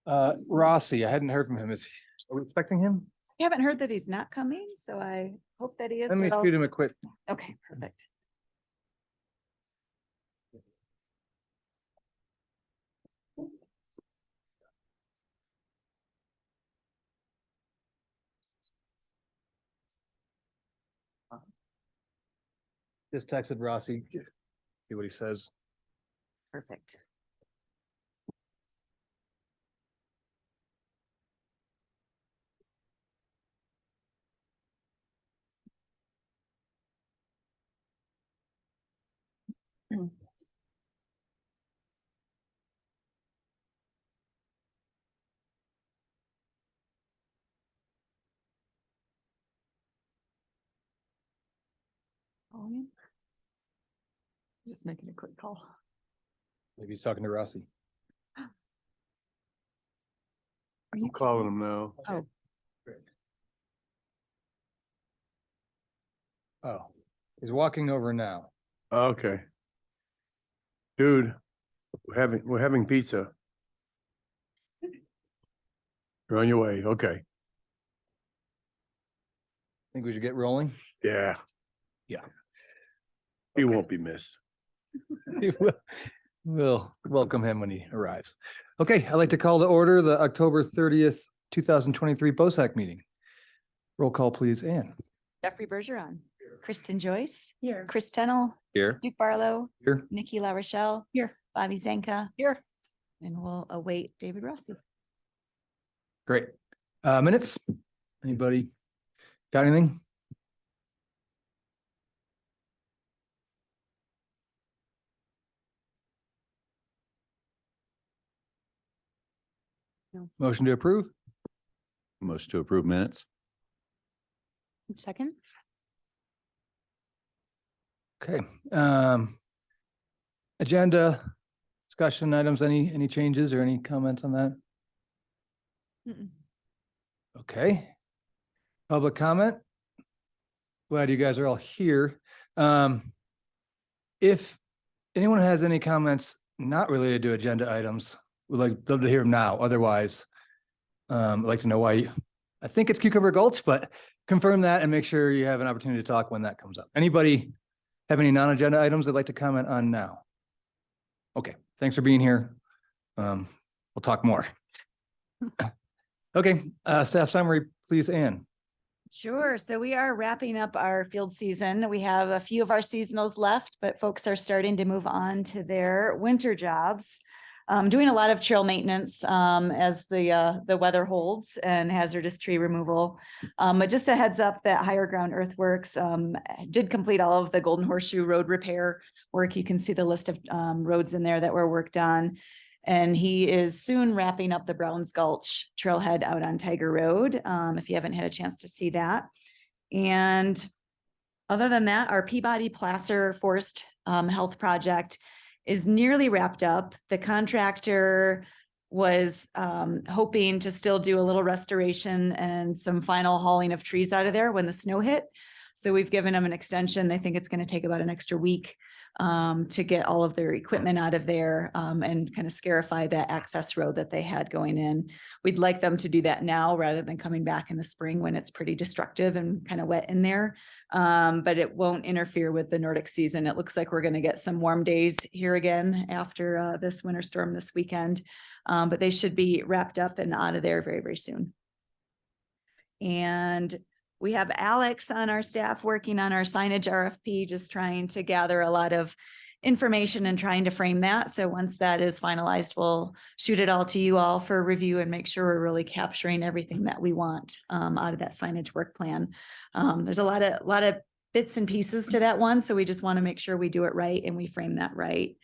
Rossi, I hadn't heard from him. Are we expecting him? I haven't heard that he's not coming, so I hope that he is. Let me shoot him a quick. Okay, perfect. Just texted Rossi. See what he says. Perfect. Just making a quick call. Maybe he's talking to Rossi. Are you I'm calling him now. Oh, Oh, he's walking over now. Okay. Dude, we're having pizza. You're on your way. Okay. Think we should get rolling? Yeah. Yeah. He Okay. won't be missed. We'll welcome him when he arrives. Okay, I'd like to call to order the October 30th, 2023 BOSAC meeting. Roll call, please, Ann. Jeffrey Bergeron, Kristen Joyce. Here. Chris Tennell. Here. Duke Barlow. Here. Nikki La Rochelle. Here. Bobby Zanka. Here. And we'll await David Rossi. Great. Minutes? Anybody got anything? No. Motion to approve? Motion to approve minutes. Second. Okay. Agenda, discussion items, any changes or any comments on that? Okay. Public comment? Glad you guys are all here. If anyone has any comments not related to agenda items, we'd love to hear them now. Otherwise, I'd like to know why I think it's Cucumber Gulch, but confirm that and make sure you have an opportunity to talk when that comes up. Anybody have any non-agenda items they'd like to comment on now? Okay, thanks for being here. We'll talk more. Okay, staff summary, please, Ann. Sure. So we are wrapping up our field season. We have a few of our seasonals left, but folks are starting to move on to their winter jobs. Doing a lot of trail maintenance as the weather holds and hazardous tree removal. But just a heads up that Higher Ground Earthworks did complete all of the Golden Horseshoe Road repair work. You can see the list of roads in there that were worked on. And he is soon wrapping up the Browns Gulch trailhead out on Tiger Road, if you haven't had a chance to see that. And other than that, our Peabody Placer Forest Health Project is nearly wrapped up. The contractor was hoping to still do a little restoration and some final hauling of trees out of there when the snow hit. So we've given them an extension. They think it's going to take about an extra week to get all of their equipment out of there and kind of scarify that access road that they had going in. We'd like them to do that now rather than coming back in the spring when it's pretty destructive and kind of wet in there. But it won't interfere with the Nordic season. It looks like we're going to get some warm days here again after this winter storm this weekend. But they should be wrapped up and out of there very, very soon. And we have Alex on our staff working on our signage RFP, just trying to gather a lot of information and trying to frame that. So once that is finalized, we'll shoot it all to you all for review and make sure we're really capturing everything that we want out of that signage work plan. There's a lot of bits and pieces to that one. So we just want to make sure we do it right and we frame that right.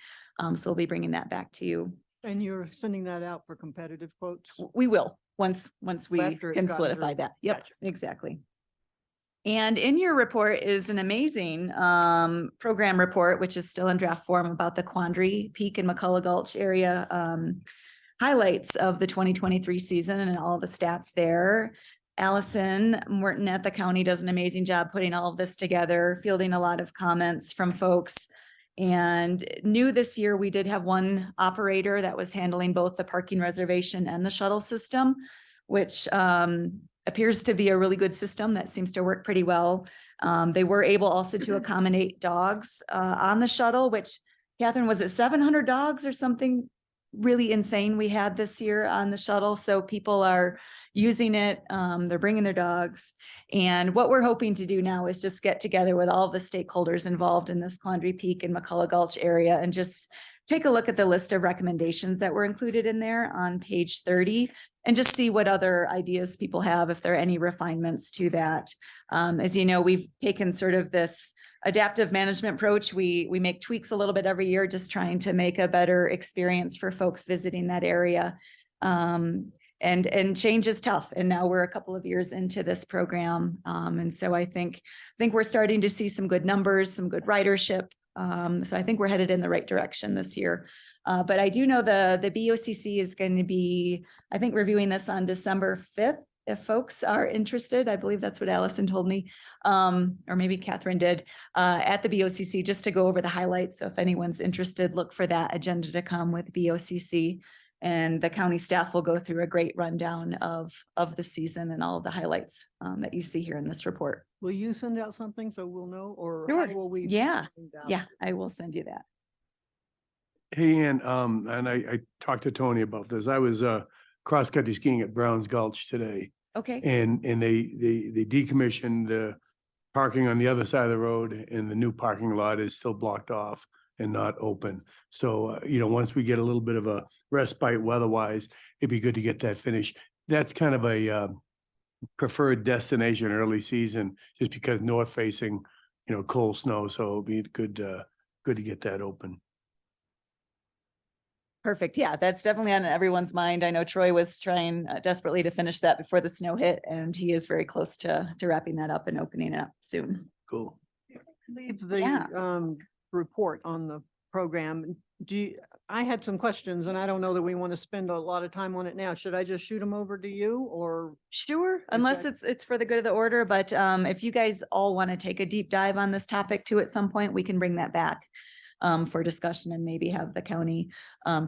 So we'll be bringing that back to you. And you're sending that out for competitive quotes? We will once we After it's can gotten solidify through. that. Yep, Gotcha. exactly. And in your report is an amazing program report, which is still in draft form about the Quandary Peak and McCullough Gulch area highlights of the 2023 season and all the stats there. Allison Morton at the county does an amazing job putting all of this together, fielding a lot of comments from folks. And new this year, we did have one operator that was handling both the parking reservation and the shuttle system, which appears to be a really good system that seems to work pretty well. They were able also to accommodate dogs on the shuttle, which, Catherine, was it 700 dogs or something really insane we had this year on the shuttle? So people are using it. They're bringing their dogs. And what we're hoping to do now is just get together with all the stakeholders involved in this Quandary Peak and McCullough Gulch area and just take a look at the list of recommendations that were included in there on page 30 and just see what other ideas people have, if there are any refinements to that. As you know, we've taken sort of this adaptive management approach. We make tweaks a little bit every year, just trying to make a better experience for folks visiting that area. And change is tough. And now we're a couple of years into this program. And so I think we're starting to see some good numbers, some good ridership. So I think we're headed in the right direction this year. But I do know the BOCC is going to be, I think, reviewing this on December 5th. If folks are interested, I believe that's what Allison told me, or maybe Catherine did, at the BOCC, just to go over the highlights. So if anyone's interested, look for that agenda to come with BOCC. And the county staff will go through a great rundown of the season and all of the highlights that you see here in this report. Will you send out something so we'll know, or Sure. how will we? Yeah. find out? Yeah, I will send you that. Hey, Ann, and I talked to Tony about this. I was cross-country skiing at Browns Gulch today, Okay. and they decommissioned the parking on the other side of the road, and the new parking lot is still blocked off and not open. So, once we get a little bit of a respite weather-wise, it'd be good to get that finished. That's kind of a preferred destination early season, just because north facing, cold snow. So it'll be good to get that open. Perfect. Yeah, that's definitely on everyone's mind. I know Troy was trying desperately to finish that before the snow hit, and he is very close to wrapping that up and opening it up soon. Cool. Leave the Yeah. report on the program. I had some questions, and I don't know that we want to spend a lot of time on it now. Should I just shoot them over to you, or? Sure, unless that- it's for the good of the order, but if you guys all want to take a deep dive on this topic too at some point, we can bring that back for discussion and maybe have the county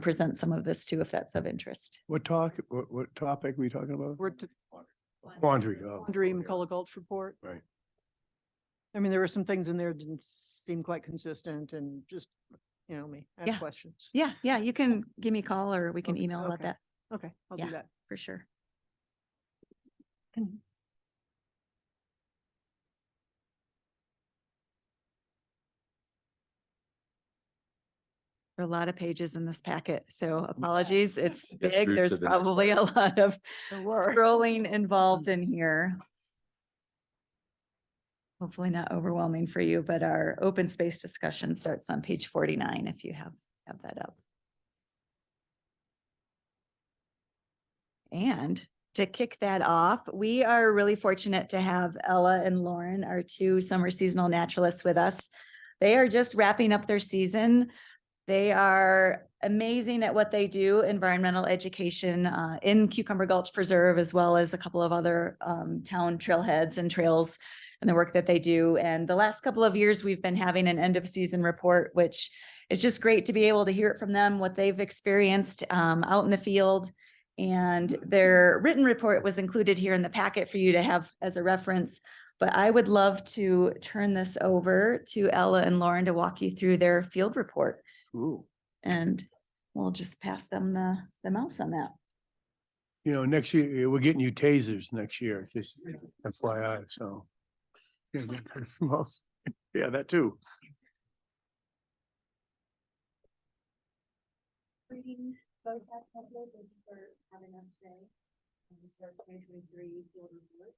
present some of this too, if that's of interest. What topic are we talking about? We're to Quandary. Oh, Quandary yeah. McCullough Gulch report. Right. I mean, there were some things in there that didn't seem quite consistent, and just, me, I Yeah. have questions. Yeah, you can give me a call or we can Okay, email about okay. that Okay, I'll Yeah. do that. for sure. There are a lot of pages in this packet, so apologies. It's Get big. through There's to the next probably a lot of There were. scrolling involved in here. Hopefully not overwhelming for you, but our open space discussion starts on page 49 if you have that up. And to kick that off, we are really fortunate to have Ella and Lauren, our two summer seasonal naturalists, with us. They are just wrapping up their season. They are amazing at what they do, environmental education in Cucumber Gulch Preserve, as well as a couple of other town trailheads and trails and the work that they do. And the last couple of years, we've been having an end of season report, which is just great to be able to hear it from them, what they've experienced out in the field. And their written report was included here in the packet for you to have as a reference. But I would love to turn this over to Ella and Lauren to walk you through their field report. Ooh. And we'll just pass them the mouse on that. Next year, we're getting you tasers next year, just FYI, so. Yeah, that too. Greetings, folks at public. Thank you for having us today. We start 2023 field report.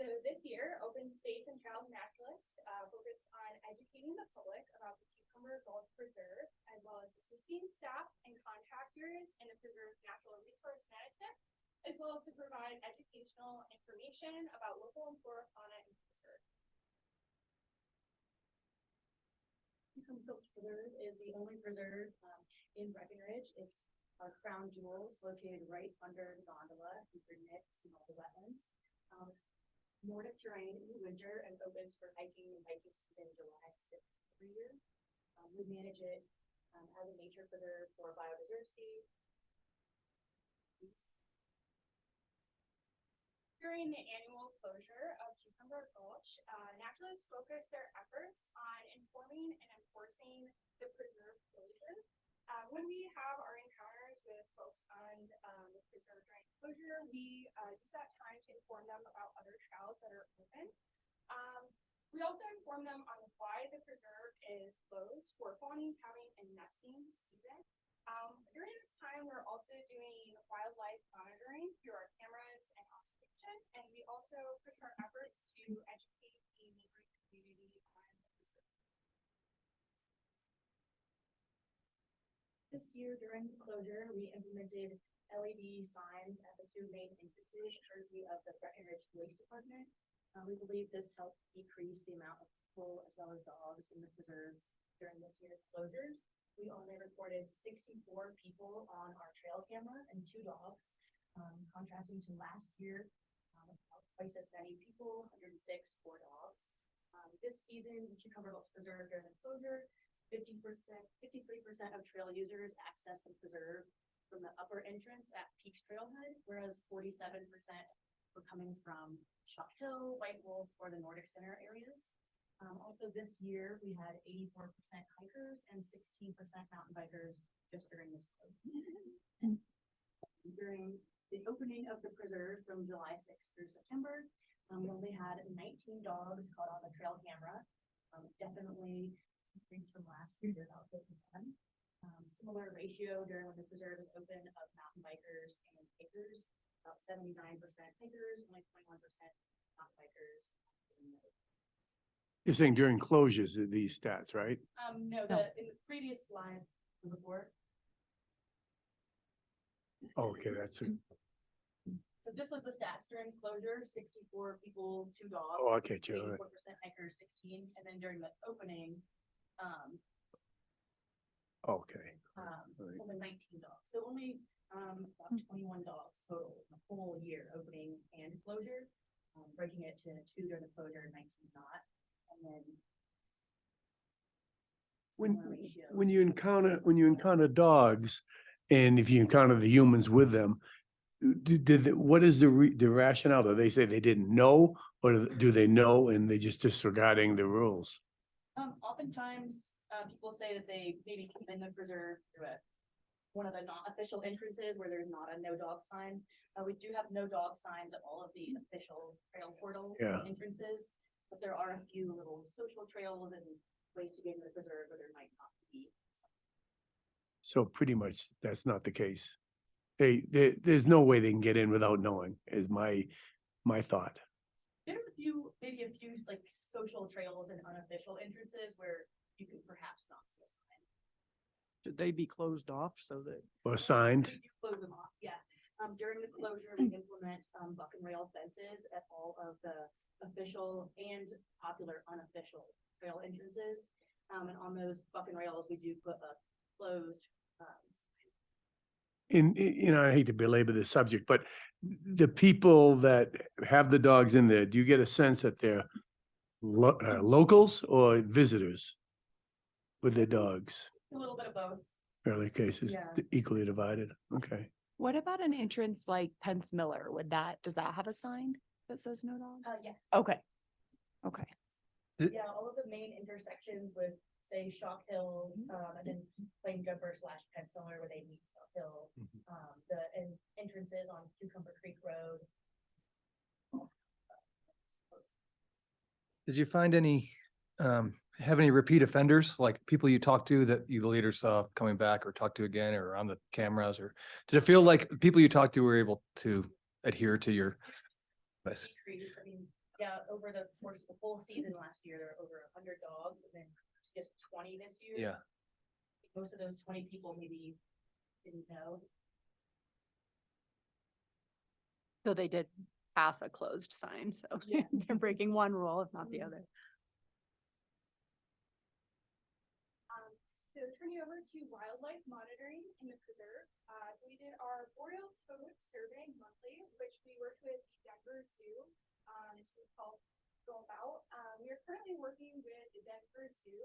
So this year, Open Space and Trails Naturalists focused on educating the public about the Cucumber Gulch Preserve, as well as assisting staff and contractors in the preserve's natural resource management, as well as to provide educational information about local and flora, fauna, and preserve. Cucumber Gulch Preserve is the only preserve in Breckenridge. It's our crown jewels located right under the gondola, keeping mix and all the wetlands. Nordic terrain in the winter and opens for hiking and biking season July 6th every year. We manage it as a nature preserve for biodiversity. During the annual closure of Cucumber Gulch, naturalists focus their efforts on informing and enforcing the preserve closure. When we have our encounters with folks on the preserve during closure, we use that time to inform them about other trails that are open. We also inform them on why the preserve is closed for fawning, pouting, and nesting season. During this time, we're also doing wildlife monitoring through our cameras and observation, and we also push our efforts to educate the neighboring community on the preserve. This year, during the closure, we implemented LED signs at the two main entrances, courtesy of the Breckenridge Police Department. We believe this helped decrease the amount of people as well as dogs in the preserve during this year's closures. We only reported 64 people on our trail camera and 2 dogs, contrasting to last year, about twice as many people, 106, 4 dogs. This season, Cucumber Gulch Preserve during the closure, 53% of trail users access the preserve from the upper entrance at Peaks Trailhead, whereas 47% were coming from Chalk Hill, White Wolf, or the Nordic Center areas. Also this year, we had 84% hikers and 16% mountain bikers just during this closure. During the opening of the preserve from July 6th through September, we only had 19 dogs caught on the trail camera. Definitely increased from last year, about 51. Similar ratio during when the preserve is open of mountain bikers and hikers, about 79% hikers, only 21% mountain bikers. You're saying during closures of these stats, right? No, in the previous slide report. Okay, that's it. So this was the stats during closure, 64 people, 2 dogs. Oh, okay, Joe. 84% hikers, 16, and then during the opening, Okay. only 19 dogs. So only about 21 dogs total in the whole year, opening and closure, breaking it to 2 during the closure and 19 not. And then similar ratios. When you encounter dogs, and if you encounter the humans with them, what is the rationale? Do they say they didn't know, or do they know and they just disregarding the rules? Oftentimes, people say that they maybe came in the preserve through one of the non-official entrances where there's not a no dog sign. We do have no dog signs at all of the official trail portals Yeah. entrances, but there are a few little social trails and ways to get into the preserve where there might not be. So pretty much that's not the case. There's no way they can get in without knowing, is my thought. There's maybe a few like social trails and unofficial entrances where you can perhaps not see a sign. Should they be closed off so that? Or signed. We do close them off, yeah. During the closure, we implement buck and rail fences at all of the official and popular unofficial trail entrances. And on those buck and rails, we do put a closed And, I hate to belabor this subject, but the people that have the dogs in there, do you get a sense that they're locals or visitors with their dogs? a little bit of both. Early cases, Yeah. equally divided. Okay. What about an entrance like Pence Miller? Does that have a sign that says no dogs? Yeah. Okay. Okay. Yeah, all of the main intersections with, say, Chalk Hill, and then Flame Jumper / Penciler where they meet Chalk Hill. The entrances on Cucumber Creek Road. Did you find have any repeat offenders, like people you talked to that you later saw coming back or talked to again or on the cameras, or did it feel like people you talked to were able to adhere to your? Decrease, I mean, yeah, over the course of the whole season last year, there were over 100 dogs and then just 20 this year. Yeah. Most of those 20 people maybe didn't know. So they did pass a closed sign, so Yeah. they're breaking one rule, if not the other. So turning over to wildlife monitoring in the preserve. So we did our boreal toad survey monthly, which we worked with the Denver Zoo to help go about. We are currently working with the Denver Zoo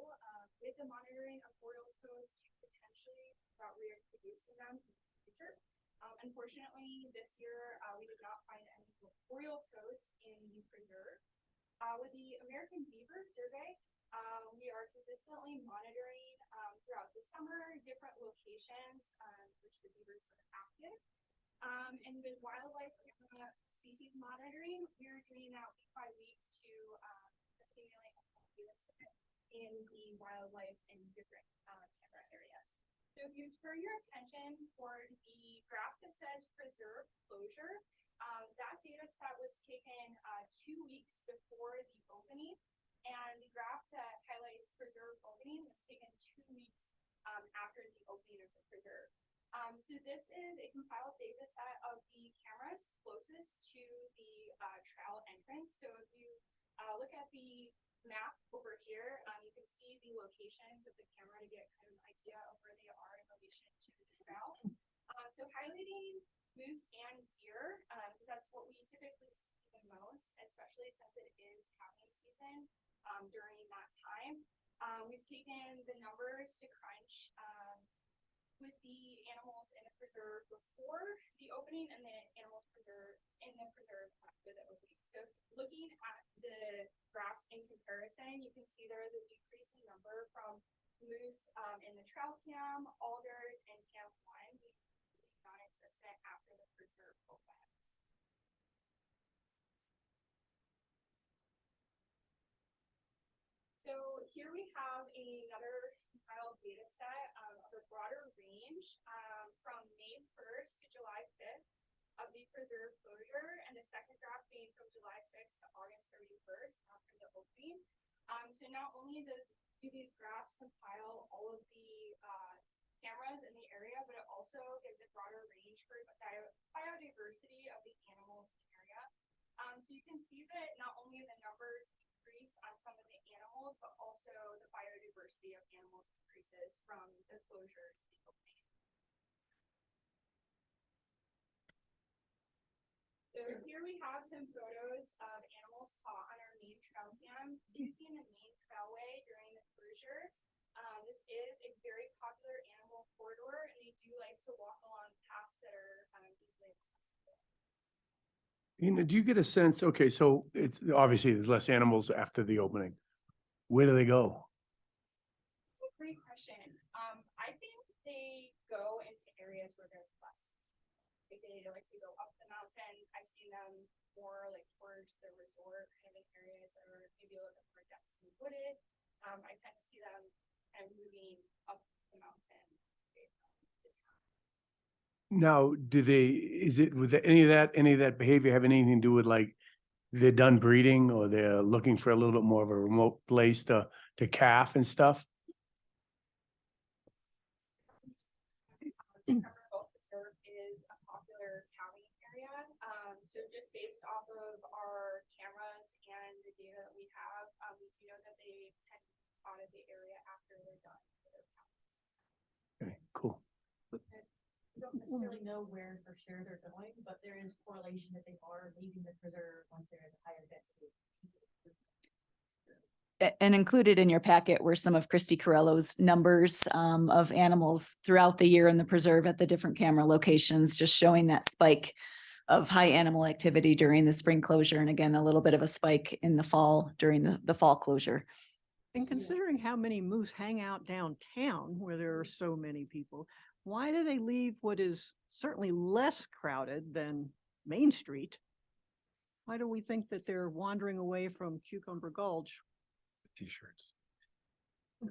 with the monitoring of boreal toads to potentially reintroducing them in the future. Unfortunately, this year we did not find any boreal toads in the preserve. With the American Beaver Survey, we are consistently monitoring throughout the summer different locations which the beavers are active. And with wildlife species monitoring, we are doing that week by week to accumulate data set in the wildlife in different camera areas. So if you turn your attention toward the graph that says preserve closure, that data set was taken 2 weeks before the opening, and the graph that highlights preserve opening was taken 2 weeks after the opening of the preserve. So this is a compiled data set of the cameras closest to the trail entrance. So if you look at the map over here, you can see the locations of the camera to get kind of an idea of where they are in relation to the trail. So highlighting moose and deer, because that's what we typically see the most, especially since it is calving season during that time. We've taken the numbers to crunch with the animals in the preserve before the opening and the animals in the preserve after the opening. So looking at the graphs in comparison, you can see there is a decreasing number from moose in the trail cam, alders, and cam 1 being non-existent after the preserve opens. So here we have another compiled data set of a broader range from May 1st to July 5th of the preserve closure, and the second graph being from July 6th to August 31st after the opening. So not only do these graphs compile all of the cameras in the area, but it also gives a broader range for biodiversity of the animals in the area. So you can see that not only the numbers decrease on some of the animals, but also the biodiversity of animals decreases from the closure to the opening. So here we have some photos of animals caught on our main trail cam using the main trailway during the closure. This is a very popular animal corridor, and they do like to walk along paths that are easily accessible. Do you get a sense, okay, so it's obviously there's less animals after the opening. Where do they go? It's a great question. I think they go into areas where there's less. Like they like to go up the mountain. I've seen them more like towards the resort kind of in areas that are maybe a little bit more densely wooded. I tend to see them kind of moving up the mountain. Now, would any of that behavior have anything to do with like they're done breeding or they're looking for a little bit more of a remote place to calf and stuff? Breckenridge Preserve is a popular calving area. So just based off of our cameras and the data that we have, we do know that they tend to be out of the area after they're done with their calving. Okay, cool. We don't necessarily know where for sure they're going, but there is correlation that they are leaving the preserve once there is a higher density. And included in your packet were some of Christy Corello's numbers of animals throughout the year in the preserve at the different camera locations, just showing that spike of high animal activity during the spring closure. And again, a little bit of a spike in the fall during the fall closure. And considering how many moose hang out downtown where there are so many people, why do they leave what is certainly less crowded than Main Street? Why do we think that they're wandering away from Cucumber Gulch? T-shirts. I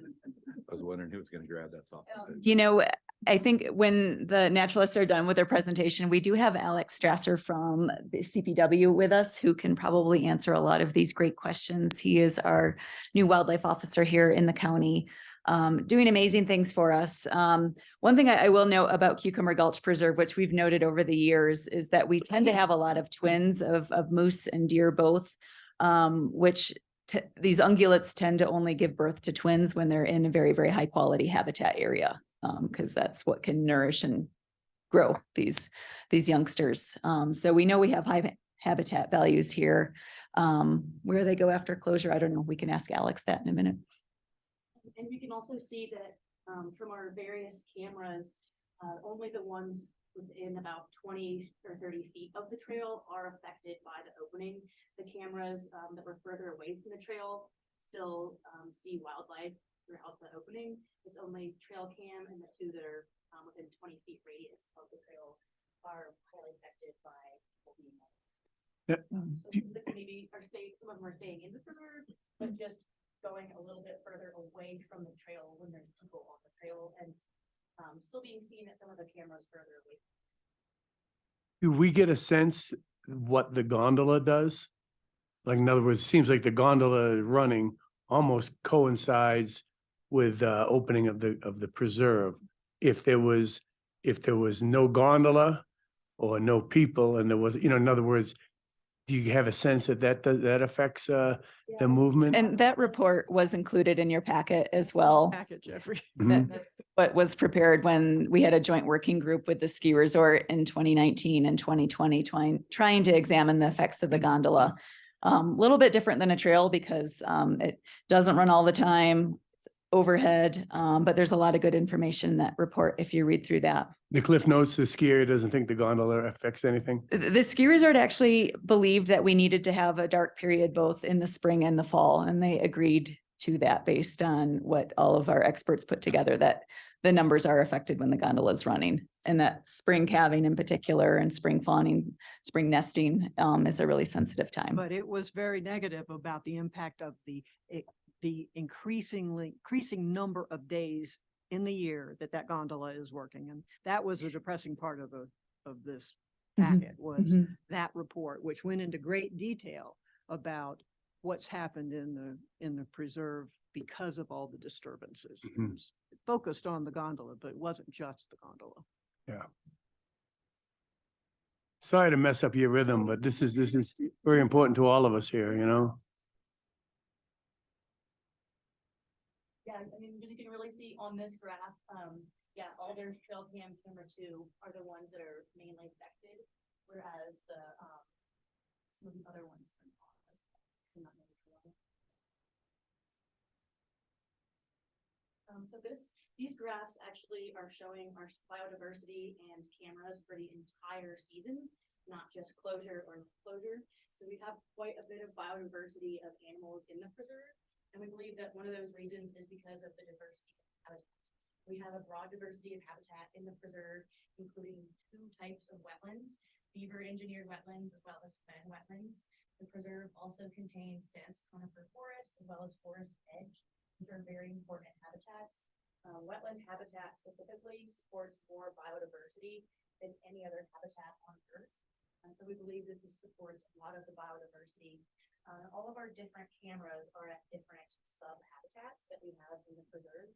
was wondering who was going to grab that soft. You know, I think when the naturalists are done with their presentation, we do have Alex Strasser from the CPW with us who can probably answer a lot of these great questions. He is our new wildlife officer here in the county, doing amazing things for us. One thing I will note about Cucumber Gulch Preserve, which we've noted over the years, is that we tend to have a lot of twins of moose and deer both, which these ungulates tend to only give birth to twins when they're in a very, very high quality habitat area, because that's what can nourish and grow these youngsters. So we know we have high habitat values here. Where they go after closure, I don't know. We can ask Alex that in a minute. And you can also see that from our various cameras, only the ones within about 20 or 30 feet of the trail are affected by the opening. The cameras that were further away from the trail still see wildlife throughout the opening. It's only trail cam and the two that are within 20 feet radius of the trail are highly affected by people being there. Yeah. So maybe some of them are staying in the preserve, but just going a little bit further away from the trail when there's people on the trail and still being seen at some of the cameras further away. Do we get a sense what the gondola does? Like, in other words, it seems like the gondola running almost coincides with opening of the preserve. If there was no gondola or no people and there was, in other words, do you have a sense that affects the movement? And that report was included in your packet as well. Package, Jeffrey. Mhm. That's what was prepared when we had a joint working group with the ski resort in 2019 and 2020, trying to examine the effects of the gondola. Little bit different than a trail because it doesn't run all the time. It's overhead, but there's a lot of good information in that report if you read through that. The Cliff Notes, the skier doesn't think the gondola affects anything? The ski resort actually believed that we needed to have a dark period both in the spring and the fall, and they agreed to that based on what all of our experts put together, that the numbers are affected when the gondola is running, and that spring calving in particular and spring fawning, spring nesting is a really sensitive time. But it was very negative about the impact of the increasing number of days in the year that gondola is working. And that was a depressing part of this packet was that report, which went into great detail about what's happened in the preserve because of all the disturbances. It was focused on the gondola, but it wasn't just the gondola. Yeah. Sorry to mess up your rhythm, but this is very important to all of us here, Yeah, I mean, you can really see on this graph, Alder's trail cam camera 2 are the ones that are mainly affected, whereas the some of the other ones are not. So these graphs actually are showing our biodiversity and cameras for the entire season, not just closure or closure. So we have quite a bit of biodiversity of animals in the preserve. And we believe that one of those reasons is because of the diversity of habitat. We have a broad diversity of habitat in the preserve, including 2 types of wetlands, beaver engineered wetlands, as well as fen wetlands. The preserve also contains dense conifer forest, as well as forest edge, which are very important habitats. Wetland habitat specifically supports more biodiversity than any other habitat on Earth. So we believe this supports a lot of the biodiversity. All of our different cameras are at different sub-habitats that we have in the preserve.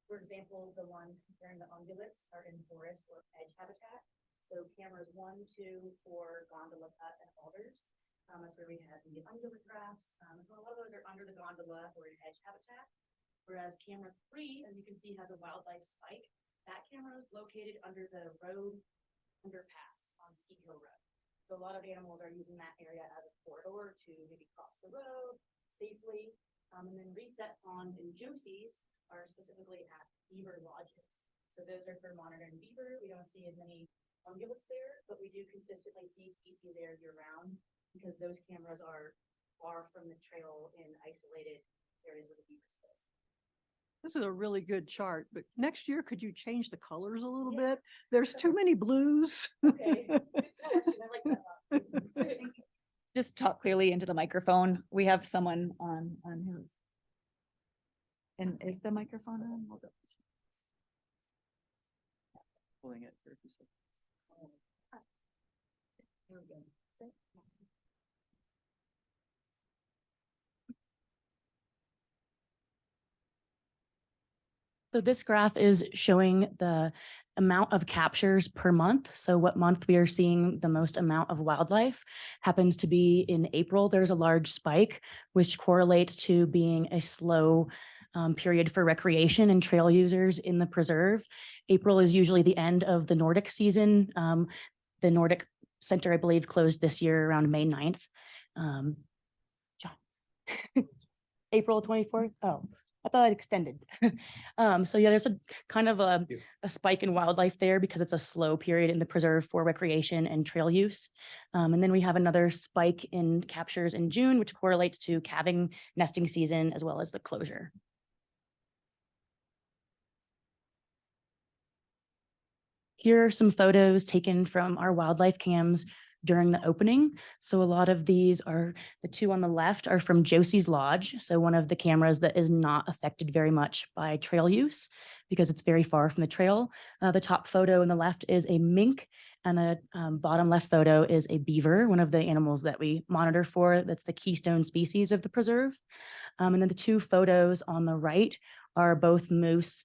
For example, the ones comparing the ungulates are in forest or edge habitat. So cameras 1, 2 for gondola cut and alders. That's where we have the ungulate graphs. So a lot of those are under the gondola or in edge habitat. Whereas camera 3, as you can see, has a wildlife spike. That camera is located under the road underpass on Ski Hill Road. So a lot of animals are using that area as a corridor to maybe cross the road safely. And then Reset Pond and Josie's are specifically at beaver lodges. So those are for monitoring beaver. We don't see as many ungulates there, but we do consistently see species there year round because those cameras are far from the trail in isolated areas where the beavers live. This is a really good chart, but next year, could you change the colors a little Yeah, bit? There's too many blues. Okay. Good suggestion. I like that. Just talk clearly into the microphone. We have someone on who's. And is the microphone on? Hold up. Pulling it for a few seconds. There we go. So this graph is showing the amount of captures per month. So what month we are seeing the most amount of wildlife happens to be in April. There's a large spike, which correlates to being a slow period for recreation and trail users in the preserve. April is usually the end of the Nordic season. The Nordic center, I believe, closed this year around May 9th. John. April 24th. Oh, I thought it extended. So yeah, there's a kind of a spike in wildlife there because it's a slow period in the preserve for recreation and trail use. And then we have another spike in captures in June, which correlates to calving nesting season as well as the closure. Here are some photos taken from our wildlife cams during the opening. So a lot of these are, the two on the left are from Josie's Lodge. So one of the cameras that is not affected very much by trail use because it's very far from the trail. The top photo on the left is a mink and the bottom left photo is a beaver, one of the animals that we monitor for. That's the keystone species of the preserve. And then the two photos on the right are both moose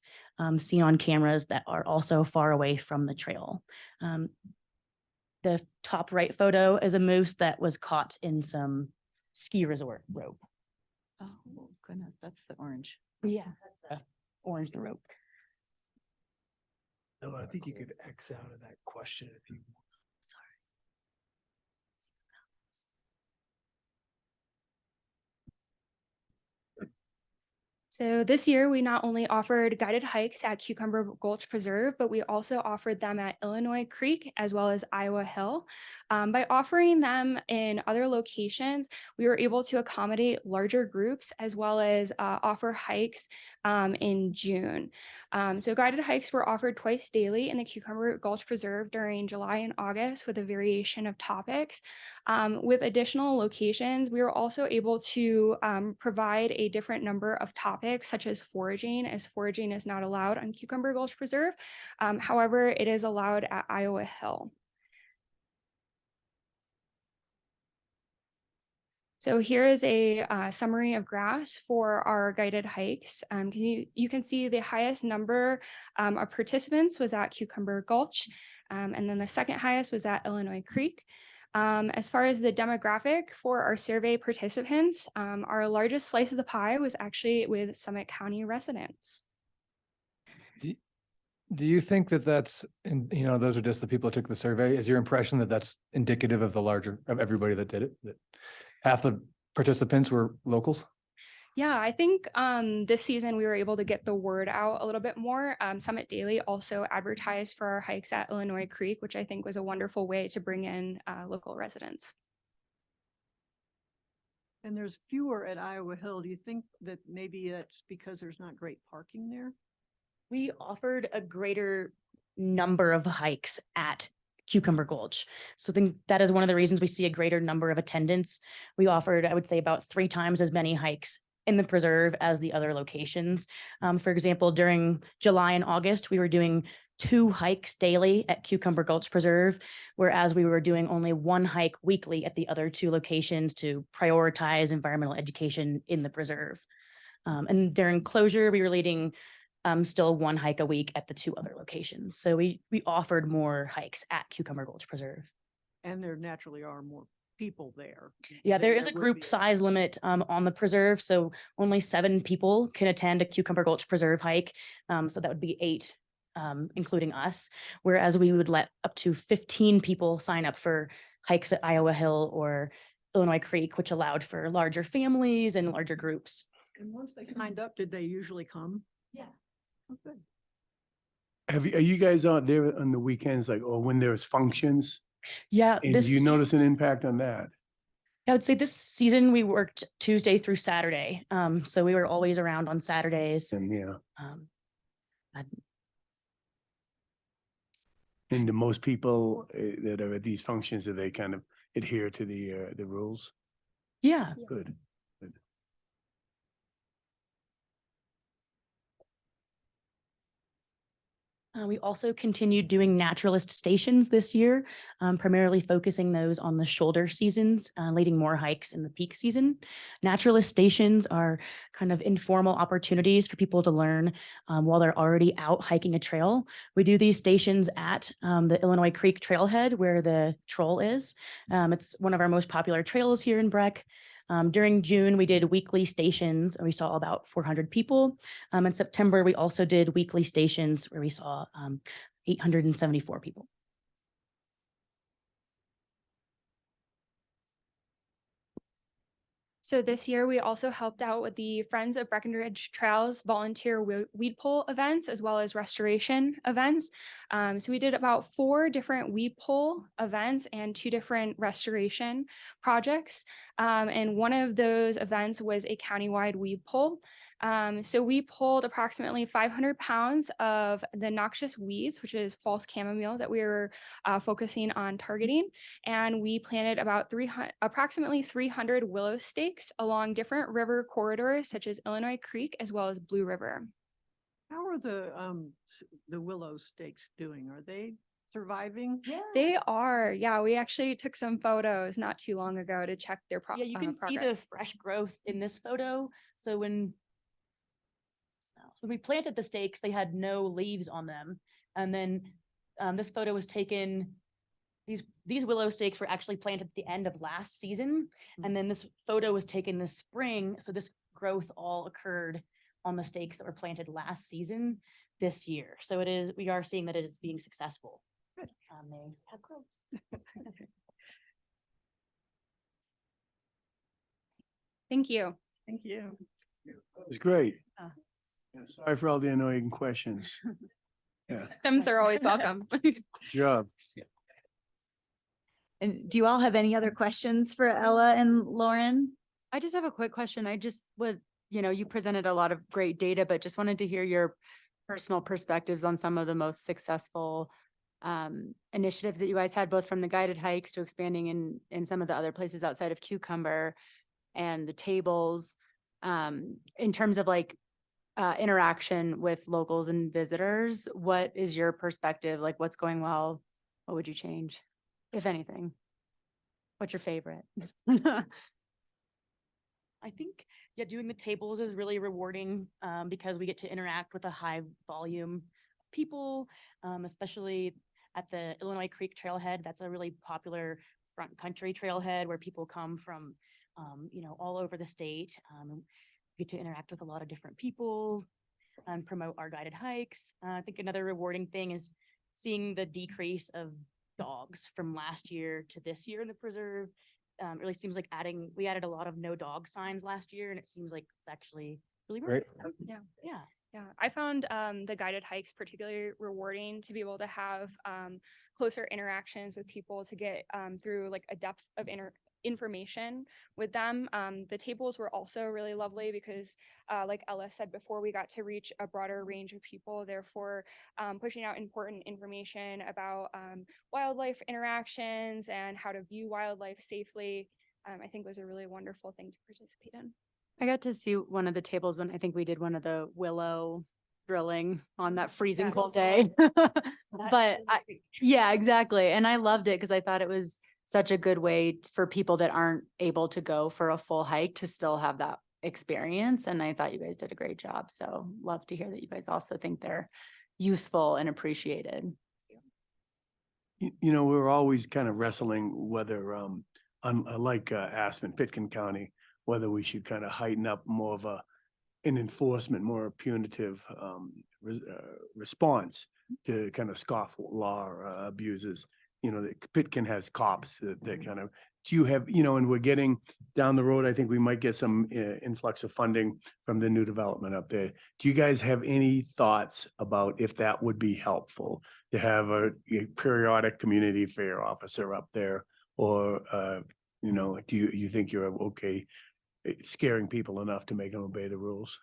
seen on cameras that are also far away from the trail. The top right photo is a moose that was caught in some ski resort rope. Oh, goodness, that's the orange. Yeah, that's the orange the rope. No, I think you could X out of that question if you. So this year, we not only offered guided hikes at Cucumber Gulch Preserve, but we also offered them at Illinois Creek as well as Iowa Hill. By offering them in other locations, we were able to accommodate larger groups as well as offer hikes in June. So guided hikes were offered twice daily in the Cucumber Gulch Preserve during July and August with a variation of topics. With additional locations, we were also able to provide a different number of topics such as foraging, as foraging is not allowed on Cucumber Gulch Preserve. However, it is allowed at Iowa Hill. So here is a summary of graphs for our guided hikes. You can see the highest number of participants was at Cucumber Gulch, and then the second highest was at Illinois Creek. As far as the demographic for our survey participants, our largest slice of the pie was actually with Summit County residents. Do you think that that's, those are just the people that took the survey? Is your impression that that's indicative of the larger, of everybody that did it? That half the participants were locals? Yeah, I think this season we were able to get the word out a little bit more. Summit Daily also advertised for our hikes at Illinois Creek, which I think was a wonderful way to bring in local residents. And there's fewer at Iowa Hill. Do you think that maybe that's because there's not great parking there? We offered a greater number of hikes at Cucumber Gulch. So I think that is one of the reasons we see a greater number of attendance. We offered, I would say, about 3 times as many hikes in the preserve as the other locations. For example, during July and August, we were doing 2 hikes daily at Cucumber Gulch Preserve, whereas we were doing only 1 hike weekly at the other 2 locations to prioritize environmental education in the preserve. And during closure, we were leading still 1 hike a week at the 2 other locations. So we offered more hikes at Cucumber Gulch Preserve. And there naturally are more people there. Yeah, there is a would group be size limit on the preserve. So only 7 people can attend a Cucumber Gulch Preserve hike. So that would be 8, including us. Whereas we would let up to 15 people sign up for hikes at Iowa Hill or Illinois Creek, which allowed for larger families and larger groups. And once they signed up, did they usually come? Yeah. Oh, good. Are you guys out there on the weekends, like, or when there's functions? Yeah, And do you notice an impact on that? I would say this season we worked Tuesday through Saturday. So we were always around on Saturdays. And yeah, I- and do most people that are at these functions, do they kind of adhere to the rules? yeah. Good. We also continued doing naturalist stations this year, primarily focusing those on the shoulder seasons, leading more hikes in the peak season. Naturalist stations are kind of informal opportunities for people to learn while they're already out hiking a trail. We do these stations at the Illinois Creek trailhead where the troll is. It's one of our most popular trails here in Breck. During June, we did weekly stations. We saw about 400 people. In September, we also did weekly stations where we saw 874 people. So this year, we also helped out with the Friends of Breckenridge Trails volunteer weed pull events, as well as restoration events. So we did about 4 different weed pull events and 2 different restoration projects. And one of those events was a countywide weed pull. So we pulled approximately 500 pounds of the noxious weeds, which is false chamomile that we were focusing on targeting. And we planted about approximately 300 willow stakes along different river corridors, such as Illinois Creek, as well as Blue River. How are the willow stakes doing? Are they surviving? They are, yeah, we actually took some photos not too long ago to check their Yeah, you can see progress. this fresh growth in this photo. So when we planted the stakes, they had no leaves on them. And then this photo was taken, these willow stakes were actually planted at the end of last season. And then this photo was taken this spring. So this growth all occurred on the stakes that were planted last season this year. So we are seeing that it is being successful. Good. They have growth. Thank you. Thank you. It's great. Uh. Yeah, sorry for all the annoying questions. Yeah, Stems are always welcome. good job. And do you all have any other questions for Ella and Lauren? I just have a quick question. I just would, you presented a lot of great data, but just wanted to hear your personal perspectives on some of the most successful initiatives that you guys had, both from the guided hikes to expanding in some of the other places outside of Cucumber and the tables, in terms of like interaction with locals and visitors. What is your perspective? Like, what's going well? What would you change, if anything? What's your favorite? I think, yeah, doing the tables is really rewarding because we get to interact with a high volume of people, especially at the Illinois Creek trailhead. That's a really popular front country trailhead where people come from, all over the state. We get to interact with a lot of different people and promote our guided hikes. I think another rewarding thing is seeing the decrease of dogs from last year to this year in the preserve. Really seems like we added a lot of no dog signs last year, and it seems like it's actually really Great. working. Yeah. Yeah. Yeah, I found the guided hikes particularly rewarding to be able to have closer interactions with people to get through like a depth of information with them. The tables were also really lovely because like Ella said before, we got to reach a broader range of people, therefore pushing out important information about wildlife interactions and how to view wildlife safely. I think was a really wonderful thing to participate in. I got to see one of the tables when I think we did one of the willow drilling on that freezing cold day. But yeah, exactly. And I loved it because I thought it was such a good way for people that aren't able to go for a full hike to still have that experience. And I thought you guys did a great job. So love to hear that you guys also think they're useful and appreciated. We're always kind of wrestling whether, unlike Aspen, Pitkin County, whether we should kind of heighten up more of an enforcement, more punitive response to kind of scoff law abuses. Pitkin has cops that kind of, do you have, and we're getting down the road, I think we might get some influx of funding from the new development up there. Do you guys have any thoughts about if that would be helpful to have a periodic community fair officer up there? Or, do you think you're okay scaring people enough to make them obey the rules?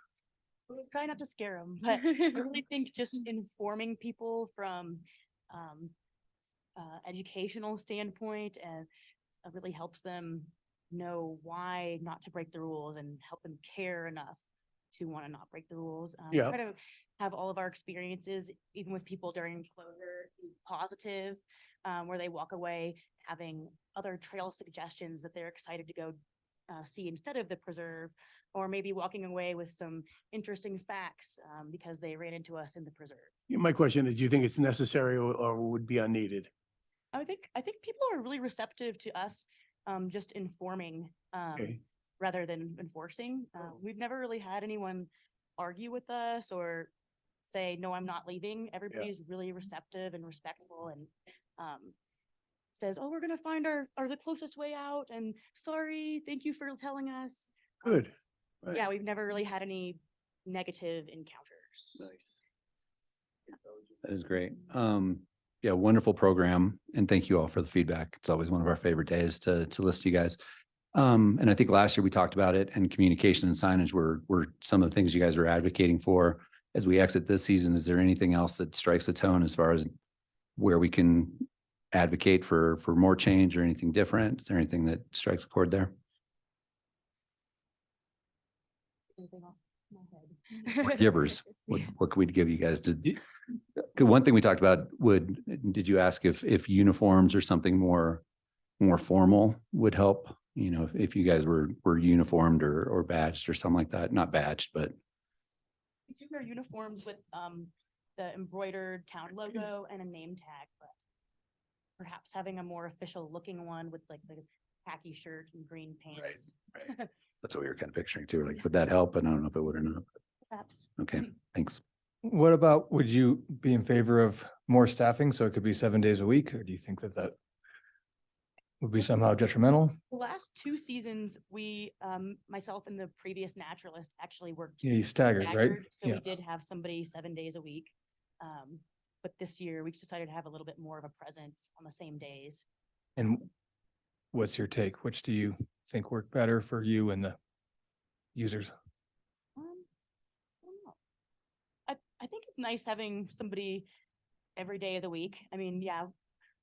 We try not to scare them, but I really think just informing people from educational standpoint and really helps them know why not to break the rules and help them care enough to want to not break the rules. Yeah. Try to have all of our experiences, even with people during closure, be positive, where they walk away having other trail suggestions that they're excited to go see instead of the preserve, or maybe walking away with some interesting facts because they ran into us in the preserve. My question is, do you think it's necessary or would be unneeded? I think people are really receptive to us just informing Okay. rather than enforcing. We've never really had anyone argue with us or say, no, I'm not leaving. Everybody's really receptive and respectful and says, oh, we're going to find the closest way out. And sorry, thank you for telling us. Good. Right. Yeah, we've never really had any negative encounters. Nice. That is great. Yeah, wonderful program. And thank you all for the feedback. It's always one of our favorite days to listen to you guys. And I think last year we talked about it, and communication and signage were some of the things you guys were advocating for. As we exit this season, is there anything else that strikes the tone as far as where we can advocate for more change or anything different? Is there anything that strikes a chord there? Anything off my We're head? givers. What could we give you guys to? One thing we talked about did you ask if uniforms or something more formal would help? You know, if you guys were uniformed or badged or something like that, not badged, but We do wear uniforms with the embroidered town logo and a name tag, but perhaps having a more official looking one with like the khaki shirt and green pants. that's what we were kind of picturing too. Like, would that help? And I don't know if it would or not. Perhaps. Okay, thanks. What about, would you be in favor of more staffing? So it could be 7 days a week, or do you think that would be somehow detrimental? The last 2 seasons, we, myself and the previous naturalist actually worked. Yeah, you staggered, right? So Yeah. we did have somebody 7 days a week. But this year we decided to have a little bit more of a presence on the same days. And what's your take? Which do you think worked better for you and the users? I don't know. I think it's nice having somebody every day of the week. I mean, yeah,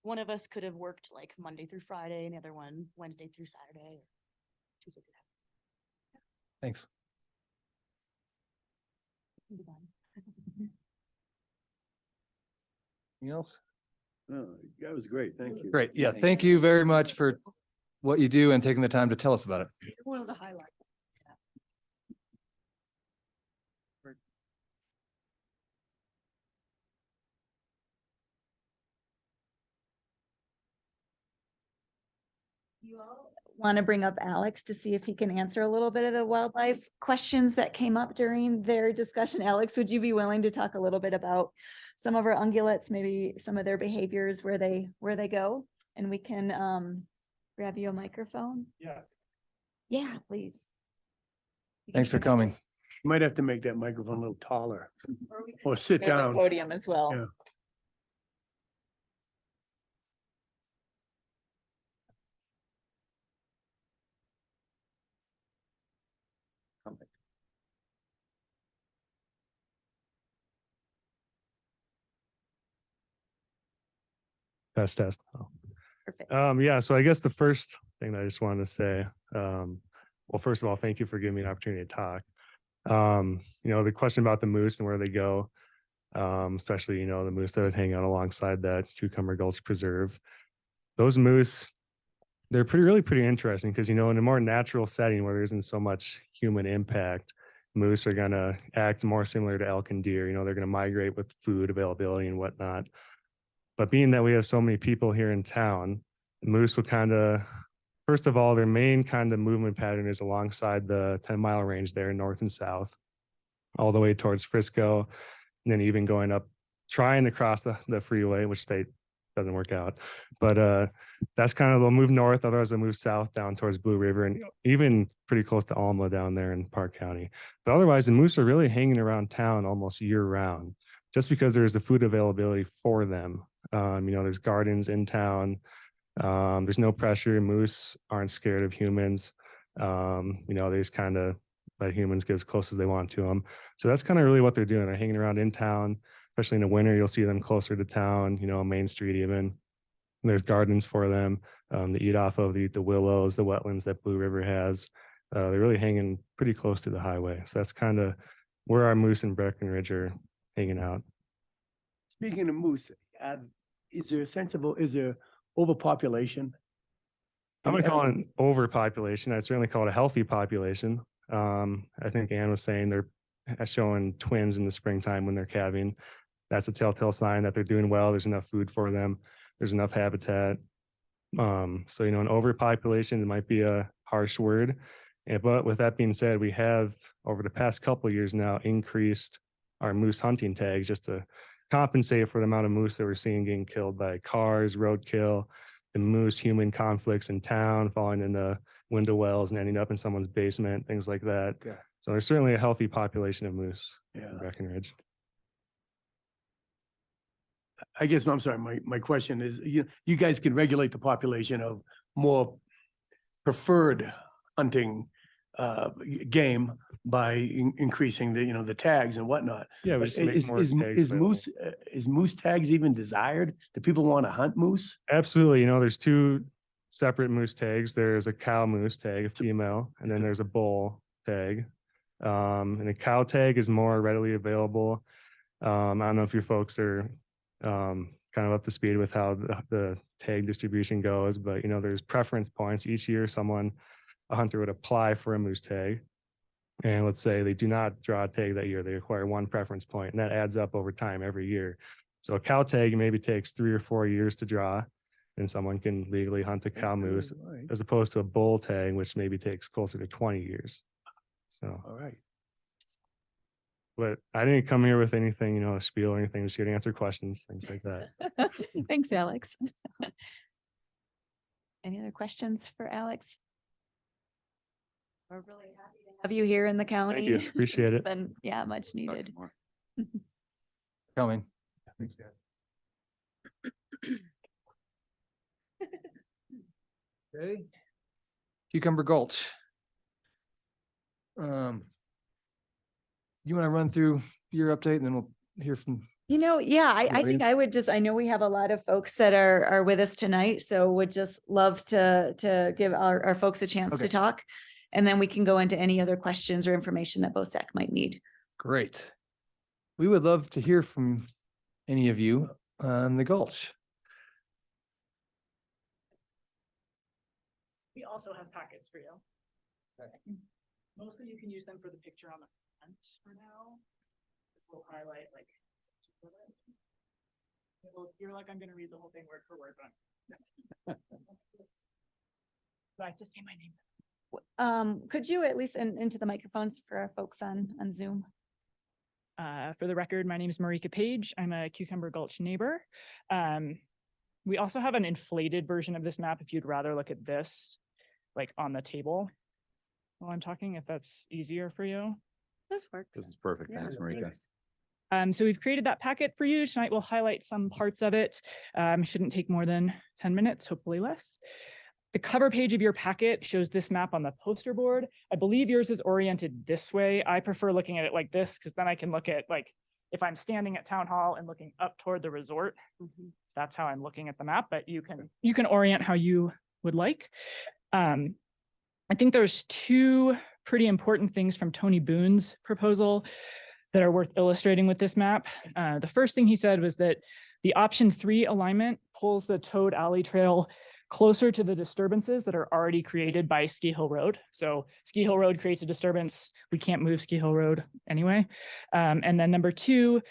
one of us could have worked like Monday through Friday and the other one Wednesday through Saturday, or Tuesday through Thanks. Saturday. Anything else? Oh, that was great. Thank you. Great. Yeah. Thank you very much for what you do and taking the time to tell us about it. One of the highlights. You all want to bring up Alex to see if he can answer a little bit of the wildlife questions that came up during their discussion. Alex, would you be willing to talk a little bit about some of our ungulates, maybe some of their behaviors, where they go? And we can grab you a microphone. Yeah. Yeah, please. You can Thanks for come up coming. You might have to make that microphone a little taller or we can or sit grab the down. Podium as well. Yeah. Test. Oh. Perfect. Yeah, so I guess the first thing that I just wanted to say, well, first of all, thank you for giving me an opportunity to talk. You know, the question about the moose and where they go, especially, you know, the moose that would hang out alongside that Cucumber Gulch Preserve. Those moose, they're really pretty interesting because, you know, in a more natural setting where there isn't so much human impact, moose are going to act more similar to elk and deer. You know, they're going to migrate with food availability and whatnot. But being that we have so many people here in town, moose will kind of, first of all, their main kind of movement pattern is alongside the 10-mile range there, north and south, all the way towards Frisco, and then even going up, trying to cross the freeway, which doesn't work out. But that's kind of, they'll move north, otherwise they'll move south down towards Blue River and even pretty close to Alma down there in Park County. But otherwise, the moose are really hanging around town almost year round, just because there's the food availability for them. You know, there's gardens in town. There's no pressure. Moose aren't scared of humans. You know, they just kind of let humans get as close as they want to them. So that's kind of really what they're doing. They're hanging around in town, especially in the winter. You'll see them closer to town, you know, Main Street even. There's gardens for them to eat off of, the willows, the wetlands that Blue River has. They're really hanging pretty close to the highway. So that's kind of where our moose in Breckenridge are hanging out. Speaking of moose, is there overpopulation? I'm gonna call it an overpopulation. I'd certainly call it a healthy population. I think Ann was saying they're showing twins in the springtime when they're calving. That's a telltale sign that they're doing well. There's enough food for them. There's enough habitat. So, you know, an overpopulation, it might be a harsh word. But with that being said, we have over the past couple of years now increased our moose hunting tags just to compensate for the amount of moose that we're seeing getting killed by cars, roadkill, the moose human conflicts in town, falling into window wells and ending up in someone's basement, things like that. Okay. So there's certainly a healthy population of moose Yeah. in Breckenridge. I guess, I'm sorry, my question is, you guys can regulate the population of more preferred hunting game by increasing the, the tags and whatnot. Yeah, we But just make is, more is, tags is available. moose tags even desired? Do people want to hunt moose? Absolutely. There's two separate moose tags. There's a cow moose tag, a female, and then there's a bull tag. And the cow tag is more readily available. I don't know if your folks are kind of up to speed with how the tag distribution goes, but there's preference points. Each year, a hunter would apply for a moose tag. And let's say they do not draw a tag that year, they acquire one preference point, and that adds up over time every year. So a cow tag maybe takes 3 or 4 years to draw, and someone can legally hunt a cow moose, as opposed to a bull tag, which maybe takes closer to 20 years. So, All right. but I didn't come here with anything, a spiel or anything, just here to answer questions, things like that. Thanks, Alex. Any other questions for Alex? We're really happy to have you here in the county. Thank you. Appreciate It's it. been, yeah, much needed. Coming. Thanks, guys. Okay. Cucumber Gulch. You want to run through your update and then we'll hear from, Yeah, I think audience? I would just, I know we have a lot of folks that are with us tonight, so would just love to give our folks a chance to Okay. talk. And then we can go into any other questions or information that BOSAC might need. great. We would love to hear from any of you on the Gulch. We also have packets for you. Mostly you can use them for the picture on the front for now. This will highlight like. You're like, I'm gonna read the whole thing word for word, but. Do I have to say my name? Could you at least into the microphones for our folks on Zoom? For the record, my name is Marika Page. I'm a Cucumber Gulch neighbor. We also have an inflated version of this map if you'd rather look at this, like on the table while I'm talking, if that's easier for you. This works. This is perfect. Yeah, Thanks, Marika. thanks. So we've created that packet for you. Tonight we'll highlight some parts of it. Shouldn't take more than 10 minutes, hopefully less. The cover page of your packet shows this map on the poster board. I believe yours is oriented this way. I prefer looking at it like this because then I can look at like if I'm standing at town hall and looking up toward the resort. That's how I'm looking at the map, but you can orient how you would like. I think there's two pretty important things from Tony Boone's proposal that are worth illustrating with this map. The first thing he said was that the option 3 alignment pulls the Toad Alley Trail closer to the disturbances that are already created by Ski Hill Road. So Ski Hill Road creates a disturbance. We can't move Ski Hill Road anyway. And then number 2,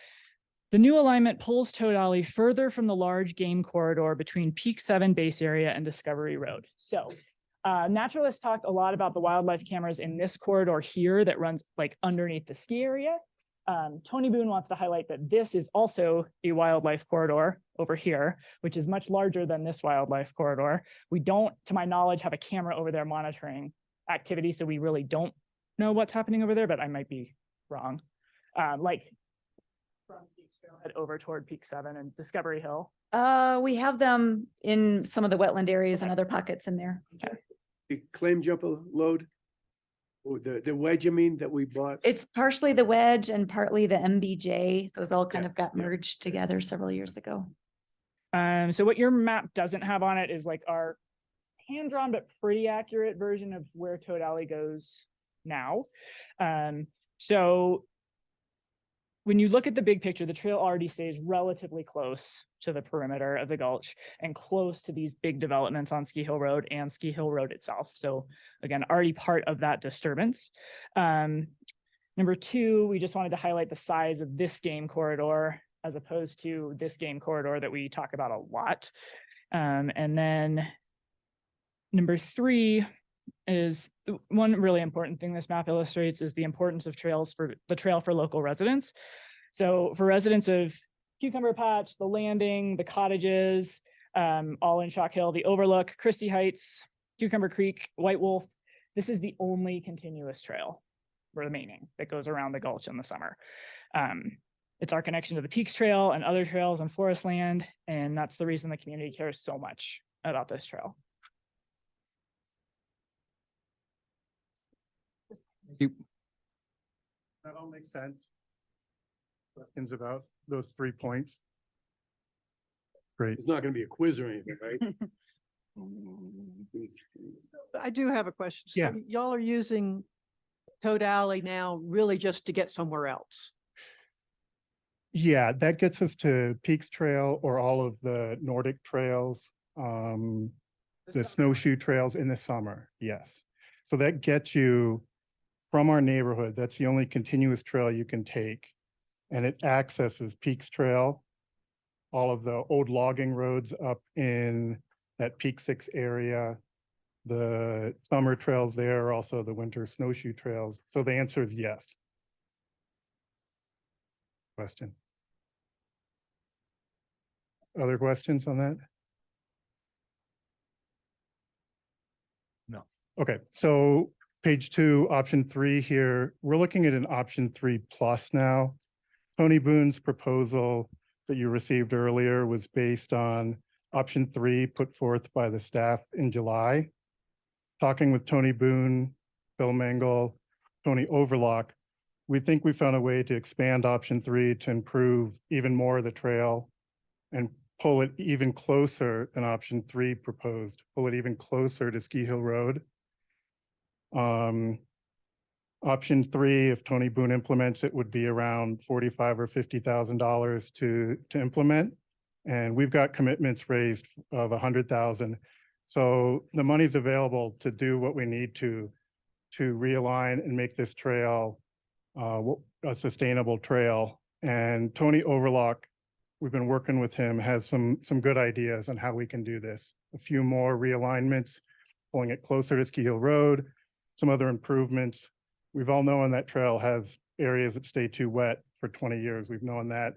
the new alignment pulls Toad Alley further from the large game corridor between Peak 7 base area and Discovery Road. So naturalists talked a lot about the wildlife cameras in this corridor here that runs like underneath the ski area. Tony Boone wants to highlight that this is also a wildlife corridor over here, which is much larger than this wildlife corridor. We don't, to my knowledge, have a camera over there monitoring activity, so we really don't know what's happening over there, but I might be wrong. Like from Peaks Trailhead over toward Peak 7 and Discovery Hill. We have them in some of the wetland areas and other pockets in there. The claim jumper load, or the wedge, that we bought. It's partially the wedge and partly the MBJ. Those all kind Yeah, of got yeah. merged together several years ago. So what your map doesn't have on it is like our hand-drawn but pretty accurate version of where Toad Alley goes now. So when you look at the big picture, the trail already stays relatively close to the perimeter of the gulch and close to these big developments on Ski Hill Road and Ski Hill Road itself. So again, already part of that disturbance. Number 2, we just wanted to highlight the size of this game corridor as opposed to this game corridor that we talk about a lot. And then number 3 is one really important thing this map illustrates is the importance of trails for the trail for local residents. So for residents of Cucumber Patch, the Landing, the cottages, all in Chalk Hill, the Overlook, Christie Heights, Cucumber Creek, White Wolf, this is the only continuous trail remaining that goes around the gulch in the summer. It's our connection to the Peaks Trail and other trails on forest land, and that's the reason the community cares so much about this trail. That all makes sense. Questions about those 3 points? Great. It's not gonna be a quiz or anything, right? I do have a question. Yeah. So y'all are using Toad Alley now really just to get somewhere else? Yeah, that gets us to Peaks Trail or all of the Nordic trails, the snowshoe trails in the summer. Yes. So that gets you from our neighborhood. That's the only continuous trail you can take. And it accesses Peaks Trail, all of the old logging roads up in that Peak 6 area. The summer trails there, also the winter snowshoe trails. So the answer is yes. Question. Other questions on that? No. Okay, so page 2, option 3 here, we're looking at an option 3 plus now. Tony Boone's proposal that you received earlier was based on option 3 put forth by the staff in July. Talking with Tony Boone, Bill Mangle, Tony Overlock, we think we found a way to expand option 3 to improve even more of the trail and pull it even closer than option 3 proposed, pull it even closer to Ski Hill Road. Option 3, if Tony Boone implements it, would be around $45,000 or $50,000 to implement. And we've got commitments raised of $100,000. So the money's available to do what we need to realign and make this trail a sustainable trail. And Tony Overlock, we've been working with him, has some good ideas on how we can do this. A few more realignments, pulling it closer to Ski Hill Road, some other improvements. We've all known that trail has areas that stay too wet for 20 years. We've known that.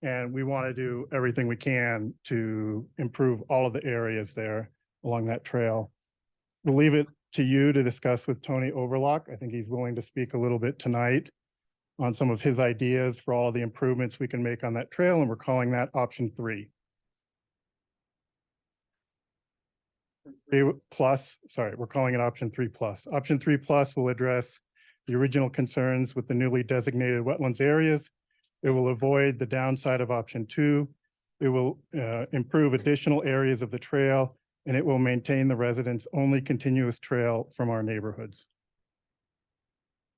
And we want to do everything we can to improve all of the areas there along that trail. We'll leave it to you to discuss with Tony Overlock. I think he's willing to speak a little bit tonight on some of his ideas for all of the improvements we can make on that trail, and we're calling that option 3. We're calling it option 3 plus. Option 3 plus will address the original concerns with the newly designated wetlands areas. It will avoid the downside of option 2. It will improve additional areas of the trail, and it will maintain the residents' only continuous trail from our neighborhoods.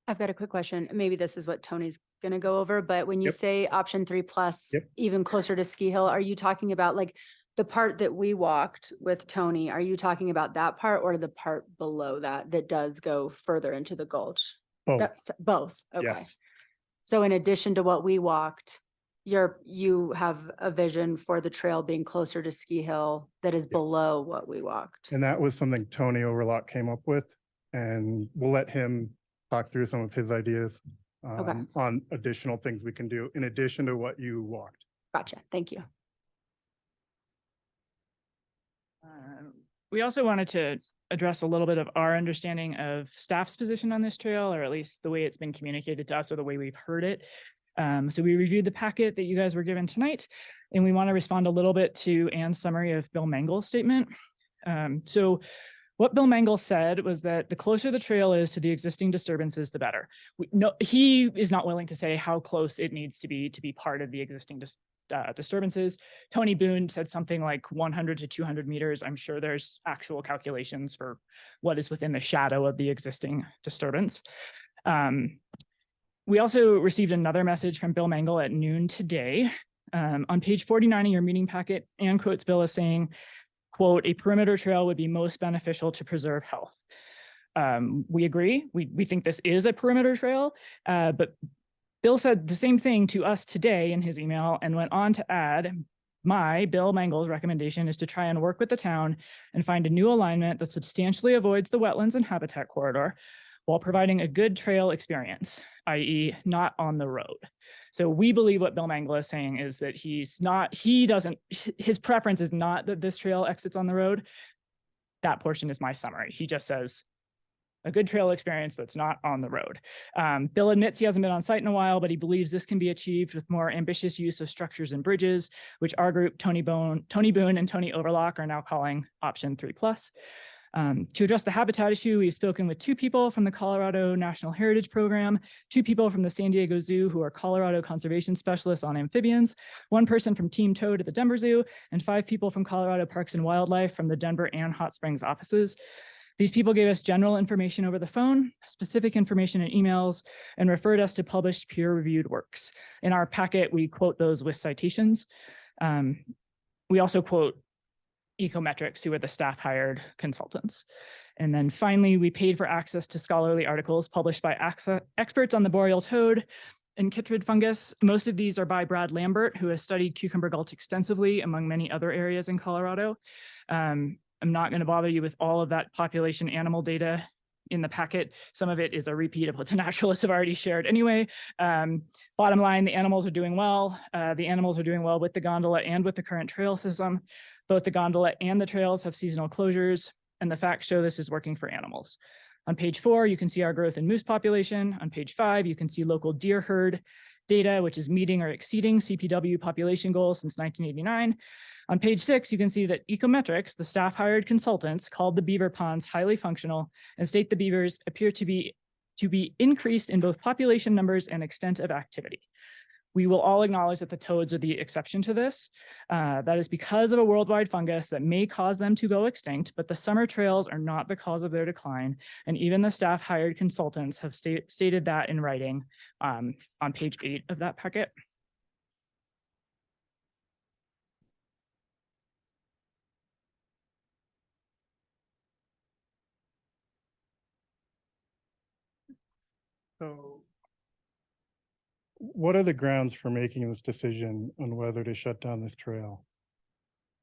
I've got a quick question. Maybe this is what Tony's going to go over, but when you Yep. say option 3 plus, Yep. even closer to Ski Hill, are you talking about like the part that we walked with Tony? Are you talking about that part or the part below that that does go further into the gulch? Both, That's both. Okay. yes. So in addition to what we walked, you have a vision for the trail being closer to Ski Hill that is below what we walked. And that was something Tony Overlock came up with, and we'll let him talk through some of his ideas on additional things we can do in addition to what you walked. Gotcha. Thank you. We also wanted to address a little bit of our understanding of staff's position on this trail, or at least the way it's been communicated to us or the way we've heard it. So we reviewed the packet that you guys were given tonight, and we want to respond a little bit to Ann's summary of Bill Mangle's statement. So what Bill Mangle said was that the closer the trail is to the existing disturbances, the better. He is not willing to say how close it needs to be part of the existing disturbances. Tony Boone said something like 100 to 200 meters. I'm sure there's actual calculations for what is within the shadow of the existing disturbance. We also received another message from Bill Mangle at noon today. On page 49 of your meeting packet, Ann quotes Bill as saying, quote, "A perimeter trail would be most beneficial to preserve health." We agree. We think this is a perimeter trail, but Bill said the same thing to us today in his email and went on to add, Bill Mangle's recommendation is to try and work with the town and find a new alignment that substantially avoids the wetlands and habitat corridor while providing a good trail experience, i.e. not on the road. So we believe what Bill Mangle is saying is that his preference is not that this trail exits on the road. that portion is my summary. He just says, a good trail experience that's not on the road. Bill admits he hasn't been on site in a while, but he believes this can be achieved with more ambitious use of structures and bridges, which our group, Tony Boone, and Tony Overlock are now calling option 3+. To address the habitat issue, we've spoken with 2 people from the Colorado National Heritage Program, 2 people from the San Diego Zoo who are Colorado conservation specialists on amphibians, 1 person from Team Toad at the Denver Zoo, and 5 people from Colorado Parks and Wildlife from the Denver and Hot Springs offices. These people gave us general information over the phone, specific information in emails, and referred us to published peer-reviewed works. In our packet, we quote those with citations. We also quote Ecometrics, who are the staff hired consultants. And then finally, we paid for access to scholarly articles published by experts on the boreal toad and chytrid fungus. Most of these are by Brad Lambert, who has studied Cucumber Gulch extensively, among many other areas in Colorado. I'm not going to bother you with all of that population animal data in the packet. Some of it is a repeat of what the naturalists have already shared anyway. Bottom line, the animals are doing well. The animals are doing well with the gondola and with the current trail system. Both the gondola and the trails have seasonal closures, and the facts show this is working for animals. On page 4, you can see our growth in moose population. On page 5, you can see local deer herd data, which is meeting or exceeding CPW population goals since 1989. On page 6, you can see that Ecometrics, the staff hired consultants, called the beaver ponds highly functional and state the beavers appear to be increased in both population numbers and extent of activity. We will all acknowledge that the toads are the exception to this. That is because of a worldwide fungus that may cause them to go extinct, but the summer trails are not the cause of their decline. And even the staff hired consultants have stated that in writing on page 8 of that packet. So what are the grounds for making this decision on whether to shut down this trail?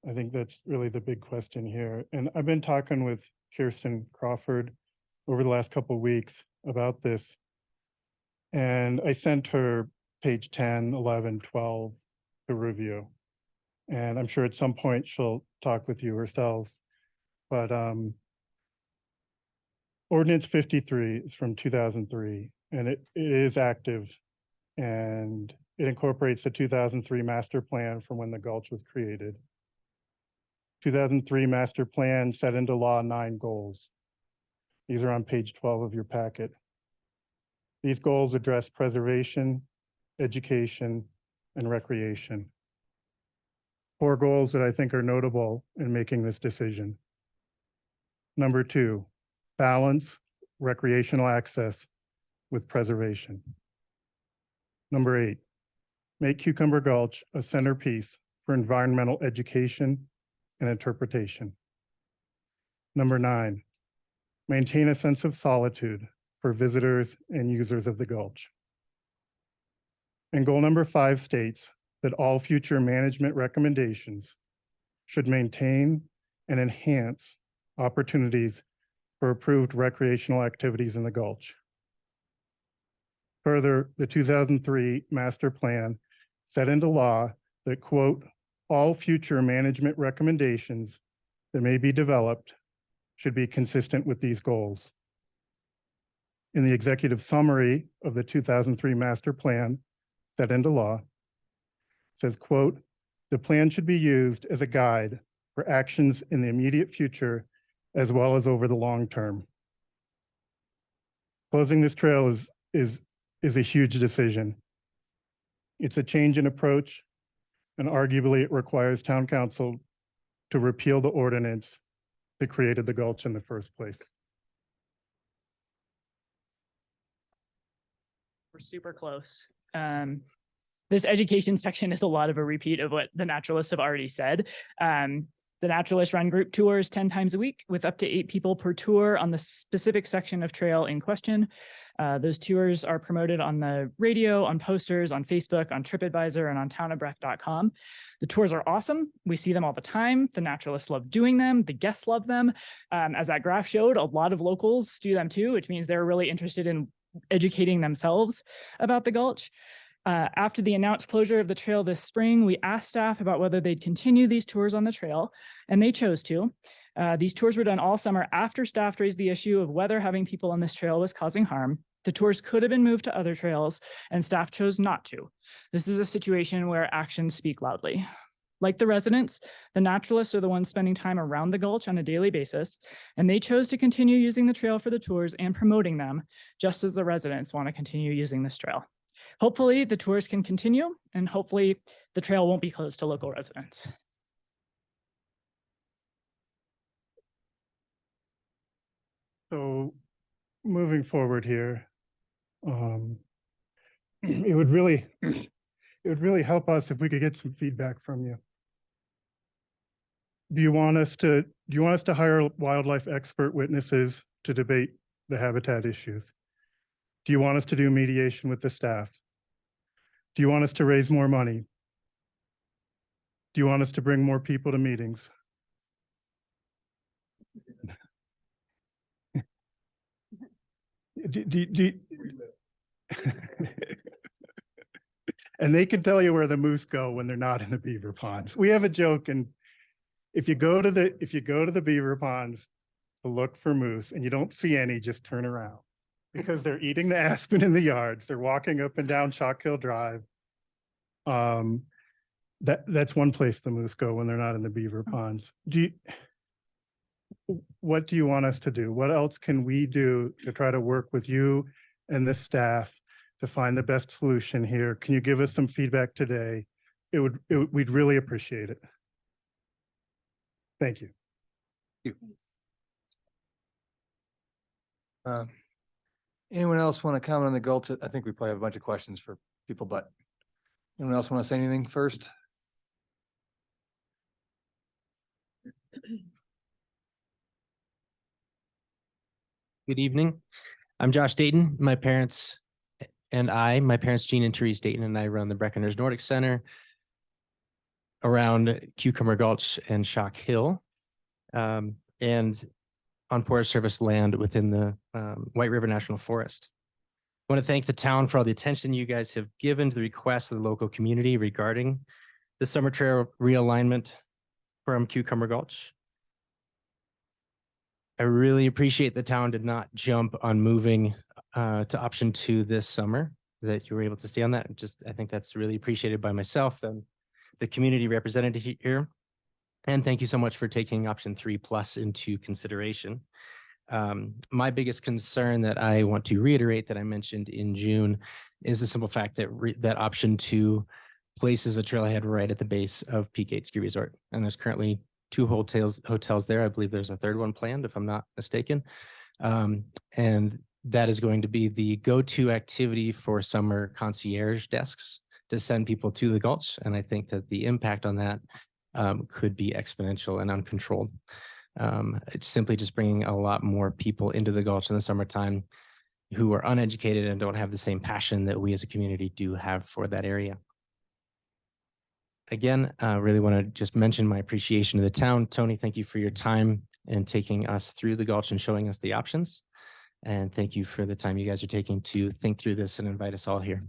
I think that's really the big question here. And I've been talking with Kirsten Crawford over the last couple of weeks about this. And I sent her page 10, 11, 12 to review. And I'm sure at some point she'll talk with you herself. But Ordinance 53 is from 2003, and it is active. And it incorporates the 2003 master plan from when the gulch was created. 2003 master plan set into law 9 goals. These are on page 12 of your packet. These goals address preservation, education, and recreation. 4 goals that I think are notable in making this decision. Number 2, balance recreational access with preservation. Number 8, make Cucumber Gulch a centerpiece for environmental education and interpretation. Number 9, maintain a sense of solitude for visitors and users of the Gulch. And goal number 5 states that all future management recommendations should maintain and enhance opportunities for approved recreational activities in the Gulch. Further, the 2003 master plan set into law that, quote, all future management recommendations that may be developed should be consistent with these goals. In the executive summary of the 2003 master plan set into law, it says, quote, the plan should be used as a guide for actions in the immediate future as well as over the long term. Closing this trail is a huge decision. It's a change in approach, and arguably it requires town council to repeal the ordinance that created the Gulch in the first place. We're super close. This education section is a lot of a repeat of what the naturalists have already said. The naturalists run group tours 10 times a week with up to 8 people per tour on the specific section of trail in question. Those tours are promoted on the radio, on posters, on Facebook, on TripAdvisor, and on townofbreck.com. The tours are awesome. We see them all the time. The naturalists love doing them. The guests love them. As that graph showed, a lot of locals do them too, which means they're really interested in educating themselves about the Gulch. After the announced closure of the trail this spring, we asked staff about whether they'd continue these tours on the trail, and they chose to. These tours were done all summer after staff raised the issue of whether having people on this trail was causing harm. The tours could have been moved to other trails, and staff chose not to. This is a situation where actions speak loudly. Like the residents, the naturalists are the ones spending time around the gulch on a daily basis, and they chose to continue using the trail for the tours and promoting them, just as the residents want to continue using this trail. Hopefully the tours can continue, and hopefully the trail won't be closed to local residents. So moving forward here, it would really help us if we could get some feedback from you. Do you want us to hire wildlife expert witnesses to debate the habitat issues? Do you want us to do mediation with the staff? Do you want us to raise more money? Do you want us to bring more people to meetings? And they can tell you where the moose go when they're not in the beaver ponds. We have a joke, and if you go to the beaver ponds to look for moose and you don't see any, just turn around, because they're eating the aspen in the yards. They're walking up and down Chalk Hill Drive. That's one place the moose go when they're not in the beaver ponds. What do you want us to do? What else can we do to try to work with you and the staff to find the best solution here? Can you give us some feedback today? We'd really appreciate it. Thank you. Anyone else want to comment on the gulch? I think we probably have a bunch of questions for people, but anyone else want to say anything first? Good evening. I'm Josh Dayton. My parents, Jean and Therese Dayton, and I run the Breckenridge Nordic Center around Cucumber Gulch and Chalk Hill, and on Forest Service land within the White River National Forest. I want to thank the town for all the attention you guys have given to the requests of the local community regarding the summer trail realignment from Cucumber Gulch. I really appreciate the town did not jump on moving to option 2 this summer, that you were able to stay on that. I think that's really appreciated by myself and the community represented here. And thank you so much for taking option 3+ into consideration. My biggest concern that I want to reiterate that I mentioned in June is the simple fact that that option 2 places a trailhead right at the base of Peak 8 Ski Resort. And there's currently 2 hotels there. I believe there's a 3rd one planned, if I'm not mistaken. And that is going to be the go-to activity for summer concierge desks to send people to the gulch. And I think that the impact on that could be exponential and uncontrolled. It's simply just bringing a lot more people into the gulch in the summertime who are uneducated and don't have the same passion that we as a community do have for that area. Again, I really want to just mention my appreciation to the town. Tony, thank you for your time and taking us through the gulch and showing us the options. And thank you for the time you guys are taking to think through this and invite us all here.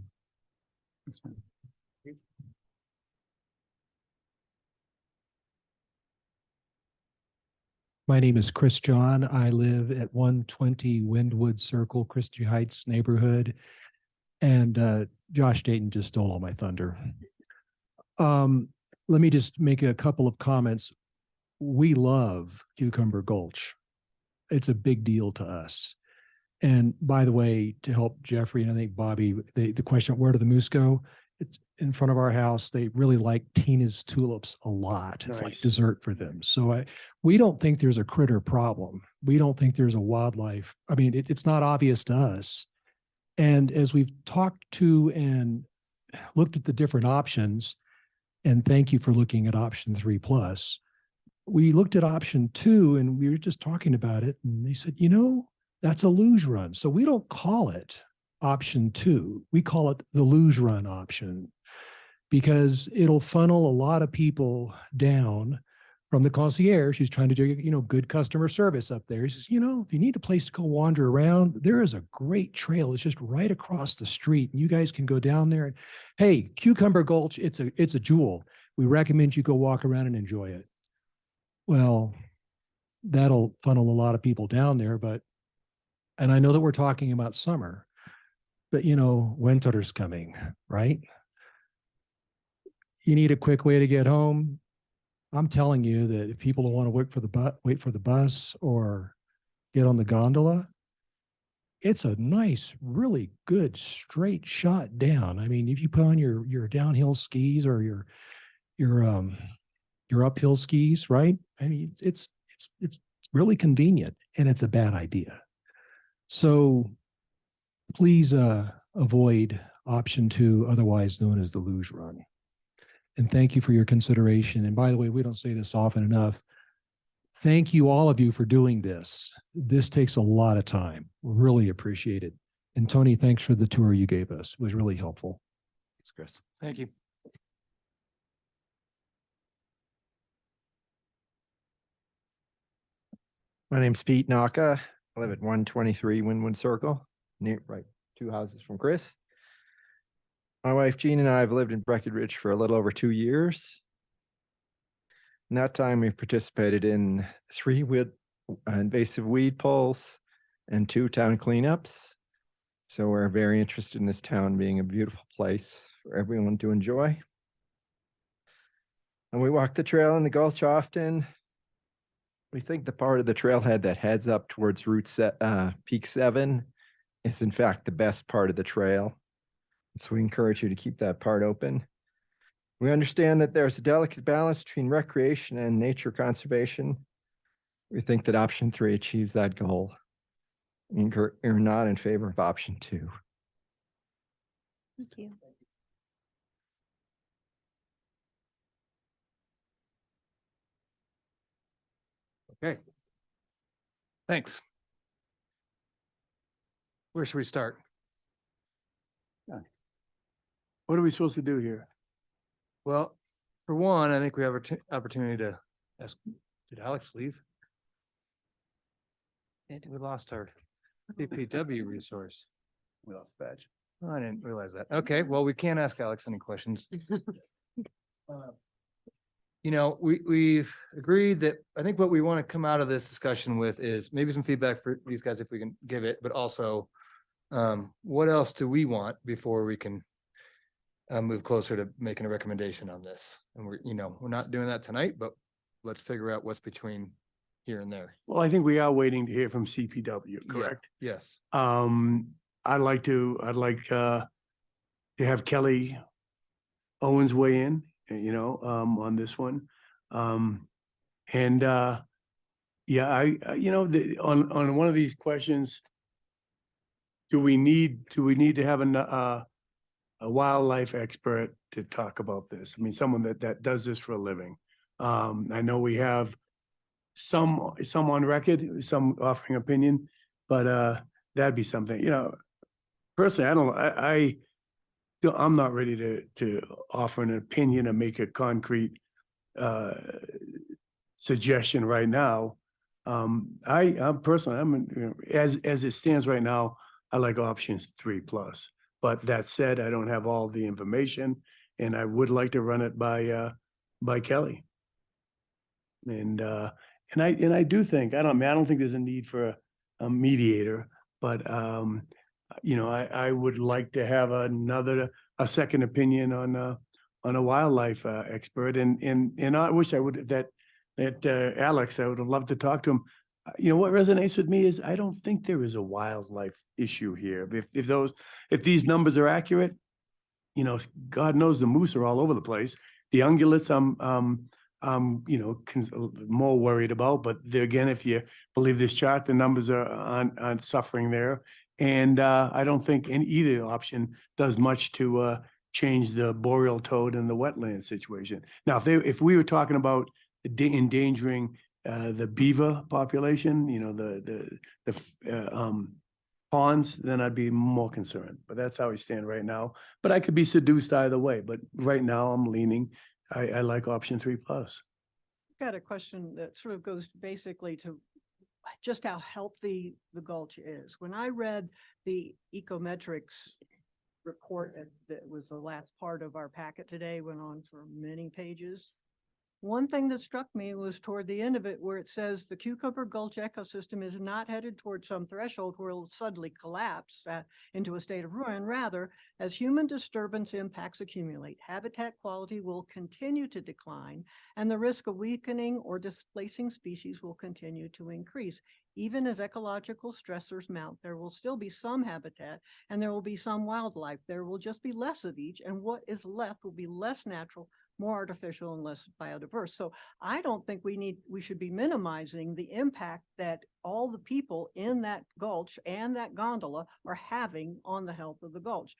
My name is Chris John. I live at 120 Windwood Circle, Christie Heights neighborhood. And Josh Dayton just stole all my thunder. Let me just make a couple of comments. We love Cucumber Gulch. It's a big deal to us. And by the way, to help Jeffrey and I think Bobby, the question, where do the moose go? It's in front of our house. They really like Tina's tulips a lot. It's like dessert for them. So we don't think there's a critter problem. We don't think there's a wildlife. I mean, it's not obvious to us. And as we've talked to and looked at the different options, and thank you for looking at option 3+, we looked at option 2 and we were just talking about it. And they said, that's a luge run. So we don't call it option 2. We call it the luge run option because it'll funnel a lot of people down from the concierge who's trying to do, good customer service up there. He says, if you need a place to go wander around, there is a great trail. It's just right across the street. And you guys can go down there and, hey, Cucumber Gulch, it's a jewel. We recommend you go walk around and enjoy it. Well, that'll funnel a lot of people down there, and I know that we're talking about summer, but winter's coming, right? You need a quick way to get home. I'm telling you that if people don't want to wait for the bus or get on the gondola, it's a nice, really good straight shot down. I mean, if you put on your downhill skis or your uphill skis, right? I mean, it's really convenient, and it's a bad idea. So please avoid option 2, otherwise known as the luge run. And thank you for your consideration. And by the way, we don't say this often enough. Thank you, all of you, for doing this. This takes a lot of time. Really appreciate it. And Tony, thanks for the tour you gave us. It was really helpful. Thanks, Chris. Thank you. My name's Pete Naka. I live at 123 Wynwood Circle, right 2 houses from Chris. My wife Jean and I have lived in Breckenridge for a little over 2 years. In that time, we've participated in 3 invasive weed pulls and 2 town cleanups. So we're very interested in this town being a beautiful place for everyone to enjoy. And we walk the trail in the Gulch often. We think the part of the trailhead that heads up towards Peak 7 is in fact the best part of the trail. So we encourage you to keep that part open. We understand that there's a delicate balance between recreation and nature conservation. We think that option 3 achieves that goal. We're not in favor of option 2. Thank you. Okay. Thanks. Where should we start? What are we supposed to do here? Well, for one, I think we have an opportunity to ask, did Alex leave? We lost our DPW resource. We lost the badge. Oh, I didn't realize that. Okay, well, we can't ask Alex any questions. We've agreed that I think what we want to come out of this discussion with is maybe some feedback for these guys if we can give it, but also what else do we want before we can move closer to making a recommendation on this? And we're not doing that tonight, but let's figure out what's between here and there. Well, I think we are waiting to hear from CPW, correct? Yeah. Yes. I'd like to have Kelly Owens weigh in, on this one. On one of these questions, do we need to have a wildlife expert to talk about this? I mean, someone that does this for a living. I know we have some on record, some offering opinion, but that'd be something, personally, I'm not ready to offer an opinion or make a concrete suggestion right now. I'm personally, as it stands right now, I like options 3+. But that said, I don't have all the information, and I would like to run it by Kelly. And I do think I don't think there's a need for a mediator, but I would like to have a second opinion on a wildlife expert, and I wish I would that Alex, I would have loved to talk to him. What resonates with me is I don't think there is a wildlife issue here. If these numbers are accurate, God knows the moose are all over the place. The ungulates, I'm more worried about, but there again, if you believe this chart, the numbers aren't suffering there. And I don't think either option does much to change the boreal toad and the wetland situation. Now, if we were talking about endangering the beaver population, the ponds, then I'd be more concerned. But that's how we stand right now. But I could be seduced either way. But right now, I'm leaning. I like option 3+. Got a question that sort of goes basically to just how healthy the gulch is. When I read the ecometrics report that was the last part of our packet today, went on for many pages. One thing that struck me was toward the end of it where it says the Cucumber Gulch ecosystem is not headed toward some threshold where it will suddenly collapse into a state of ruin. Rather, as human disturbance impacts accumulate, habitat quality will continue to decline and the risk of weakening or displacing species will continue to increase. Even as ecological stressors mount, there will still be some habitat and there will be some wildlife. There will just be less of each, and what is left will be less natural, more artificial, and less biodiverse. So I don't think we should be minimizing the impact that all the people in that gulch and that gondola are having on the health of the gulch.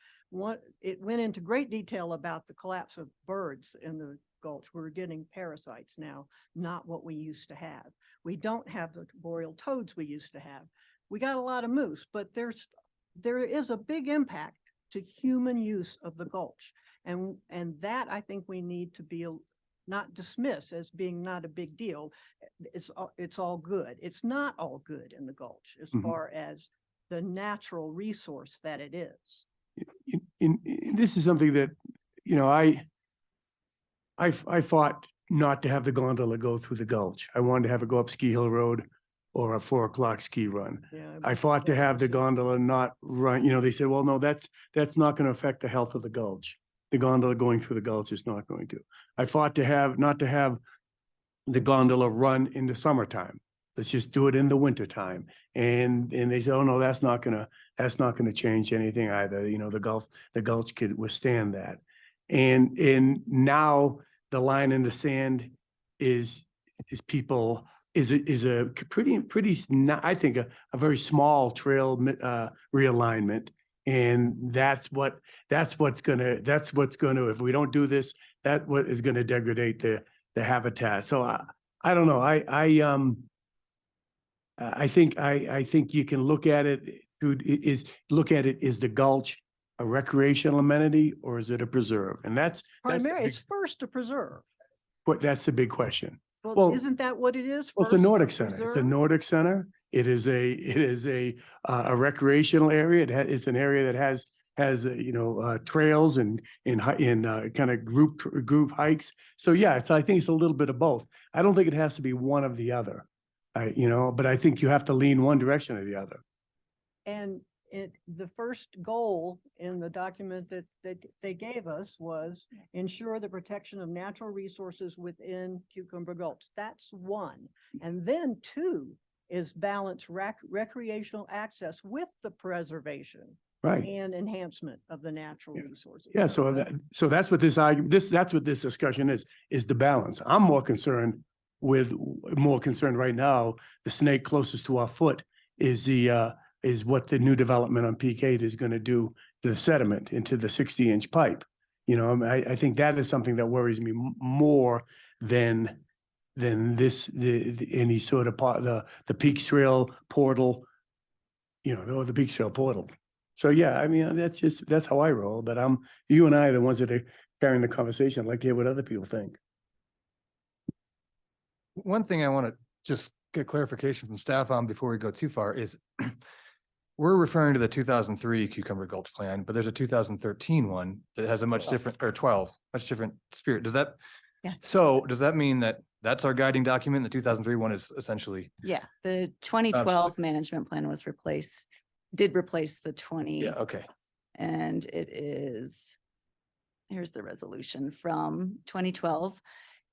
It went into great detail about the collapse of birds in the gulch. We're getting parasites now, not what we used to have. We don't have the boreal toads we used to have. We got a lot of moose, but there is a big impact to human use of the gulch. And that I think we need to be not dismiss as being not a big deal. It's all good. It's not all good in the gulch as far as the natural resource that it is. This is something that, you know, I fought not to have the gondola go through the gulch. I wanted to have it go up Ski Hill Road or a 4 o'clock ski run. Yeah, I fought to have the gondola not run, you know, they said, well, no, that's not going to affect the health of the gulch. The gondola going through the gulch is not going to. I fought to not to have the gondola run in the summertime. Let's just do it in the wintertime. And they said, oh no, that's not gonna change anything either. You know, the gulch could withstand that. And now the line in the sand is a pretty, I think a very small trail realignment. And that's what's gonna, if we don't do this, that's what is gonna degrade the habitat. So I don't know. I think you can look at it is the gulch a recreational amenity or is it a preserve? And that's It's first to preserve. that's the big question. Well, isn't that what it is? Well, it's the First, Nordic to Center. It's the preserve? Nordic Center. It is a recreational area. It's an area that has trails and kind of group hikes. So yeah, I think it's a little bit of both. I don't think it has to be one of the other. But I think you have to lean one direction or the other. And the first goal in the document that they gave us was ensure the protection of natural resources within Cucumber Gulch. That's one. And then 2 is balance recreational access with the preservation. Right. And enhancement of the natural resources. Yeah. So that's what that's what this discussion is the balance. I'm more concerned right now. The snake closest to our foot is what the new development on Peak 8 is going to do to the sediment into the 60-inch pipe. I think that is something that worries me more than any sort of the Peaks Trail portal, the Peaks Trail portal. So yeah, that's how I roll, but you and I are the ones that are carrying the conversation. I'd like to hear what other people think. One thing I want to just get clarification from staff on before we go too far is we're referring to the 2003 Cucumber Gulch plan, but there's a 2013 one that has a much different, or 12, much different spirit. Does that mean that that's our guiding document? The 2003 one is essentially. Yeah, the 2012 management plan was did replace the 20. Yeah, okay. And here's the resolution from 2012.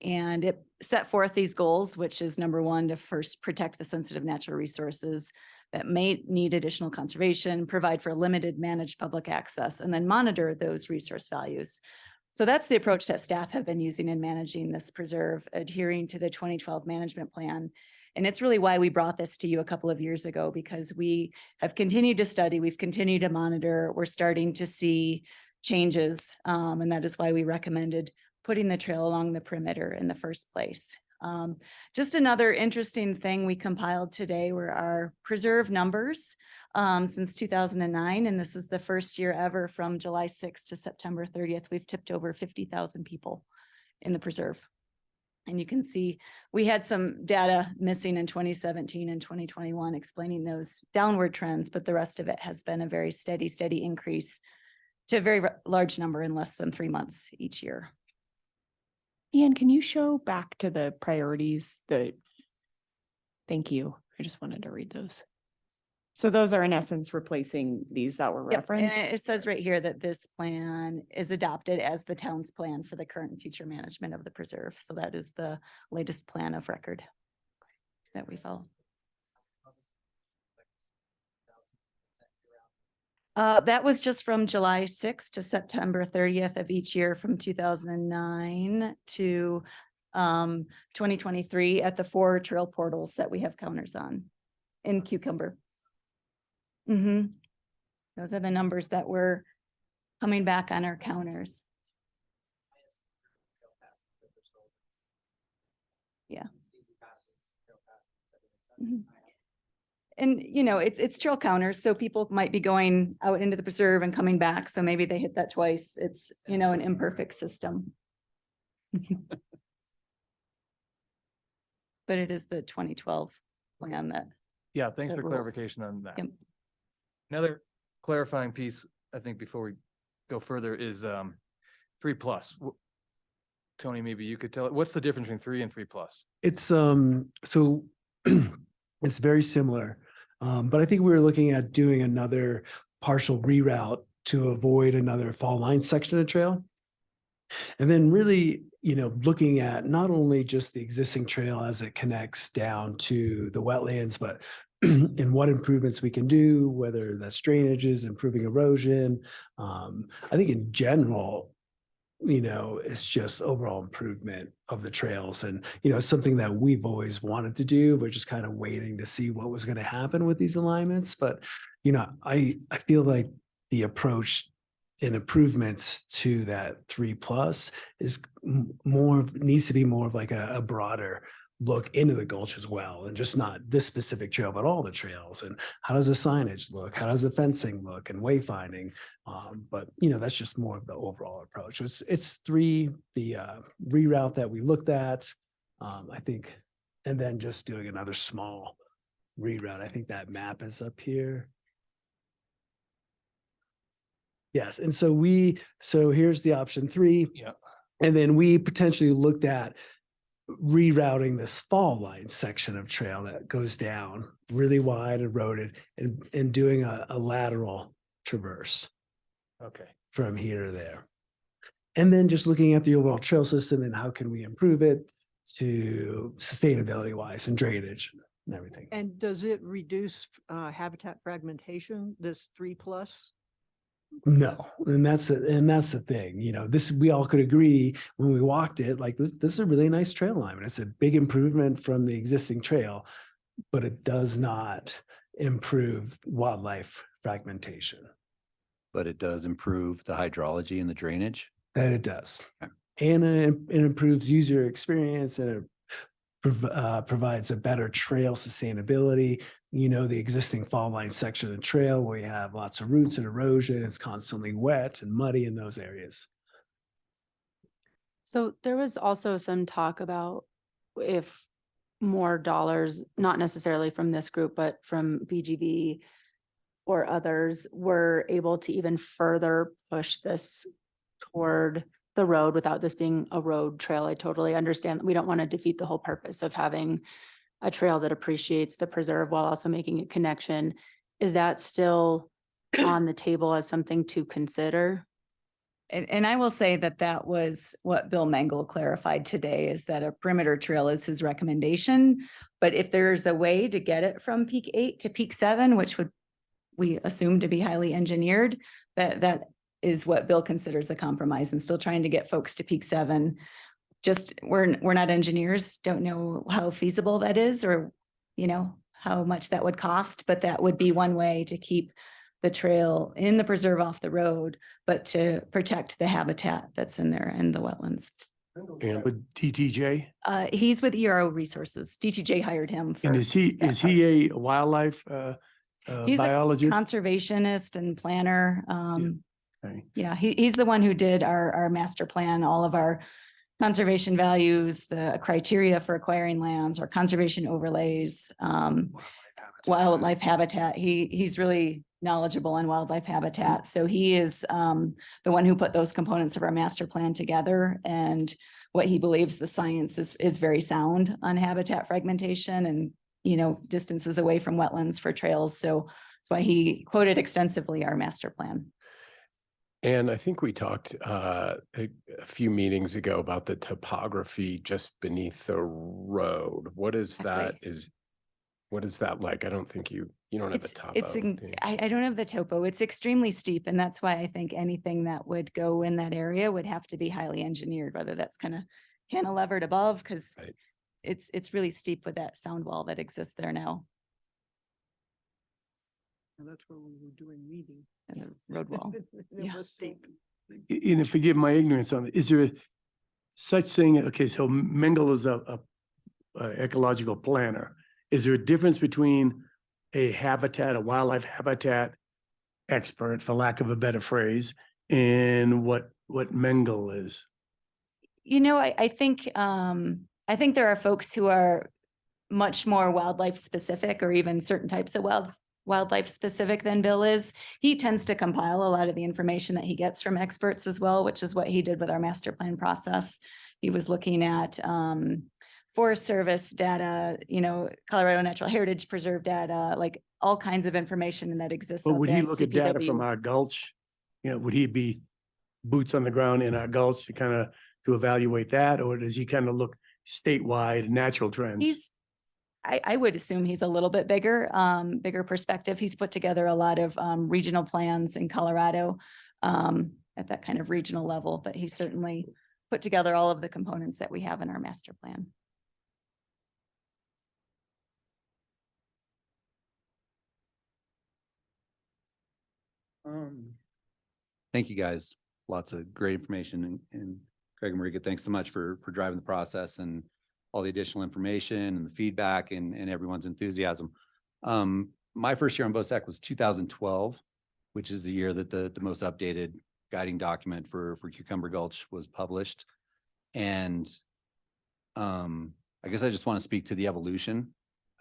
And it set forth these goals, which is number 1, to first protect the sensitive natural resources that may need additional conservation, provide for limited managed public access, and then monitor those resource values. So that's the approach that staff have been using in managing this preserve, adhering to the 2012 management plan. And it's really why we brought this to you a couple of years ago, because we have continued to study, we've continued to monitor, we're starting to see changes. And that is why we recommended putting the trail along the perimeter in the first place. Just another interesting thing we compiled today were our preserve numbers since 2009. And this is the first year ever from July 6th to September 30th. We've tipped over 50,000 people in the preserve. And you can see we had some data missing in 2017 and 2021 explaining those downward trends, but the rest of it has been a very steady increase to a very large number in less than 3 months each year. Ian, can you show back to the priorities thank you. I just wanted to read those. So those are in essence replacing these that were Yep, and referenced. it says right here that this plan is adopted as the town's plan for the current and future management of the preserve. So that is the latest plan of record that we follow. That was just from July 6th to September 30th of each year from 2009 to 2023 at the 4 trail portals that we have counters on in Cucumber. Those are the numbers that were coming back on our counters. Yeah. And you know, it's trail counters, so people might be going out into the preserve and coming back, so maybe they hit that twice. It's, you know, an imperfect system. But it is the 2012 plan that. Yeah, thanks that for rules. clarification on that. Yep. Another clarifying piece, I think, before we go further is 3+. Tony, maybe you could tell it, what's the difference between 3 and 3+? It's so it's very similar. But I think we were looking at doing another partial reroute to avoid another fall line section of trail. And then really, you know, looking at not only just the existing trail as it connects down to the wetlands, but and what improvements we can do, whether that's drainages, improving erosion. I think in general, you know, it's just overall improvement of the trails. And, you know, something that we've always wanted to do. We're just kind of waiting to see what was going to happen with these alignments. But, you know, I feel like the approach and improvements to that 3+ is needs to be more of like a broader look into the gulch as well, and just not this specific trail, but all the trails. And how does the signage look? How does the fencing look and wayfinding? But you know, that's just more of the overall approach. It's 3, the reroute that we looked at, I think, and then just doing another small reroute. I think that map is up here. Yes, and so here's the option 3. Yeah. And then we potentially looked at rerouting this fall line section of trail that goes down really wide, eroded, and doing a lateral traverse. Okay. From here to there. And then just looking at the overall trail system and how can we improve it to sustainability wise and drainage and everything. And does it reduce habitat fragmentation, this 3+? No, and that's the thing, you know, we all could agree when we walked it, like this is a really nice trail alignment. It's a big improvement from the existing trail, but it does not improve wildlife fragmentation. But it does improve the hydrology and the drainage. That it does. Okay. And it improves user experience, and it provides a better trail sustainability. You know, the existing fall line section of the trail where you have lots of roots and erosion, it's constantly wet and muddy in those areas. So there was also some talk about if more dollars, not necessarily from this group, but from BGV or others, were able to even further push this toward the road without this being a road trail. I totally understand. We don't want to defeat the whole purpose of having a trail that appreciates the preserve while also making a connection. Is that still on the table as something to consider? And I will say that that was what Bill Mangle clarified today, is that a perimeter trail is his recommendation. But if there's a way to get it from peak 8 to peak 7, which we assume to be highly engineered, that is what Bill considers a compromise, and still trying to get folks to peak 7. Just we're not engineers, don't know how feasible that is, or, you know, how much that would cost, but that would be one way to keep the trail in the preserve off the road, but to protect the habitat that's in there and the wetlands. And with DTJ? He's with ERO Resources. DTJ hired him. And is he a wildlife He's biologist? a conservationist and planner. Okay. Yeah, he's the one who did our master plan, all of our conservation values, the criteria for acquiring lands, our conservation overlays, wildlife habitat. He's really knowledgeable on wildlife habitat. So he is the one who put those components of our master plan together and what he believes the science is very sound on habitat fragmentation and, distances away from wetlands for trails. So that's why he quoted extensively our master plan. And I think we talked a few meetings ago about the topography just beneath the road. What is that? What is that like? I don't think you don't have the topo. do you? I don't have the topo. It's extremely steep. And that's why I think anything that would go in that area would have to be highly engineered, whether that's kind of cantilevered above, because Right. it's really steep with that sound wall that exists there now. And that's where we were doing meeting. And the road wall. It Yeah. was steep. And forgive my ignorance on it, is there such thing, okay, so Mengel is a ecological planner. Is there a difference between a wildlife habitat expert, for lack of a better phrase, and what Mengel is? I think there are folks who are much more wildlife specific, or even certain types of wildlife specific than Bill is. He tends to compile a lot of the information that he gets from experts as well, which is what he did with our master plan process. He was looking at Forest Service data, Colorado Natural Heritage Preserve data, like all kinds of information that exists. But out would there he in look at data from CPW. our gulch? Would he be boots on the ground in our gulch to evaluate that? Or does he kind of look statewide natural trends? I would assume he's a little bit bigger perspective. He's put together a lot of regional plans in Colorado at that kind of regional level, but he certainly put together all of the components that we have in our master plan. Thank you, guys. Lots of great information, and Craig and Marika, thanks so much for driving the process and all the additional information and the feedback and everyone's enthusiasm. My first year on BOSEC was 2012, which is the year that the most updated guiding document for Cucumber Gulch was published. And I guess I just want to speak to the evolution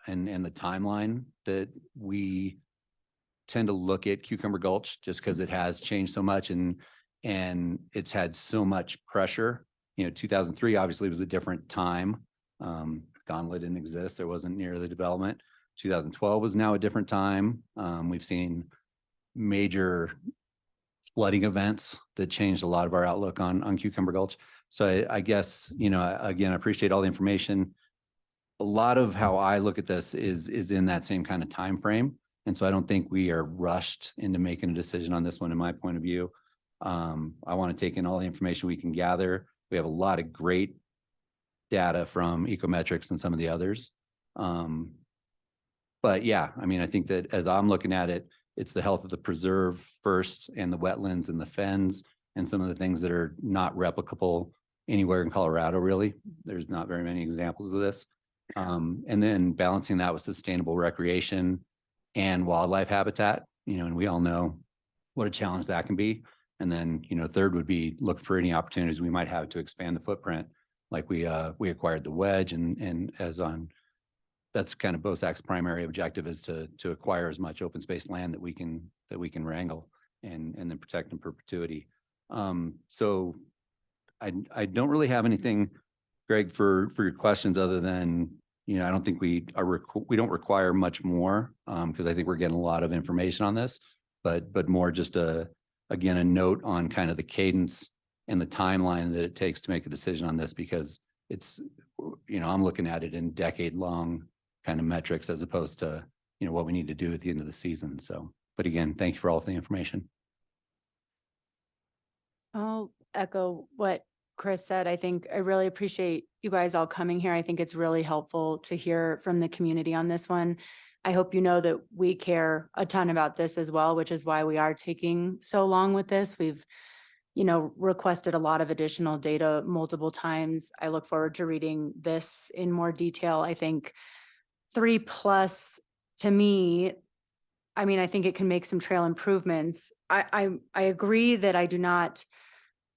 and the timeline that we tend to look at Cucumber Gulch, just because it has changed so much and it's had so much pressure. 2003 obviously was a different time. Gondola didn't exist. There wasn't near the development. 2012 was now a different time. We've seen major flooding events that changed a lot of our outlook on Cucumber Gulch. So I guess, again, I appreciate all the information. A lot of how I look at this is in that same kind of time frame. And so I don't think we are rushed into making a decision on this one, in my point of view. I want to take in all the information we can gather. We have a lot of great data from Ecometrics and some of the others. But yeah, I think that as I'm looking at it, it's the health of the preserve first, and the wetlands and the fens, and some of the things that are not replicable anywhere in Colorado, really. There's not very many examples of this. And then balancing that with sustainable recreation and wildlife habitat, and we all know what a challenge that can be. And then, third would be look for any opportunities we might have to expand the footprint. Like we acquired the wedge, and that's kind of BOSAC's primary objective, is to acquire as much open space land that we can wrangle and then protect in perpetuity. So I don't really have anything, Greg, for your questions, other than, I don't think we don't require much more, because I think we're getting a lot of information on this, but more just again, a note on kind of the cadence and the timeline that it takes to make a decision on this, because it's, I'm looking at it in decade-long kind of metrics, as opposed to, what we need to do at the end of the season. So, but again, thank you for all of the information. I'll echo what Chris said. I think I really appreciate you guys all coming here. I think it's really helpful to hear from the community on this one. I hope you know that we care a ton about this as well, which is why we are taking so long with this. We've, requested a lot of additional data multiple times. I look forward to reading this in more detail. I think 3+ to me, I think it can make some trail improvements. I agree that I do not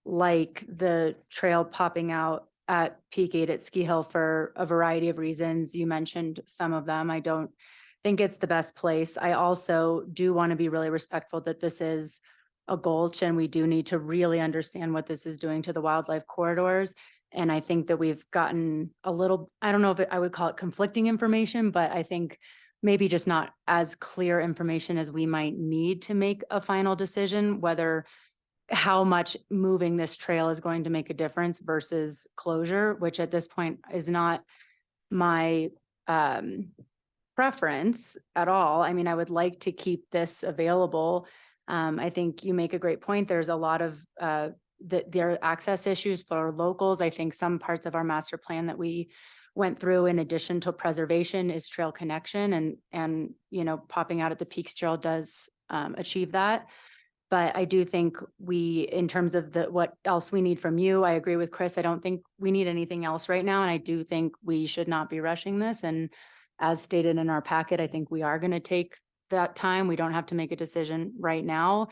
like the trail popping out at Peak 8 at Ski Hill for a variety of reasons. You mentioned some of them. I don't think it's the best place. I also do want to be really respectful that this is a gulch, and we do need to really understand what this is doing to the wildlife corridors. And I think that we've gotten a little, I don't know if I would call it conflicting information, but I think maybe just not as clear information as we might need to make a final decision, whether how much moving this trail is going to make a difference versus closure, which at this point is not my preference at all. I mean, I would like to keep this available. I think you make a great point. There's a lot of there are access issues for locals. I think some parts of our master plan that we went through in addition to preservation is trail connection, and you know, popping out at the Peaks Trail does achieve that. But I do think in terms of what else we need from you, I agree with Chris. I don't think we need anything else right now. And I do think we should not be rushing this. And as stated in our packet, I think we are going to take that time. We don't have to make a decision right now.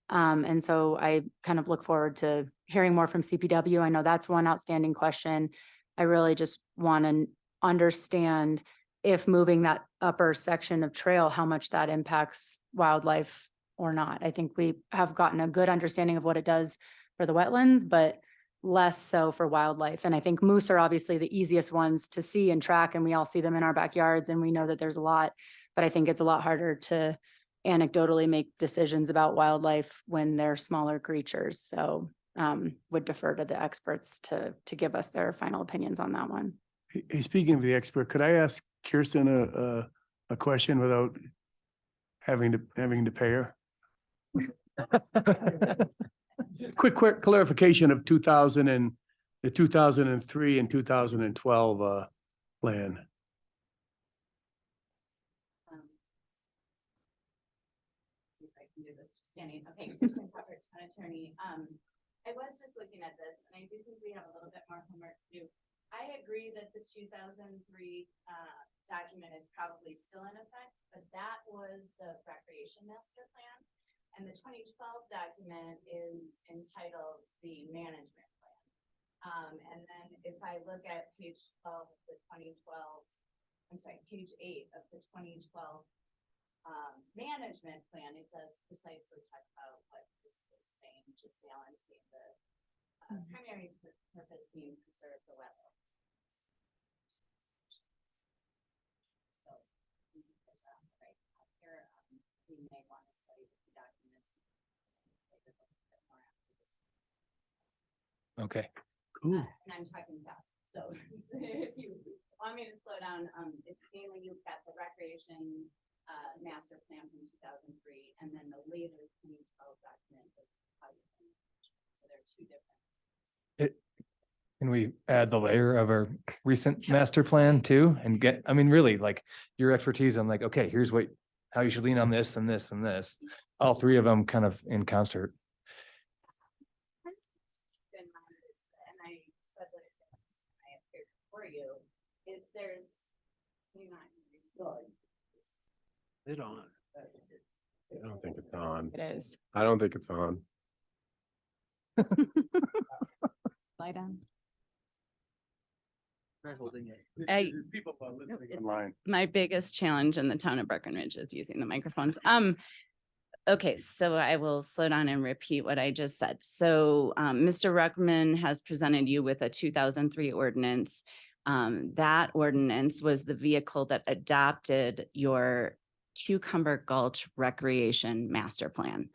And so I kind of look forward to hearing more from CPW. I know that's one outstanding question. I really just want to understand if moving that upper section of trail, how much that impacts wildlife or not. I think we have gotten a good understanding of what it does for the wetlands, but less so for wildlife. And I think moose are obviously the easiest ones to see and track, and we all see them in our backyards and we know that there's a lot, but I think it's a lot harder to anecdotally make decisions about wildlife when they're smaller creatures. So would defer to the experts to give us their final opinions on that one. Hey, speaking of the expert, could I ask Kirsten a question without having to pay her? Quick clarification of the 2003 and 2012 plan. See if I can do this just standing. Okay, Kristen Crawford, town attorney. I was just looking at this, and I do think we have a little bit more homework to do. I agree that the 2003 document is probably still in effect, but that was the recreation master plan. And the 2012 document is entitled the management plan. And then if I look at page 12 of the 2012, I'm sorry, page 8 of the 2012 management plan, it does precisely talk about what this is saying, just balancing the primary purpose being preserve the wetlands. So as well, right here, we may want to study the documents. Okay. Cool. And I'm talking fast, so if you want me to slow down, it's mainly you've got the recreation master plan from 2003, and then the later 2012 document. So they're two different. Can we add the layer of our recent master plan too? And get, I mean, really like your expertise. I'm like, okay, here's how you should lean on this and this and this. All three of them kind of in concert. And I said this when I appeared for you, is there's It on. I don't think it's on. It is. I don't think it's on. Lie down. My biggest challenge in the town of Breckenridge is using the microphones. Okay, so I will slow down and repeat what I just said. So Mr. Ruckman has presented you with a 2003 ordinance. That ordinance was the vehicle that adopted your Cucumber Gulch Recreation Master Plan.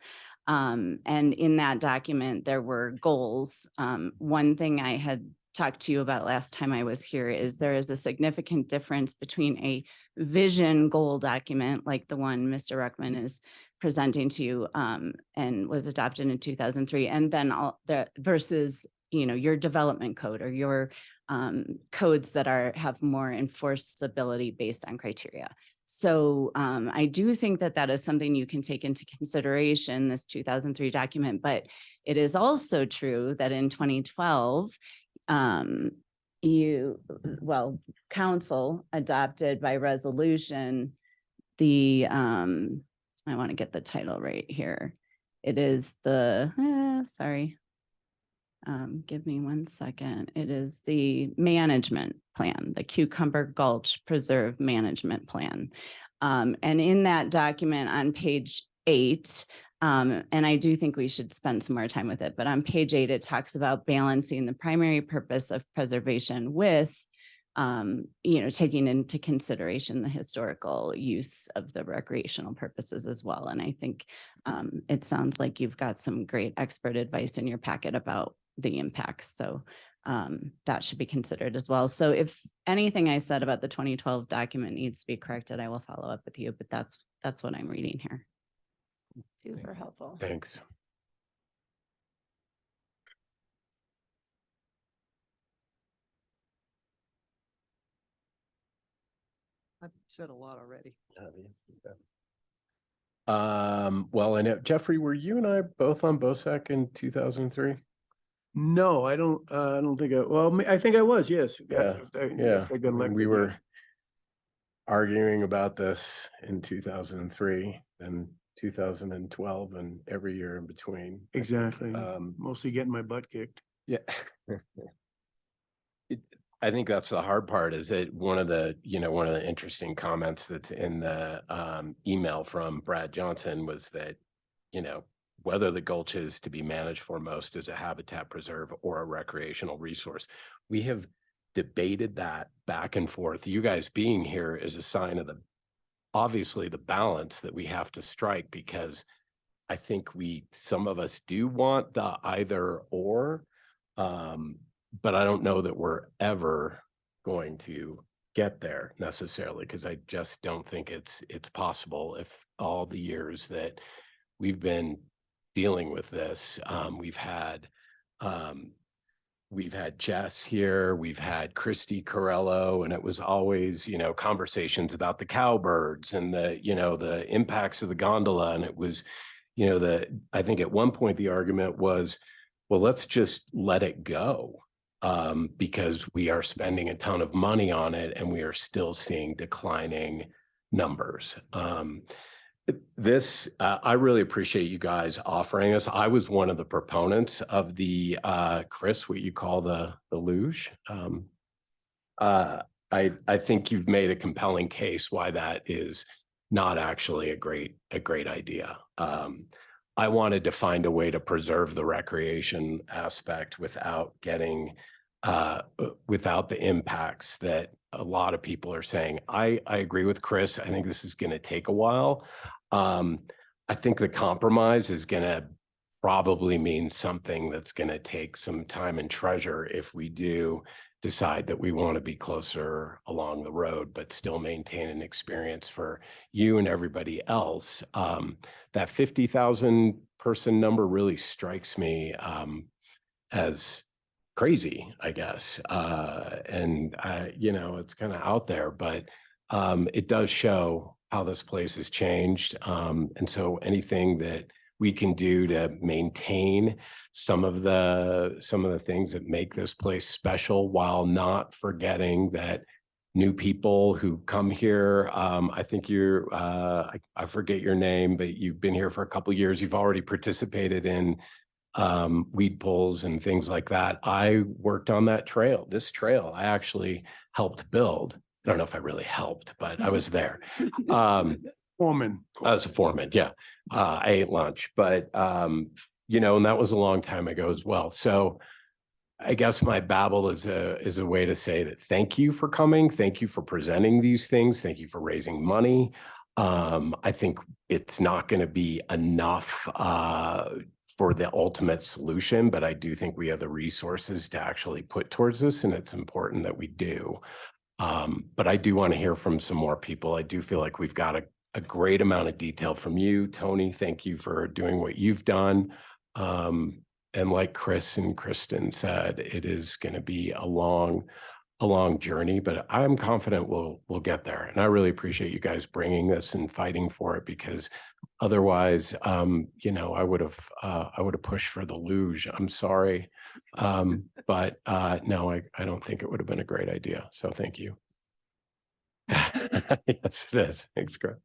And in that document, there were goals. One thing I had talked to you about last time I was here is there is a significant difference between a vision goal document like the one Mr. Ruckman is presenting to you and was adopted in 2003, and then versus your development code or your codes that have more enforceability based on criteria. So I do think that is something you can take into consideration, this 2003 document, but it is also true that in 2012, council adopted by resolution the, I want to get the title right here. It is the, give me 1 second. It is the management plan, the Cucumber Gulch Preserve Management Plan. And in that document on page 8, And I do think we should spend some more time with it. But on page 8, it talks about balancing the primary purpose of preservation with, taking into consideration the historical use of the recreational purposes as well. And I think it sounds like you've got some great expert advice in your packet about the impacts. So that should be considered as well. So if anything I said about the 2012 document needs to be corrected, I will follow up with you, but that's what I'm reading here. Super helpful. Thanks. I've said a lot already. Well, I know, Jeffrey, were you and I both on BOSAC in 2003? No, I don't think I think I was, yes. Yeah, If I got I mean, elected, we yeah. were arguing about this in 2003 and 2012 and every year in between. Exactly. Mostly getting my butt kicked. Yeah. I think that's the hard part, is that one of the interesting comments that's in the email from Brad Johnson was that, whether the gulch is to be managed foremost as a habitat preserve or a recreational resource. We have debated that back and forth. You guys being here is a sign of obviously the balance that we have to strike, because I think some of us do want the either or, but I don't know that we're ever going to get there necessarily, because I just don't think it's possible. If all the years that we've been dealing with this, we've had Jess here, we've had Christy Corello, and it was always, conversations about the cowbirds and the impacts of the gondola. And it was, I think at one point the argument was, well, let's just let it go, because we are spending a ton of money on it and we are still seeing declining numbers. I really appreciate you guys offering us. I was one of the proponents of the Chris, what you call the luge. I think you've made a compelling case why that is not actually a great idea. I wanted to find a way to preserve the recreation aspect without the impacts that a lot of people are saying. I agree with Chris. I think this is going to take a while. I think the compromise is going to probably mean something that's going to take some time and treasure if we do decide that we want to be closer along the road, but still maintain an experience for you and everybody else. That 50,000 person number really strikes me as crazy, I guess. And it's kind of out there, but it does show how this place has changed. And so anything that we can do to maintain some of the things that make this place special, while not forgetting that new people who come here, I think I forget your name, but you've been here for a couple of years. You've already participated in weed pulls and things like that. I worked on this trail. I actually helped build. I don't know if I really helped, but I was there. Foreman. I was a foreman. Yeah. I ate lunch, but and that was a long time ago as well. So I guess my babble is a way to say that thank you for coming. Thank you for presenting these things. Thank you for raising money. I think it's not going to be enough for the ultimate solution, but I do think we have the resources to actually put towards this, and it's important that we do. But I do want to hear from some more people. I do feel like we've got a great amount of detail from you, Tony. Thank you for doing what you've done. And like Chris and Kristen said, it is going to be a long journey, but I'm confident we'll get there. And I really appreciate you guys bringing this and fighting for it, because otherwise, I would have pushed for the luge. I'm sorry. But no, I don't think it would have been a great idea. So thank you. Yes, it is. Thanks, Greg.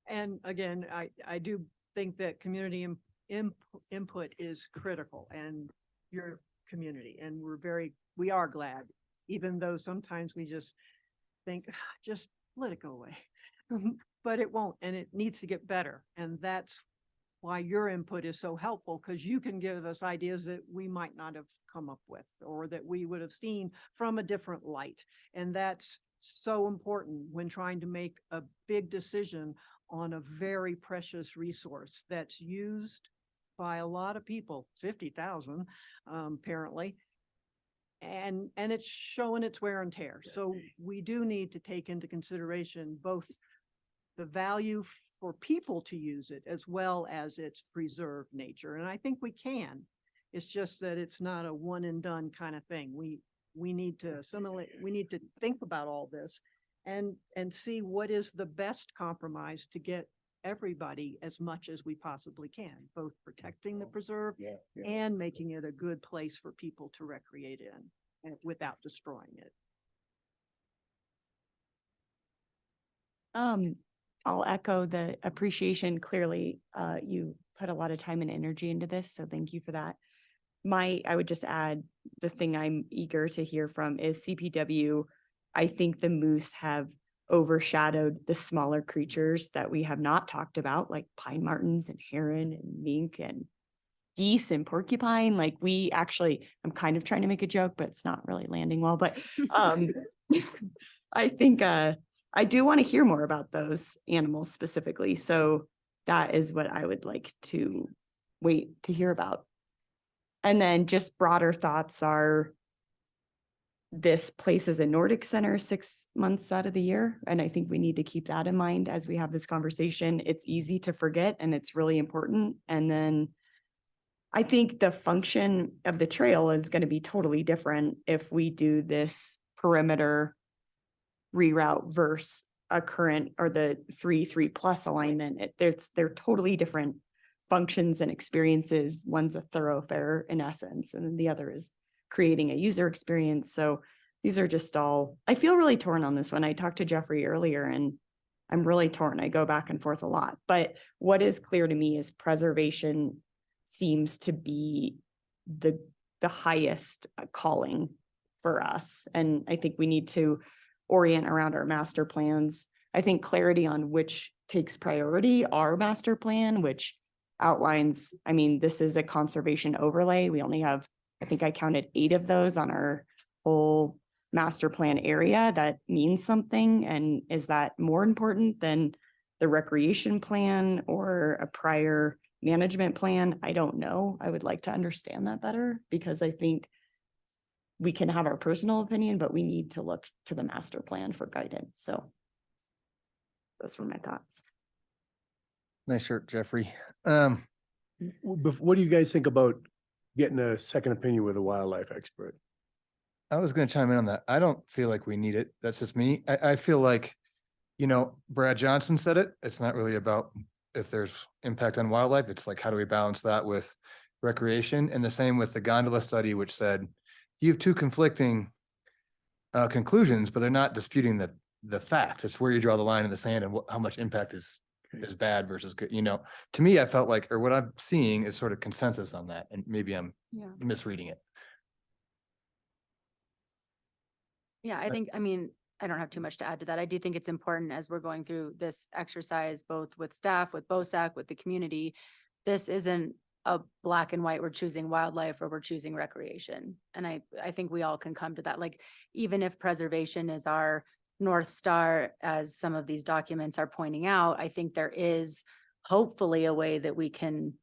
And again, I do think that community input is critical, and your community, and we are glad, even though sometimes we just think, just let it go away. but it won't, and it needs to get better. And that's why your input is so helpful, because you can give us ideas that we might not have come up with, or that we would have seen from a different light. And that's so important when trying to make a big decision on a very precious resource that's used by a lot of people, 50,000 apparently. And it's showing its wear and tear. So we do need to take into consideration both the value for people to use it as well as its preserved nature. And I think we can. It's just that it's not a one and done kind of thing. We need to assimilate, we need to think about all this and see what is the best compromise to get everybody as much as we possibly can, both protecting the preserve and making it a good place for people to recreate in and without destroying it. I'll echo the appreciation. Clearly, you put a lot of time and energy into this, so thank you for that. I would just add, the thing I'm eager to hear from is CPW. I think the moose have overshadowed the smaller creatures that we have not talked about, like pine martens and heron and mink and geese and porcupine. Like I'm kind of trying to make a joke, but it's not really landing well. But I think I do want to hear more about those animals specifically. So that is what I would like to wait to hear about. And then just broader thoughts are, this place is a Nordic center 6 months out of the year. And I think we need to keep that in mind as we have this conversation. It's easy to forget, and it's really important. And then I think the function of the trail is going to be totally different if we do this perimeter reroute versus a current or the 3+ alignment. They're totally different functions and experiences. One's a thoroughfare in essence, and then the other is creating a user experience. So these are just all, I feel really torn on this one. I talked to Jeffrey earlier and I'm really torn. I go back and forth a lot, but what is clear to me is preservation seems to be the highest calling for us. And I think we need to orient around our master plans. I think clarity on which takes priority, our master plan, which outlines, this is a conservation overlay. We only have, I think I counted 8 of those on our whole master plan area. That means something. And is that more important than the recreation plan or a prior management plan? I don't know. I would like to understand that better, because I think we can have our personal opinion, but we need to look to the master plan for guidance. So those were my thoughts. Nice shirt, Jeffrey. What do you guys think about getting a second opinion with a wildlife expert? I was going to chime in on that. I don't feel like we need it. That's just me. I feel like, Brad Johnson said it. It's not really about if there's impact on wildlife. It's like, how do we balance that with recreation? And the same with the gondola study, which said you have 2 conflicting conclusions, but they're not disputing the fact. It's where you draw the line in the sand and how much impact is bad versus good. To me, I felt like, or what I'm seeing is sort of consensus on that, and maybe I'm misreading it. Yeah, I think, I don't have too much to add to that. I do think it's important as we're going through this exercise, both with staff, with BOSAC, with the community. This isn't a black and white, we're choosing wildlife or we're choosing recreation. And I think we all can come to that. Like, even if preservation is our North Star, as some of these documents are pointing out, I think there is hopefully a way that we can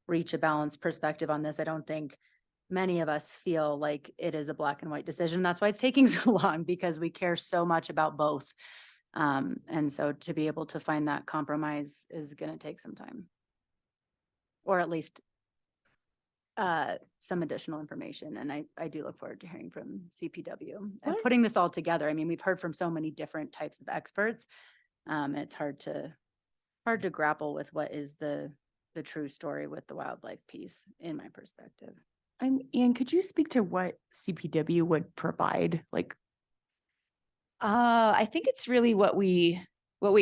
reach a balanced perspective on this. I don't think many of us feel like it is a black and white decision. That's why it's taking so long, because we care so much about both. And so to be able to find that compromise is going to take some time, or at least some additional information. And I do look forward to hearing from CPW and putting this all together. We've heard from so many different types of experts. It's hard to grapple with what is the true story with the wildlife piece, in my perspective. Ian, could you speak to what CPW would provide? I think it's really what we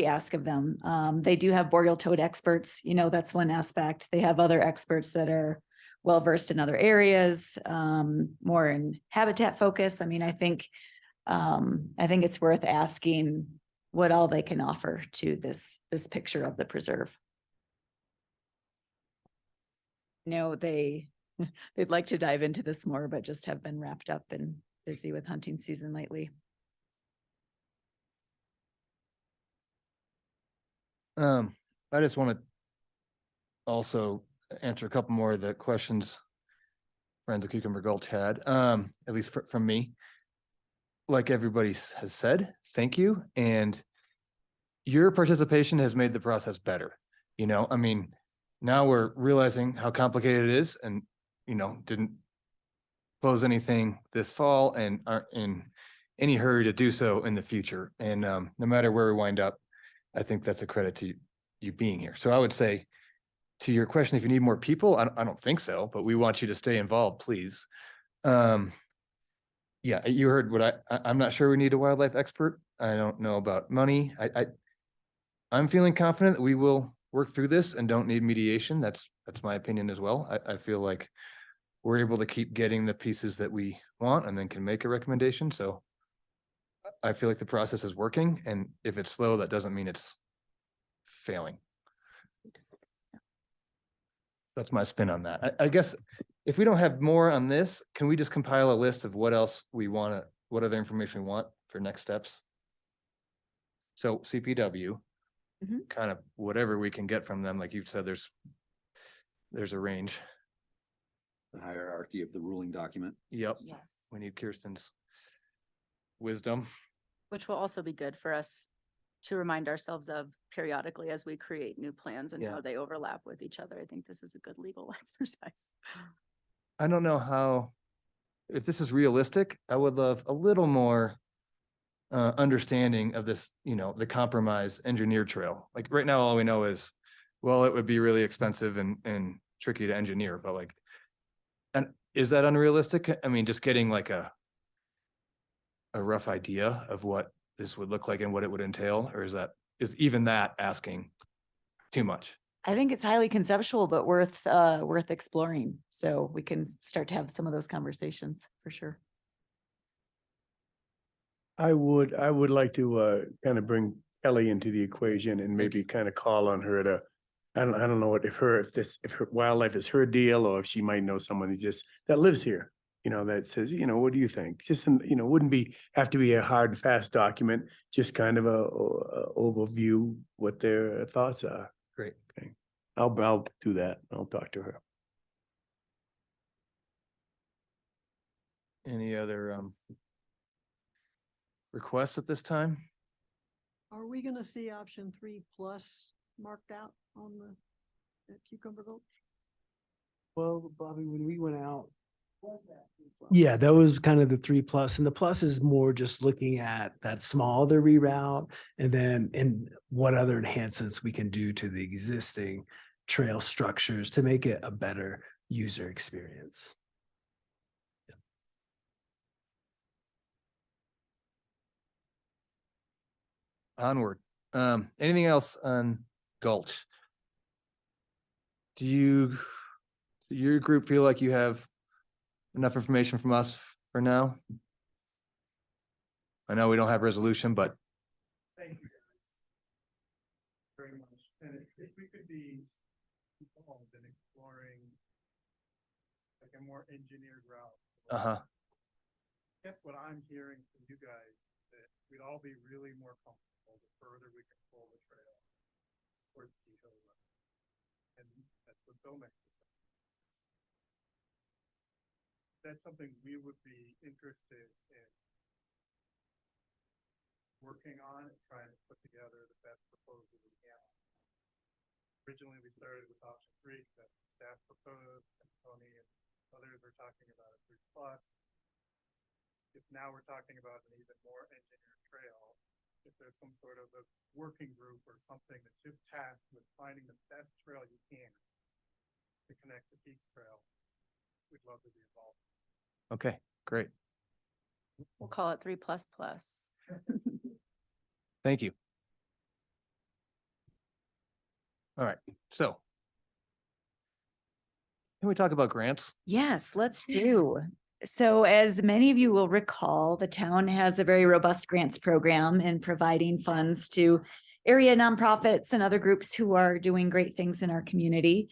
ask of them. They do have boreal toad experts, that's one aspect. They have other experts that are well-versed in other areas, more in habitat focus. I think it's worth asking what all they can offer to this picture of the preserve. No, they'd like to dive into this more, but just have been wrapped up and busy with hunting season lately. I just want to also answer a couple more of the questions Friends of Cucumber Gulch had, at least from me. Like everybody has said, thank you. And your participation has made the process better. You know, I mean, now we're realizing how complicated it is and, you know, didn't close anything this fall and aren't in any hurry to do so in the future. And no matter where we wind up, I think that's a credit to you being here. So I would say to your question, if you need more people, I don't think so, but we want you to stay involved, please. Yeah, you heard what I'm not sure we need a wildlife expert. I don't know about money. I'm feeling confident that we will work through this and don't need mediation. That's my opinion as well. I feel like we're able to keep getting the pieces that we want and then can make a recommendation. So I feel like the process is working, and if it's slow, that doesn't mean it's failing. That's my spin on that. I guess if we don't have more on this, can we just compile a list of what else we want to, what other information we want for next steps? So CPW, kind of whatever we can get from them, like you've said, there's a range. The hierarchy of the ruling document. Yep. Yes. We need Kirsten's wisdom. Which will also be good for us to remind ourselves of periodically as we create new plans and how they overlap with each other. I think this is a good legal exercise. I don't know how, if this is realistic, I would love a little more understanding of this, you know, the compromise engineer trail. Like right now, all we know is, well, it would be really expensive and tricky to engineer, but like, and is that unrealistic? I mean, just getting like a rough idea of what this would look like and what it would entail, or is even that asking too much? I think it's highly conceptual, but worth exploring. So we can start to have some of those conversations for sure. I would like to kind of bring Ellie into the equation and maybe kind of call on her to, I don't know if her wildlife is her deal, or if she might know someone that lives here, you know, that says, you know, what do you think? Just, you know, wouldn't have to be a hard and fast document, just kind of a overview what their thoughts are. Great. Okay. I'll do that. I'll talk to her. Any other requests at this time? Are we gonna see option 3+ marked out on at Cucumber Gulch? Well, Bobby, when we went out, yeah, that was kind of the 3+, and the plus is more just looking at that smaller reroute and what other enhancements we can do to the existing trail structures to make it a better user experience. Onward. Anything else on Gulch? Do your group feel like you have enough information from us for now? I know we don't have resolution, but Thank you very much. And if we could be involved in exploring like a more engineered route. Guess what I'm hearing from you guys, that we'd all be really more comfortable the further we can pull the trail towards the hill road. And that's what Domex is saying. That's something we would be interested in working on and trying to put together the best proposal we can. Originally, we started with option 3 that staff proposed, and Tony and others are talking about a 3+. If now we're talking about an even more engineered trail, if there's some sort of a working group or something that's just tasked with finding the best trail you can to connect the Peaks Trail, we'd love to be involved. okay, great. We'll call it 3++. Thank you. All right, so can we talk about grants? Yes, let's do. So as many of you will recall, the town has a very robust grants program in providing funds to area nonprofits and other groups who are doing great things in our community.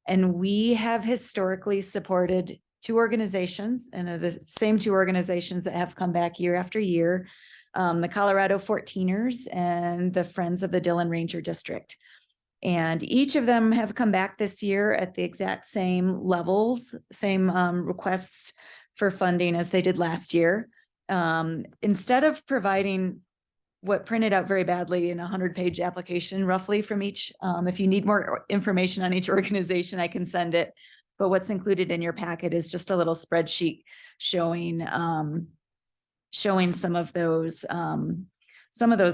And we have historically supported two organizations, and they're the same two organizations that have come back year after year, the Colorado 14ers and the Friends of the Dillon Ranger District. And each of them have come back this year at the exact same levels, same requests for funding as they did last year. Instead of providing what printed out very badly in a 100-page application roughly from each, if you need more information on each organization, I can send it. But what's included in your packet is just a little spreadsheet showing some of those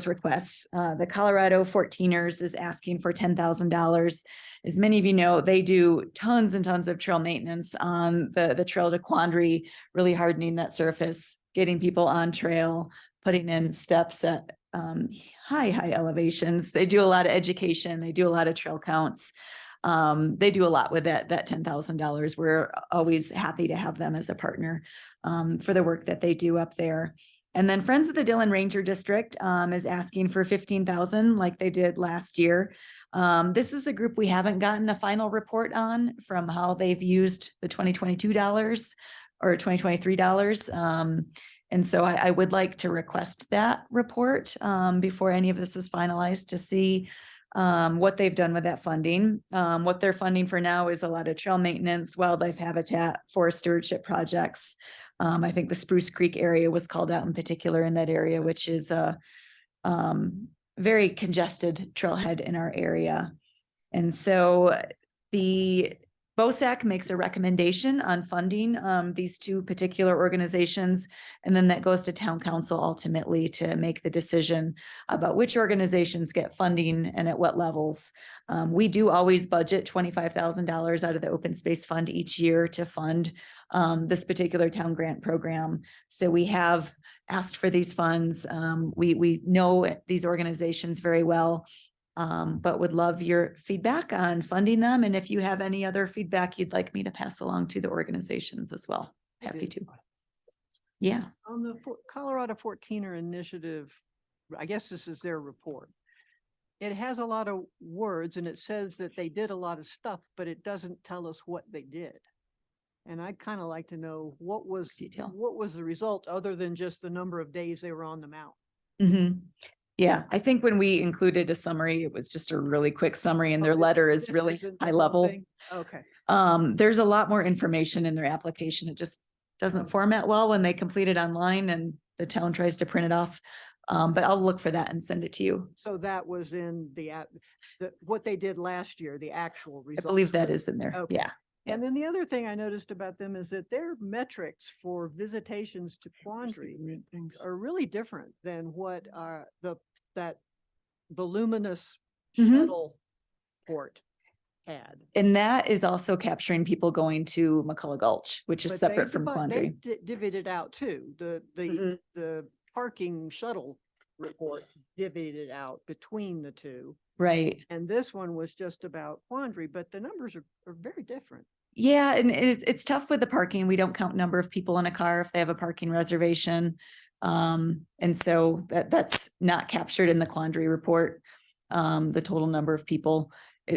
requests. The Colorado 14ers is asking for $10,000. As many of you know, they do tons and tons of trail maintenance on the trail to Quandary, really hardening that surface, getting people on trail, putting in steps at high elevations. They do a lot of education. They do a lot of trail counts. They do a lot with that $10,000. We're always happy to have them as a partner for the work that they do up there. And then Friends of the Dillon Ranger District is asking for $15,000 like they did last year. This is the group we haven't gotten a final report on from how they've used the $2022 or $2023. And so I would like to request that report before any of this is finalized to see what they've done with that funding. What they're funding for now is a lot of trail maintenance, wildlife habitat, forest stewardship projects. I think the Spruce Creek area was called out in particular in that area, which is a very congested trailhead in our area. And so the BOSAC makes a recommendation on funding these two particular organizations, and then that goes to town council ultimately to make the decision about which organizations get funding and at what levels. We do always budget $25,000 out of the open space fund each year to fund this particular town grant program. So we have asked for these funds. We know these organizations very well. But would love your feedback on funding them. And if you have any other feedback you'd like me to pass along to the organizations as well, happy to. Yeah. On the Colorado 14er initiative, I guess this is their report. It has a lot of words and it says that they did a lot of stuff, but it doesn't tell us what they did. And I'd kind of like to know what was the result other than just the number of days they were on the mountain. Mm-hmm. Yeah, I think when we included a summary, it was just a really quick summary and their letter is really high level. Okay. There's a lot more information in their application. It just doesn't format well when they complete it online and the town tries to print it off. But I'll look for that and send it to you. So that was in what they did last year, the actual results. I believe that is in there. Okay. Yeah. And then the other thing I noticed about them is that their metrics for visitations to Quandary are really different than what that voluminous shuttle port had. And that is also capturing people going to McCullough Gulch, which is But separate from they Quandary. divvied it out too. The parking shuttle report divvied it out between the two. Right. And this one was just about Quandary, but the numbers are very different. Yeah, and it's tough with the parking. We don't count number of people in a car if they have a parking reservation. And so that's not captured in the Quandary report, the total number of people.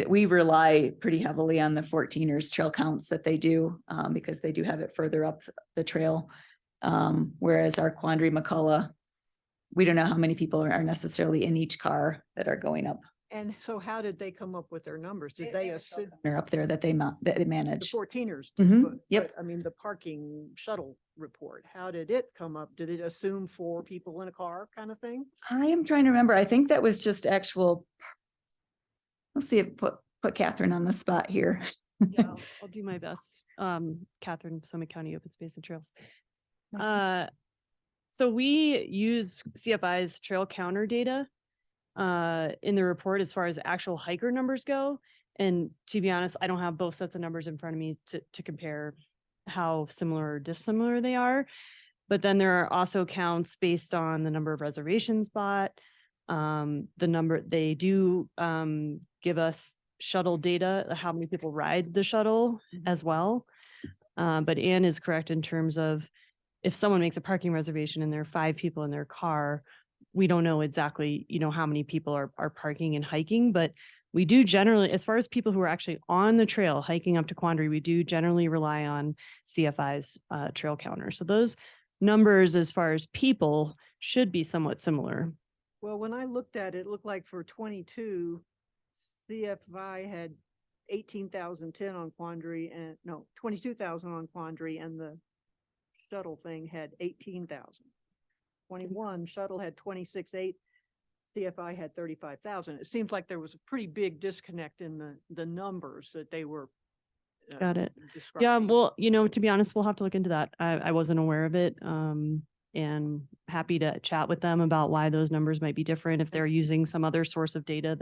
We rely pretty heavily on the 14ers trail counts that they do because they do have it further up the trail. Whereas our Quandary McCullough, we don't know how many people are necessarily in each car that are going up. And so how did they come up with their numbers? Did they assume? They're up there that they manage. The 14ers. Yep. But, I mean, the parking shuttle report, how did it come up? Did it assume 4 people in a car kind of thing? I am trying to remember. I think that was just actual. Let's see if put Catherine on the spot here. Yeah, I'll do my best. Catherine, Summit County Open Space and Trails. So we use CFI's trail counter data in the report as far as actual hiker numbers go. And to be honest, I don't have both sets of numbers in front of me to compare how similar or dissimilar they are. But then there are also counts based on the number of reservations bought, the number they do give us shuttle data, how many people ride the shuttle as well. But Ann is correct in terms of if someone makes a parking reservation and there are 5 people in their car, we don't know exactly, how many people are parking and hiking, but we do generally, as far as people who are actually on the trail hiking up to Quandary, we do generally rely on CFI's trail counter. So those numbers as far as people should be somewhat similar. Well, when I looked at it, it looked like for 22, CFI had 18,010 on Quandary and 22,000 on Quandary, and the shuttle thing had 18,000. 21 shuttle had 26,800. CFI had 35,000. It seems like there was a pretty big disconnect in the numbers that they were. Got it. Yeah, describing. well, to be honest, we'll have to look into that. I wasn't aware of it. And happy to chat with them about why those numbers might be different if they're using some other source of data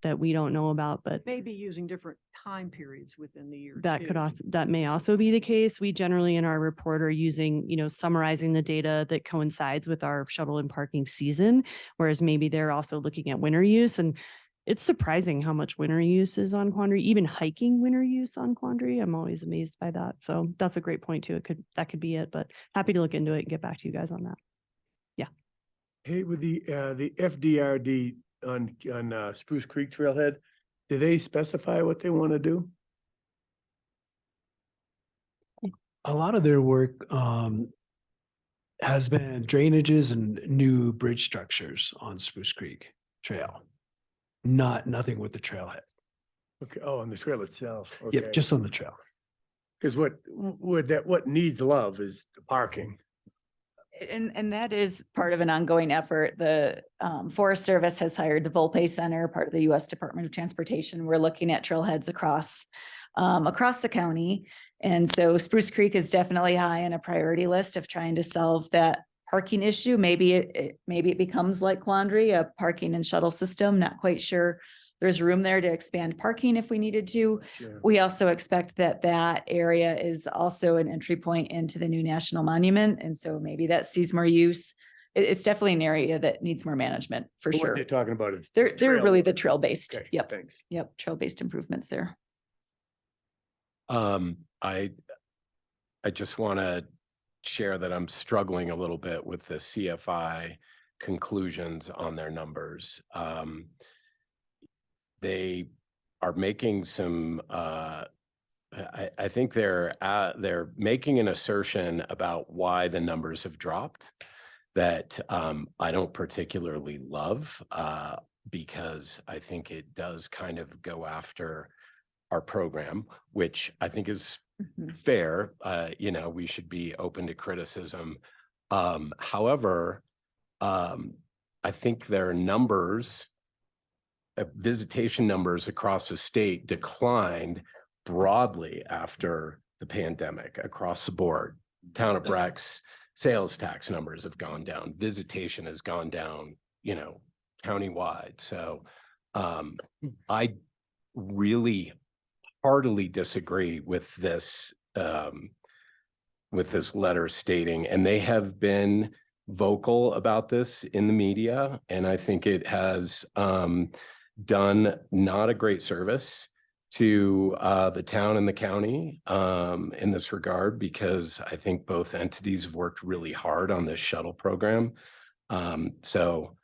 that we don't know about, but Maybe using different time periods within the year. that may also be the case. We generally in our report are using, summarizing the data that coincides with our shuttle and parking season, whereas maybe they're also looking at winter use. And it's surprising how much winter use is on Quandary, even hiking winter use on Quandary. I'm always amazed by that. So that's a great point too. That could be it, but happy to look into it and get back to you guys on that. Yeah. Hey, with the FDRD on Spruce Creek Trailhead, do they specify what they want to do? A lot of their work has been drainages and new bridge structures on Spruce Creek Trail. Nothing with the trailhead. Okay. Oh, on the trail itself. Yep, Okay. just on the trail. Because what needs love is the parking. And that is part of an ongoing effort. The Forest Service has hired the Volpe Center, part of the U.S. Department of Transportation. We're looking at trailheads across the county. And so Spruce Creek is definitely high on a priority list of trying to solve that parking issue. Maybe it becomes like Quandary, a parking and shuttle system. Not quite sure. There's room there to expand parking if we needed to. Sure. We also expect that area is also an entry point into the new national monument. And so maybe that sees more use. It's definitely an area that needs more management for What sure. they're talking about is They're trail really work. the trail based. Okay, Yep. thanks. Yep. Trail based improvements there. I just want to share that I'm struggling a little bit with the CFI conclusions on their numbers. They are making some, I think they're making an assertion about why the numbers have dropped that I don't particularly love because I think it does kind of go after our program, which I think is fair. We should be open to criticism. However, I think their numbers, visitation numbers across the state declined broadly after the pandemic across the board. Town of Breck's sales tax numbers have gone down. Visitation has gone down, countywide. So I really heartily disagree with this letter stating, and they have been vocal about this in the media, and I think it has done not a great service to the town and the county in this regard, because I think both entities have worked really hard on this shuttle program. So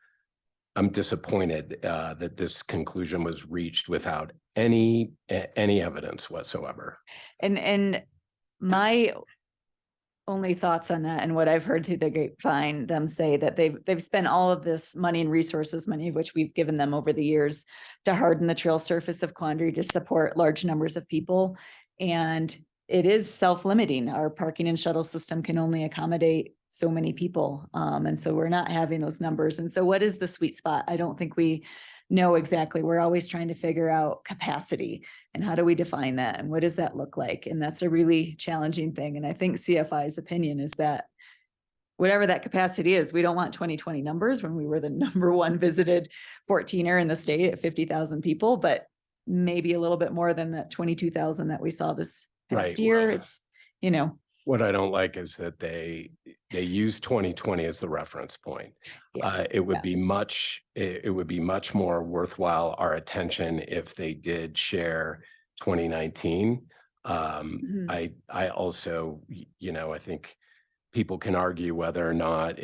I'm disappointed that this conclusion was reached without any evidence whatsoever. And my only thoughts on that, and what I've heard through the grapevine, them say that they've spent all of this money and resources, money of which we've given them over the years, to harden the trail surface of Quandary to support large numbers of people. And it is self-limiting. Our parking and shuttle system can only accommodate so many people. And so we're not having those numbers. And so what is the sweet spot? I don't think we know exactly. We're always trying to figure out capacity and how do we define that? And what does that look like? And that's a really challenging thing. And I think CFI's opinion is that whatever that capacity is, we don't want 2020 numbers when we were the #1 visited 14er in the state at 50,000 people, but maybe a little bit more than that 22,000 that we saw this past Right, year. well, It's, what I don't like is that they use 2020 as the reference point. It would be much more worthwhile our attention if they did share 2019. Mhm. I also, you know, I think people can argue whether or not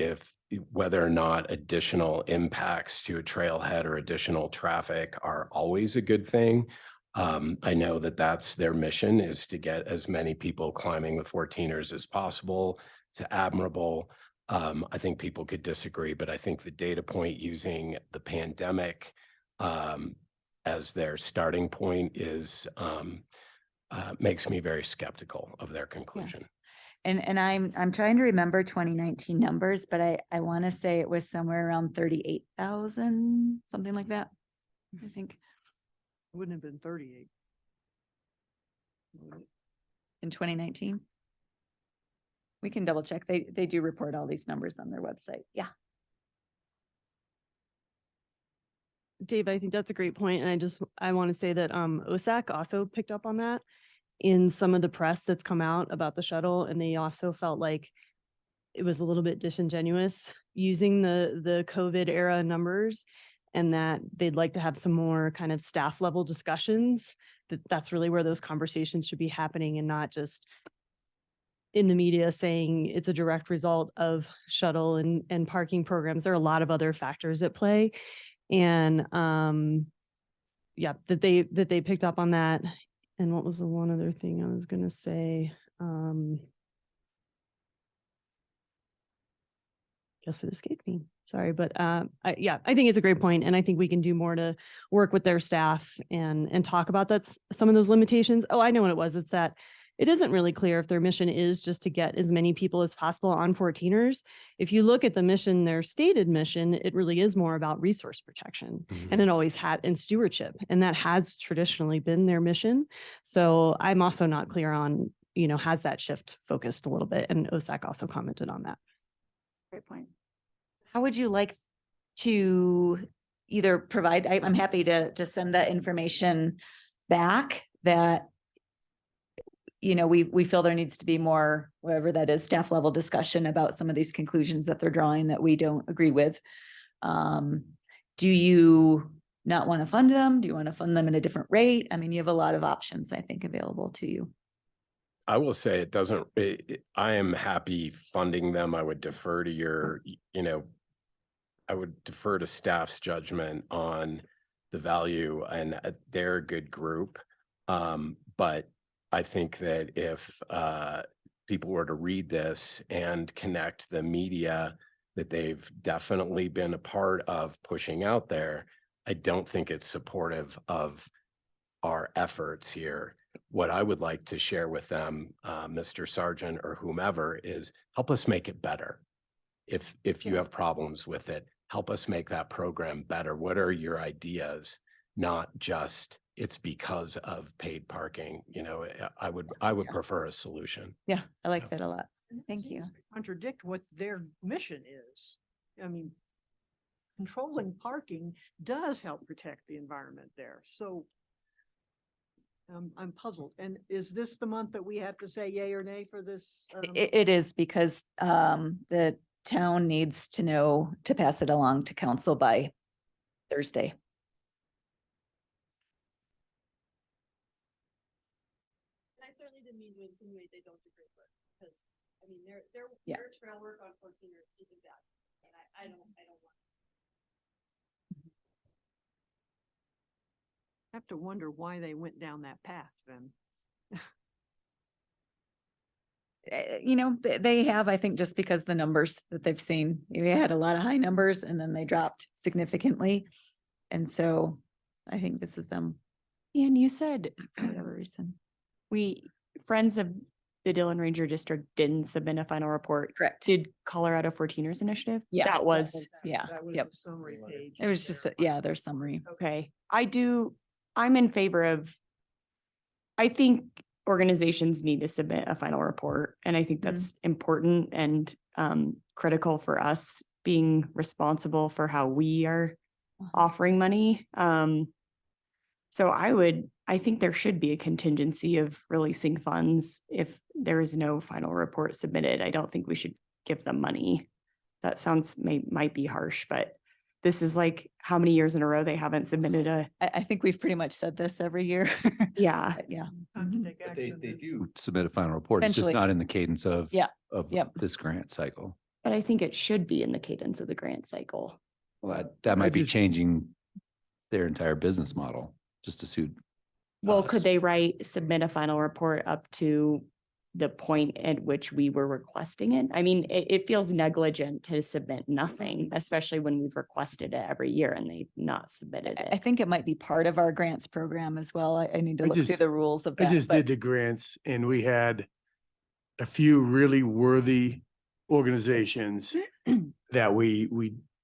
additional impacts to a trailhead or additional traffic are always a good thing. I know that that's their mission, is to get as many people climbing the 14ers as possible. It's admirable. I think people could disagree, but I think the data point using the pandemic as their starting point is makes me very skeptical of their conclusion. And I'm trying to remember 2019 numbers, but I want to say it was somewhere around 38,000, something like that. I think Wouldn't have been 38. in 2019. We can double check. They do report all these numbers on their website. Yeah. Dave, I think that's a great point. And I want to say that OSAC also picked up on that in some of the press that's come out about the shuttle. And they also felt like it was a little bit disingenuous using the COVID era numbers, and that they'd like to have some more kind of staff level discussions. That's really where those conversations should be happening, and not just in the media saying it's a direct result of shuttle and parking programs. There are a lot of other factors at play. And yeah, that they picked up on that. And what was the one other thing I was going to say? Guess it escaped me. Sorry, but I think it's a great point, and I think we can do more to work with their staff and talk about some of those limitations. Oh, I know what it was. It's that it isn't really clear if their mission is just to get as many people as possible on 14ers. If you look at the mission, their stated mission, it really is more about resource protection, and it always had, and stewardship, and that has traditionally been their mission. So I'm also not clear on, has that shift focused a little bit, and OSAC also commented on that. Great point. How would you like to either provide, I'm happy to send that information back, that we feel there needs to be more, whatever that is, staff level discussion about some of these conclusions that they're drawing that we don't agree with. Do you not want to fund them? Do you want to fund them at a different rate? I mean, you have a lot of options, I think, available to you. I will say I am happy funding them. I would defer to I would defer to staff's judgment on the value, and they're a good group. But I think that if people were to read this and connect the media that they've definitely been a part of pushing out there, I don't think it's supportive of our efforts here. What I would like to share with them, Mr. Sargent or whomever, is help us make it better. If you have problems with it, help us make that program better. What are your ideas? Not just it's because of paid parking. I would prefer a solution. Yeah, I like that a lot. Thank you. Contradict what their mission is. I mean, controlling parking does help protect the environment there. So I'm puzzled. And is this the month that we have to say yay or nay for this? It is, because the town needs to know to pass it along to council by Thursday. I certainly didn't mean to insinuate they don't agree with, because I mean their trail work on 14ers isn't bad, and I don't want. I have to wonder why they went down that path then. They have, I think, just because the numbers that they've seen, we had a lot of high numbers and then they dropped significantly. And so I think this is them. And you said, For whatever reason. Friends of the Dillon Ranger District didn't submit a final report. Correct. Did Colorado 14ers Initiative? Yeah. That was, Yeah. That was Yep. the summary page. It was just, their summary. okay. I'm in favor of, I think organizations need to submit a final report. And I think that's important and critical for us being responsible for how we are offering money. So I think there should be a contingency of releasing funds if there is no final report submitted. I don't think we should give them money. That sounds might be harsh, but this is like how many years in a row they haven't submitted a, I think we've pretty much said this every year. yeah. But yeah. Time to Mhm. take But They action. do submit a final report. It's just Eventually. not in the cadence of, Yeah. of Yep. this grant cycle. But I think it should be in the cadence of the grant cycle. Well, that might be just- changing their entire business model just to suit. Well, us. could they submit a final report up to the point at which we were requesting it? I mean, it feels negligent to submit nothing, especially when we've requested it every year and they've not submitted I it. think it might be part of our grants program as well. I need to I look through just- the rules of I that. just but- did the grants and we had a few really worthy organizations that we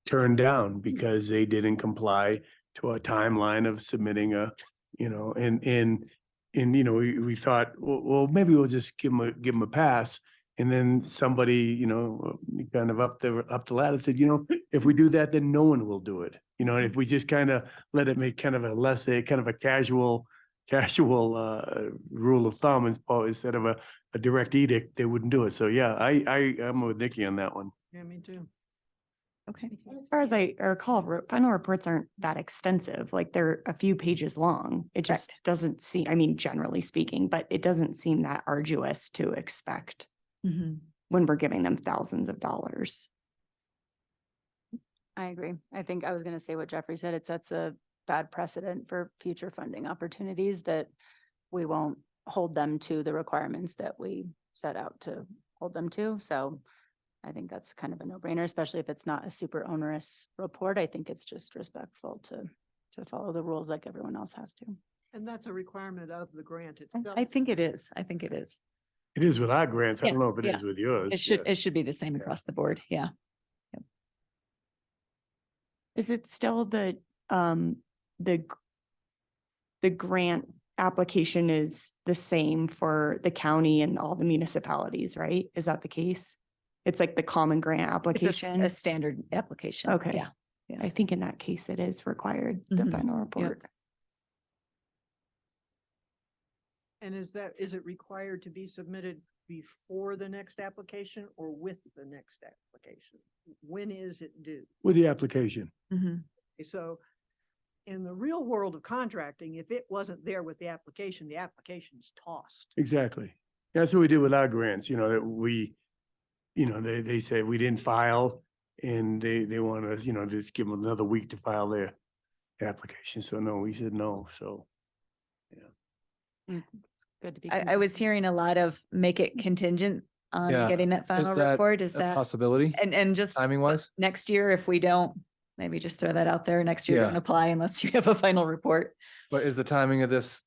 turned down because they didn't comply to a timeline of submitting a, you know, and, you know, we thought, well, maybe we'll just give them a pass. And then somebody, you know, kind of up the ladder said, you know, if we do that, then no one will do it. You know, and if we just kind of let it make kind of a kind of a casual rule of thumb instead of a direct edict, they wouldn't do it. So yeah, I'm with Nikki on that one. Yeah, me too. Okay. As far as I recall, final reports aren't that extensive, like they're a few pages long. It just doesn't seem, I mean, generally speaking, but it doesn't seem that arduous to expect Mhm. when we're giving them thousands of dollars. I agree. I think I was gonna say what Jeffrey said. It sets a bad precedent for future funding opportunities that we won't hold them to the requirements that we set out to hold them to. So I think that's kind of a no-brainer, especially if it's not a super onerous report. I think it's just respectful to follow the rules like everyone else has to. And that's a requirement of the grant itself. I think it is. I think it is. It is with our grants. I Yeah, don't know if it yeah. is with yours. It should be the same across the board. Yeah. Is it still the grant application is the same for the county and all the municipalities, right? Is that the case? It's like the common grant It's application? a standard application. Okay. Yeah. Yeah. I think in that case it is required, the Mhm. final report. And is it required to be submitted before the next application or with the next application? When is it due? With the application. Mhm. Okay, so in the real world of contracting, if it wasn't there with the application's tossed. Exactly. That's what we do with our grants, you know, that they say we didn't file and they want us, you know, just give them another week to file their application. So no, we said no. So, yeah. Good to be. I was hearing a lot of make it contingent on Yeah. getting that final Is that report. Is a that? possibility? And just Timing wise? next year, if we don't, maybe just throw that out there. Next year, Yeah. don't apply unless you have a final report. But is the timing of this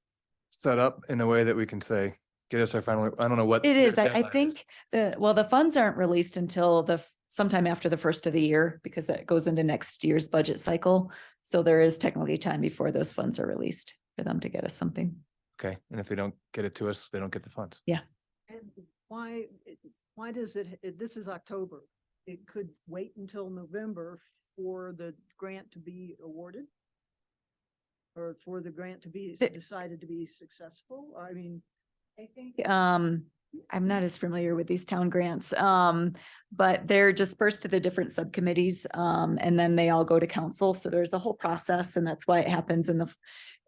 set up in a way that we can say, get us our final, I don't know what. It their is. I deadline think the funds aren't released until sometime after the first of the year because that goes into next year's budget cycle. So there is technically time before those funds are released for them to get us something. Okay, and if they don't get it to us, they don't get the funds. Yeah. And why does this is October. It could wait until November for the grant to be awarded? Or for the grant to be decided to be successful? I mean. I think, I'm not as familiar with these town grants, but they're dispersed to the different subcommittees, and then they all go to council. So there's a whole process, and that's why it happens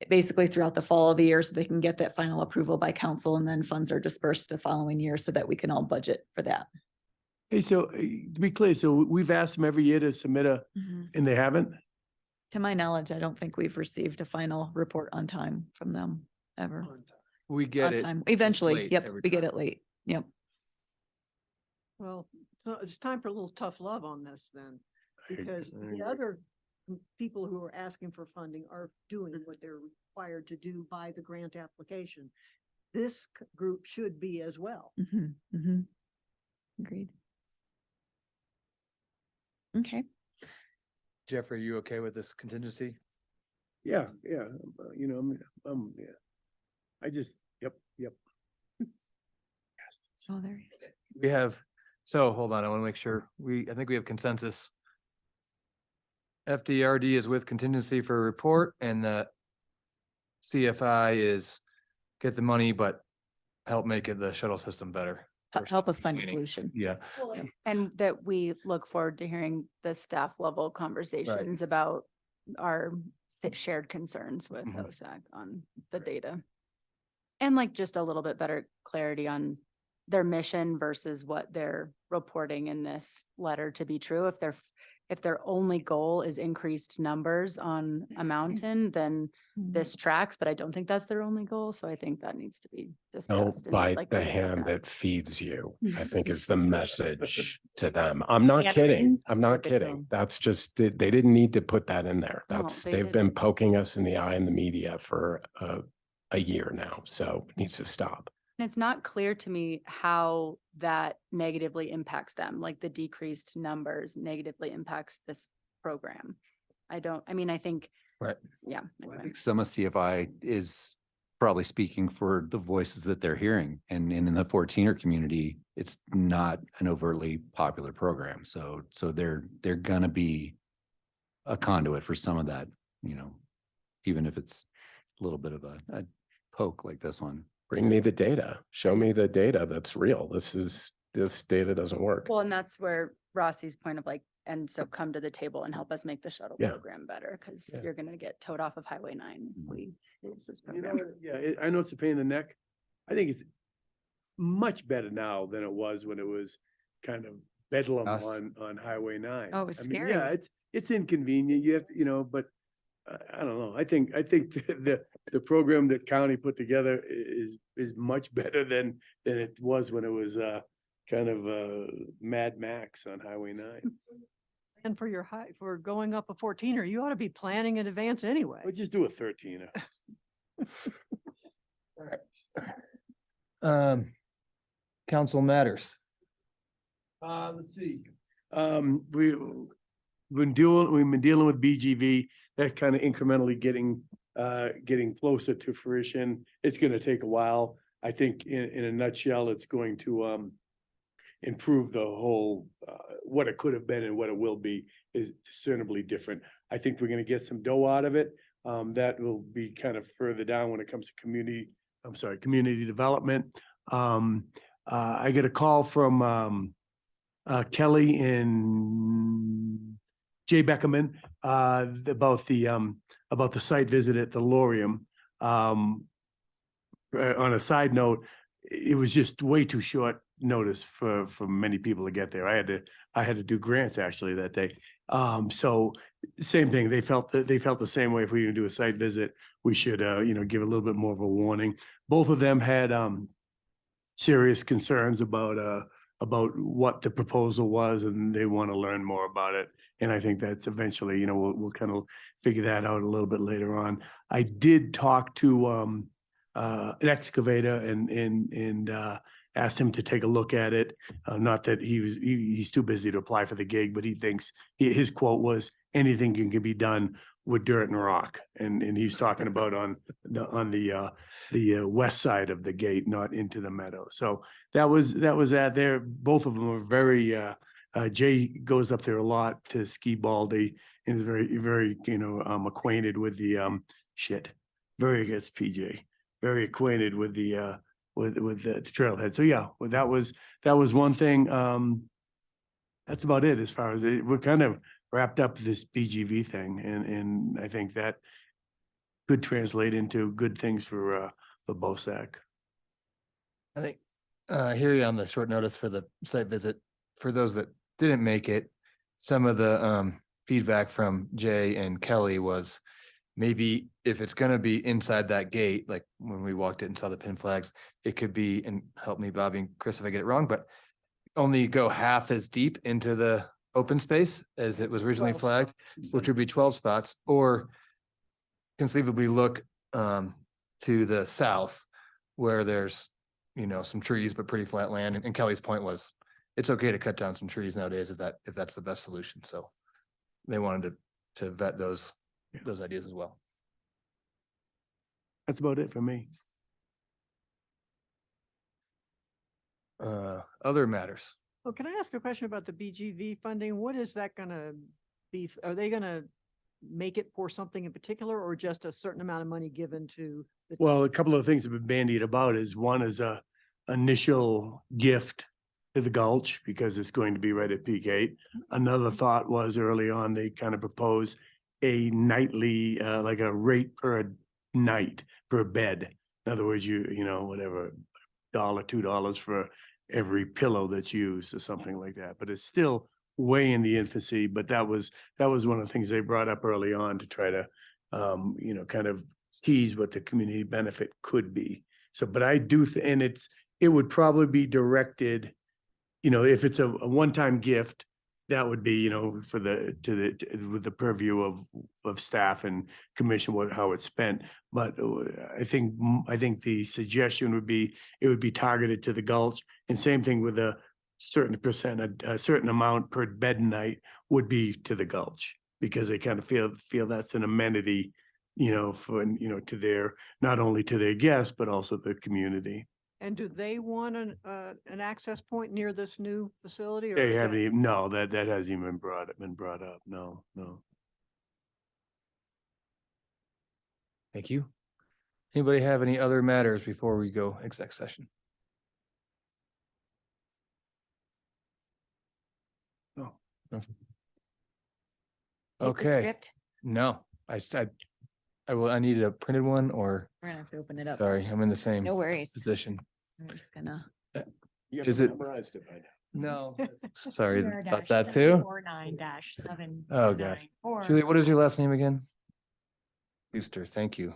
basically throughout the fall of the year, so they can get that final approval by council, and then funds are dispersed the following year so that we can all budget for that. Hey, so to be clear, so we've asked them every year to submit and they haven't? To my knowledge, I don't think we've received a final report on time from them ever. We get On it. time. Eventually, late yep, every we get time. it late. Yep. Well, so it's time for a little tough love on this then, because I agree. the other people who are asking for funding are doing what they're required to do by the grant application. This group should be as well. Agreed. Okay. Jeff, are you okay with this contingency? Yeah, yeah, you know, yeah. I just, yep. Oh, there he is. We have, so hold on, I want to make sure I think we have consensus. FDRD is with contingency for a report and the CFI is get the money, but help make the shuttle system better. Help us find a solution. Yeah. And that we look forward to hearing the staff level conversations about our shared concerns with Mhm. OSAC on the data. And like just a little bit better clarity on their mission versus what they're reporting in this letter to be true. If their only goal is increased numbers on a mountain, then this tracks, but I don't think that's their only goal. So I think that needs to be Don't discussed. and I'd bite like to the hear hand that. that feeds you, I think is the message to them. I'm not kidding. I'm not kidding. That's just, they didn't need to put that in there. No, That's, they they've been didn't. poking us in the eye in the media for a year now. So it needs to stop. And it's not clear to me how that negatively impacts them, like the decreased numbers negatively impacts this program. I think. Right. Yeah. I anyway. think some of CFI is probably speaking for the voices that they're hearing. And in the 14er community, it's not an overtly popular program. So they're gonna be a conduit for some of that, even if it's a little bit of a poke like this one. Bring me the data. Show me the data that's real. This data doesn't work. Well, and that's where Rossi's point of like, and so come to the table and help us make the shuttle Yeah. program better, because Yeah. you're gonna get towed off of Highway 9 if we lose this You know, program. I know it's a pain in the neck. I think it's much better now than it was when it was kind of bedlam Us. on Highway 9. Oh, it was I mean, scary. yeah, it's inconvenient. You have to, but I don't know. I think the program that county put together is much better than it was when it was kind of Mad Max on Highway 9. And for going up a 14er, you ought to be planning in advance anyway. We'll just do a 13er. Council matters. Let's see. We've been dealing with BGV, that kind of incrementally getting closer to fruition. It's gonna take a while. I think in a nutshell, it's going to improve the whole, what it could have been and what it will be is discernibly different. I think we're gonna get some dough out of it. That will be kind of further down when it comes to community development. I get a call from Kelly and Jay Beckerman about the site visit at the Lorium. On a side note, it was just way too short notice for many people to get there. I had to do grants actually that day. So same thing. They felt the same way. If we were to do a site visit, we should give a little bit more of a warning. Both of them had serious concerns about what the proposal was, and they want to learn more about it. And I think that's eventually, we'll kind of figure that out a little bit later on. I did talk to an excavator and asked him to take a look at it. Not that he's too busy to apply for the gig, but he thinks his quote was, anything can be done with dirt and rock. And he's talking about on the west side of the gate, not into the meadow. So that was at there. Both of them were very, Jay goes up there a lot to ski baldy and is very, very, acquainted with the, very against PJ, very acquainted with the, with the trailhead. So yeah, well, that was one thing. That's about it as far as we're kind of wrapped up this BGV thing. And I think that could translate into good things for BOSAC. I think, I hear you on the short notice for the site visit. For those that didn't make it, some of the feedback from Jay and Kelly was maybe if it's gonna be inside that gate, like when we walked in and saw the pin flags, it could be, and help me, Bobby and Chris, if I get it wrong, but only go half as deep into the open space as it was originally 12 flagged, spots. which would be 12 spots, or conceivably look to the south where there's, some trees, but pretty flat land. And Kelly's point was, it's okay to cut down some trees nowadays if that's the best solution. So they wanted to vet those ideas as well. That's about it for me. Other matters. Well, can I ask a question about the BGV funding? What is that gonna be? Are they gonna make it for something in particular or just a certain amount of money given to? Well, a couple of things have been bandied about is one is initial gift to the Gulch because it's going to be right at peak 8. Another thought was early on, they kind of proposed a nightly, like a rate per night, per bed. In other words, you know, whatever, $1, $2 for every pillow that's used or something like that. But it's still way in the infancy, but that was one of the things they brought up early on to try to, you know, kind of tease what the community benefit could be. So, but I do, and it would probably be directed, you know, if it's a one-time gift, that would be, you know, for with the purview of staff and commission, how it's spent. But I think the suggestion would be, it would be targeted to the Gulch, and same thing with a certain percent, a certain amount per bed night would be to the Gulch, because they kind of feel that's an amenity, you know, for, you know, to their, not only to their guests, but also the community. And do they want an access point near this new facility? Or They is that- haven't even, no, that hasn't even been brought up. No. Thank you. Anybody have any other matters before we go exec session? No. Nothing. Take the Okay, script. no, I needed a printed one, or, We're gonna have to open it up. sorry, I'm in the same No worries. position. I'm just gonna. You Is haven't it- memorized it by now. No, sorry about that too. 49-7. Oh, God. Julie, what is your last name again? Brewster, thank you.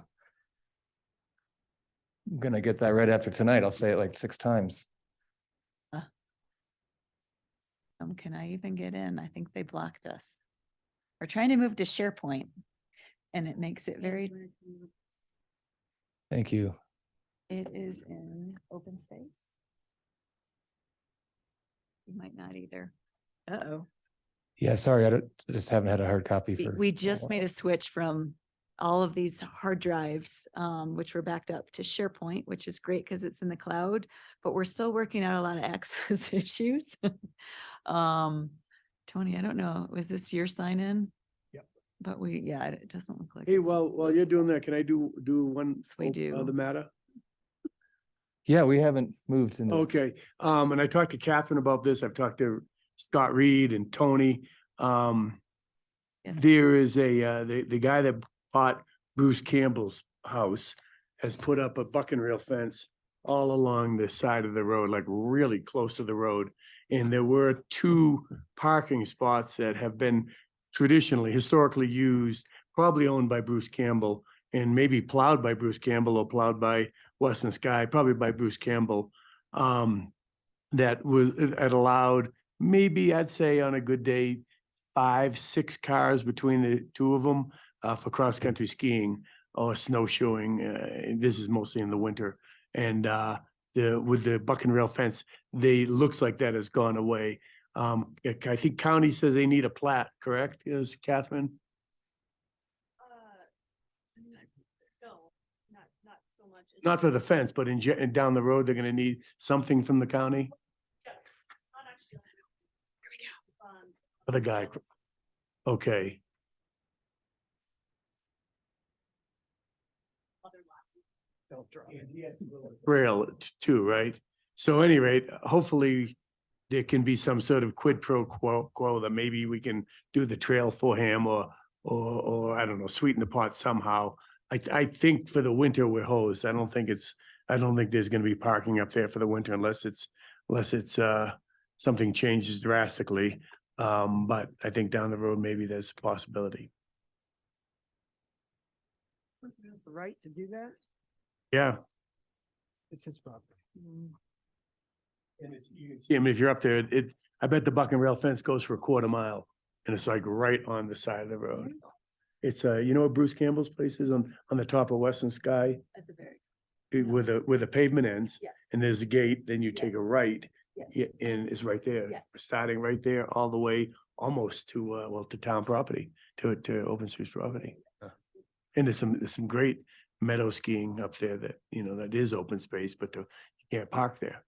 I'm gonna get that right after tonight. I'll say it like 6 times. Can I even get in? I think they blocked us. We're trying to move to SharePoint, and it makes it very, Thank you. it is in open space. You might not either. Uh-oh. Yeah, sorry, just haven't had a hard copy for. We just made a switch from all of these hard drives, which were backed up to SharePoint, which is great because it's in the cloud, but we're still working out a lot of access issues. Tony, I don't know, was this your sign in? Yep. But it doesn't look like. Hey, it's- while you're doing that, can I do one? Yes, we do. Other matter? Yeah, we haven't moved in. Okay, and I talked to Catherine about this. I've talked to Scott Reed and Tony. There is the guy that bought Bruce Campbell's house has put up a buck and rail fence all along the side of the road, like really close to the road. And there were 2 parking spots that have been historically used, probably owned by Bruce Campbell, and maybe plowed by Bruce Campbell or plowed by Western Sky, probably by Bruce Campbell. It allowed, maybe I'd say on a good day, 5, 6 cars between the 2 of them for cross-country skiing or snowshoeing. This is mostly in the winter. And with the buck and rail fence, looks like that has gone away. I think county says they need a plat, correct? Yes, Catherine? No, not so much. Not for the fence, but down the road, they're gonna need something from the county? Yes, not actually. For the guy. Okay. Trail too, right? So at any rate, hopefully there can be some sort of quid pro quo that maybe we can do the trail for him or I don't know, sweeten the pot somehow. I think for the winter we're hosed. I don't think there's gonna be parking up there for the winter unless it's something changes drastically. But I think down the road, maybe there's a possibility. The right to do that? Yeah. It's his property. And you can see, I mean, if you're up there, I bet the buck and rail fence goes for a quarter mile and it's like right on the side of the road. It's you know what Bruce Campbell's place is on the top of Western Sky? At the very. Where the pavement ends. Yes. And there's a gate, then you take a right. Yes. And it's right there. Yes. Starting right there, all the way almost to to town property, to open space property. And there's some great meadow skiing up there that, you know, that is open space, but you can't park there.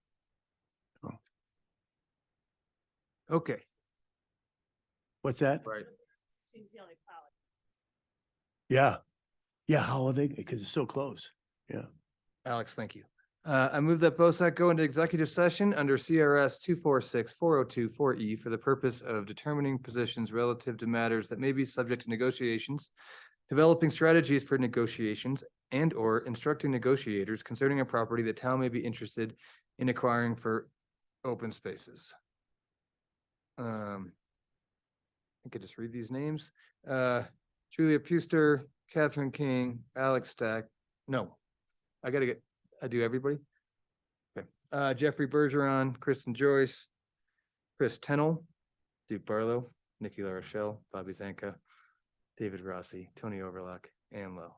Okay. What's that? Right. Yeah. Yeah, how are they? Because it's so close. Yeah. Alex, thank you. I move that BOSAC go into executive session under CRS 246-4024E for the purpose of determining positions relative to matters that may be subject to negotiations, developing strategies for negotiations, and or instructing negotiators concerning a property the town may be interested in acquiring for open spaces. I could just read these names. Julia Puster, Catherine King, Alex Stack. No, I do everybody. Okay. Jeffrey Bergeron, Kristen Joyce, Chris Tennell, Duke Barlow, Nikki LaRochelle, Bobby Zanka, David Rossi, Tony Overlock, Ann Lowe.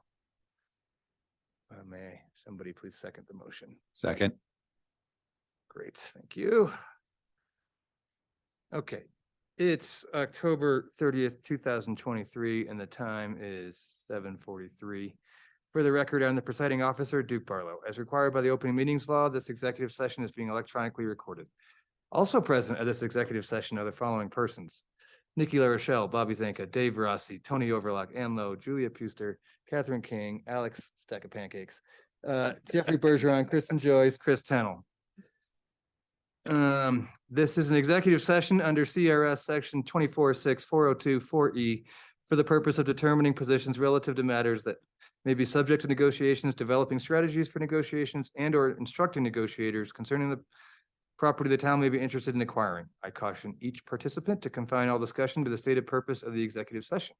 May somebody please second the motion? Second. Great, thank you. Okay, it's October 30th, 2023, and the time is 7:43. For the record, I'm the presiding officer, Duke Barlow. As required by the opening meetings law, this executive session is being electronically recorded. Also present at this executive session are the following persons: Nikki LaRochelle, Bobby Zanka, Dave Rossi, Tony Overlock, Ann Lowe, Julia Puster, Catherine King, Alex Stack of Pancakes, Jeffrey Bergeron, Kristen Joyce, Chris Tennell. This is an executive session under CRS section 246-4024E for the purpose of determining positions relative to matters that may be subject to negotiations, developing strategies for negotiations, and or instructing negotiators concerning the property the town may be interested in acquiring. I caution each participant to confine all discussion to the stated purpose of the executive session,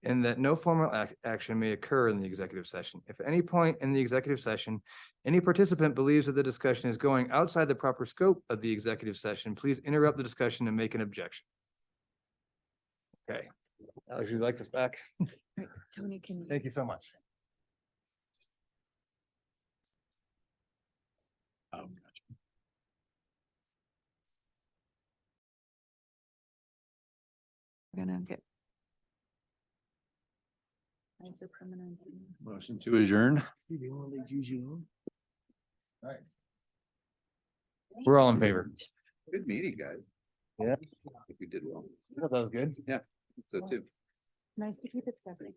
and that no formal action may occur in the executive session. If at any point in the executive session, any participant believes that the discussion is going outside the proper scope of the executive session, please interrupt the discussion and make an objection. Okay. Alex, would you like this back? Tony, can you? Thank you so much. Oh, We're gonna get. Motion to adjourn. All right. We're all in favor. Good meeting, guys. Yeah. I think we did well. I thought that was good. Yeah, so too. Nice to keep it separate.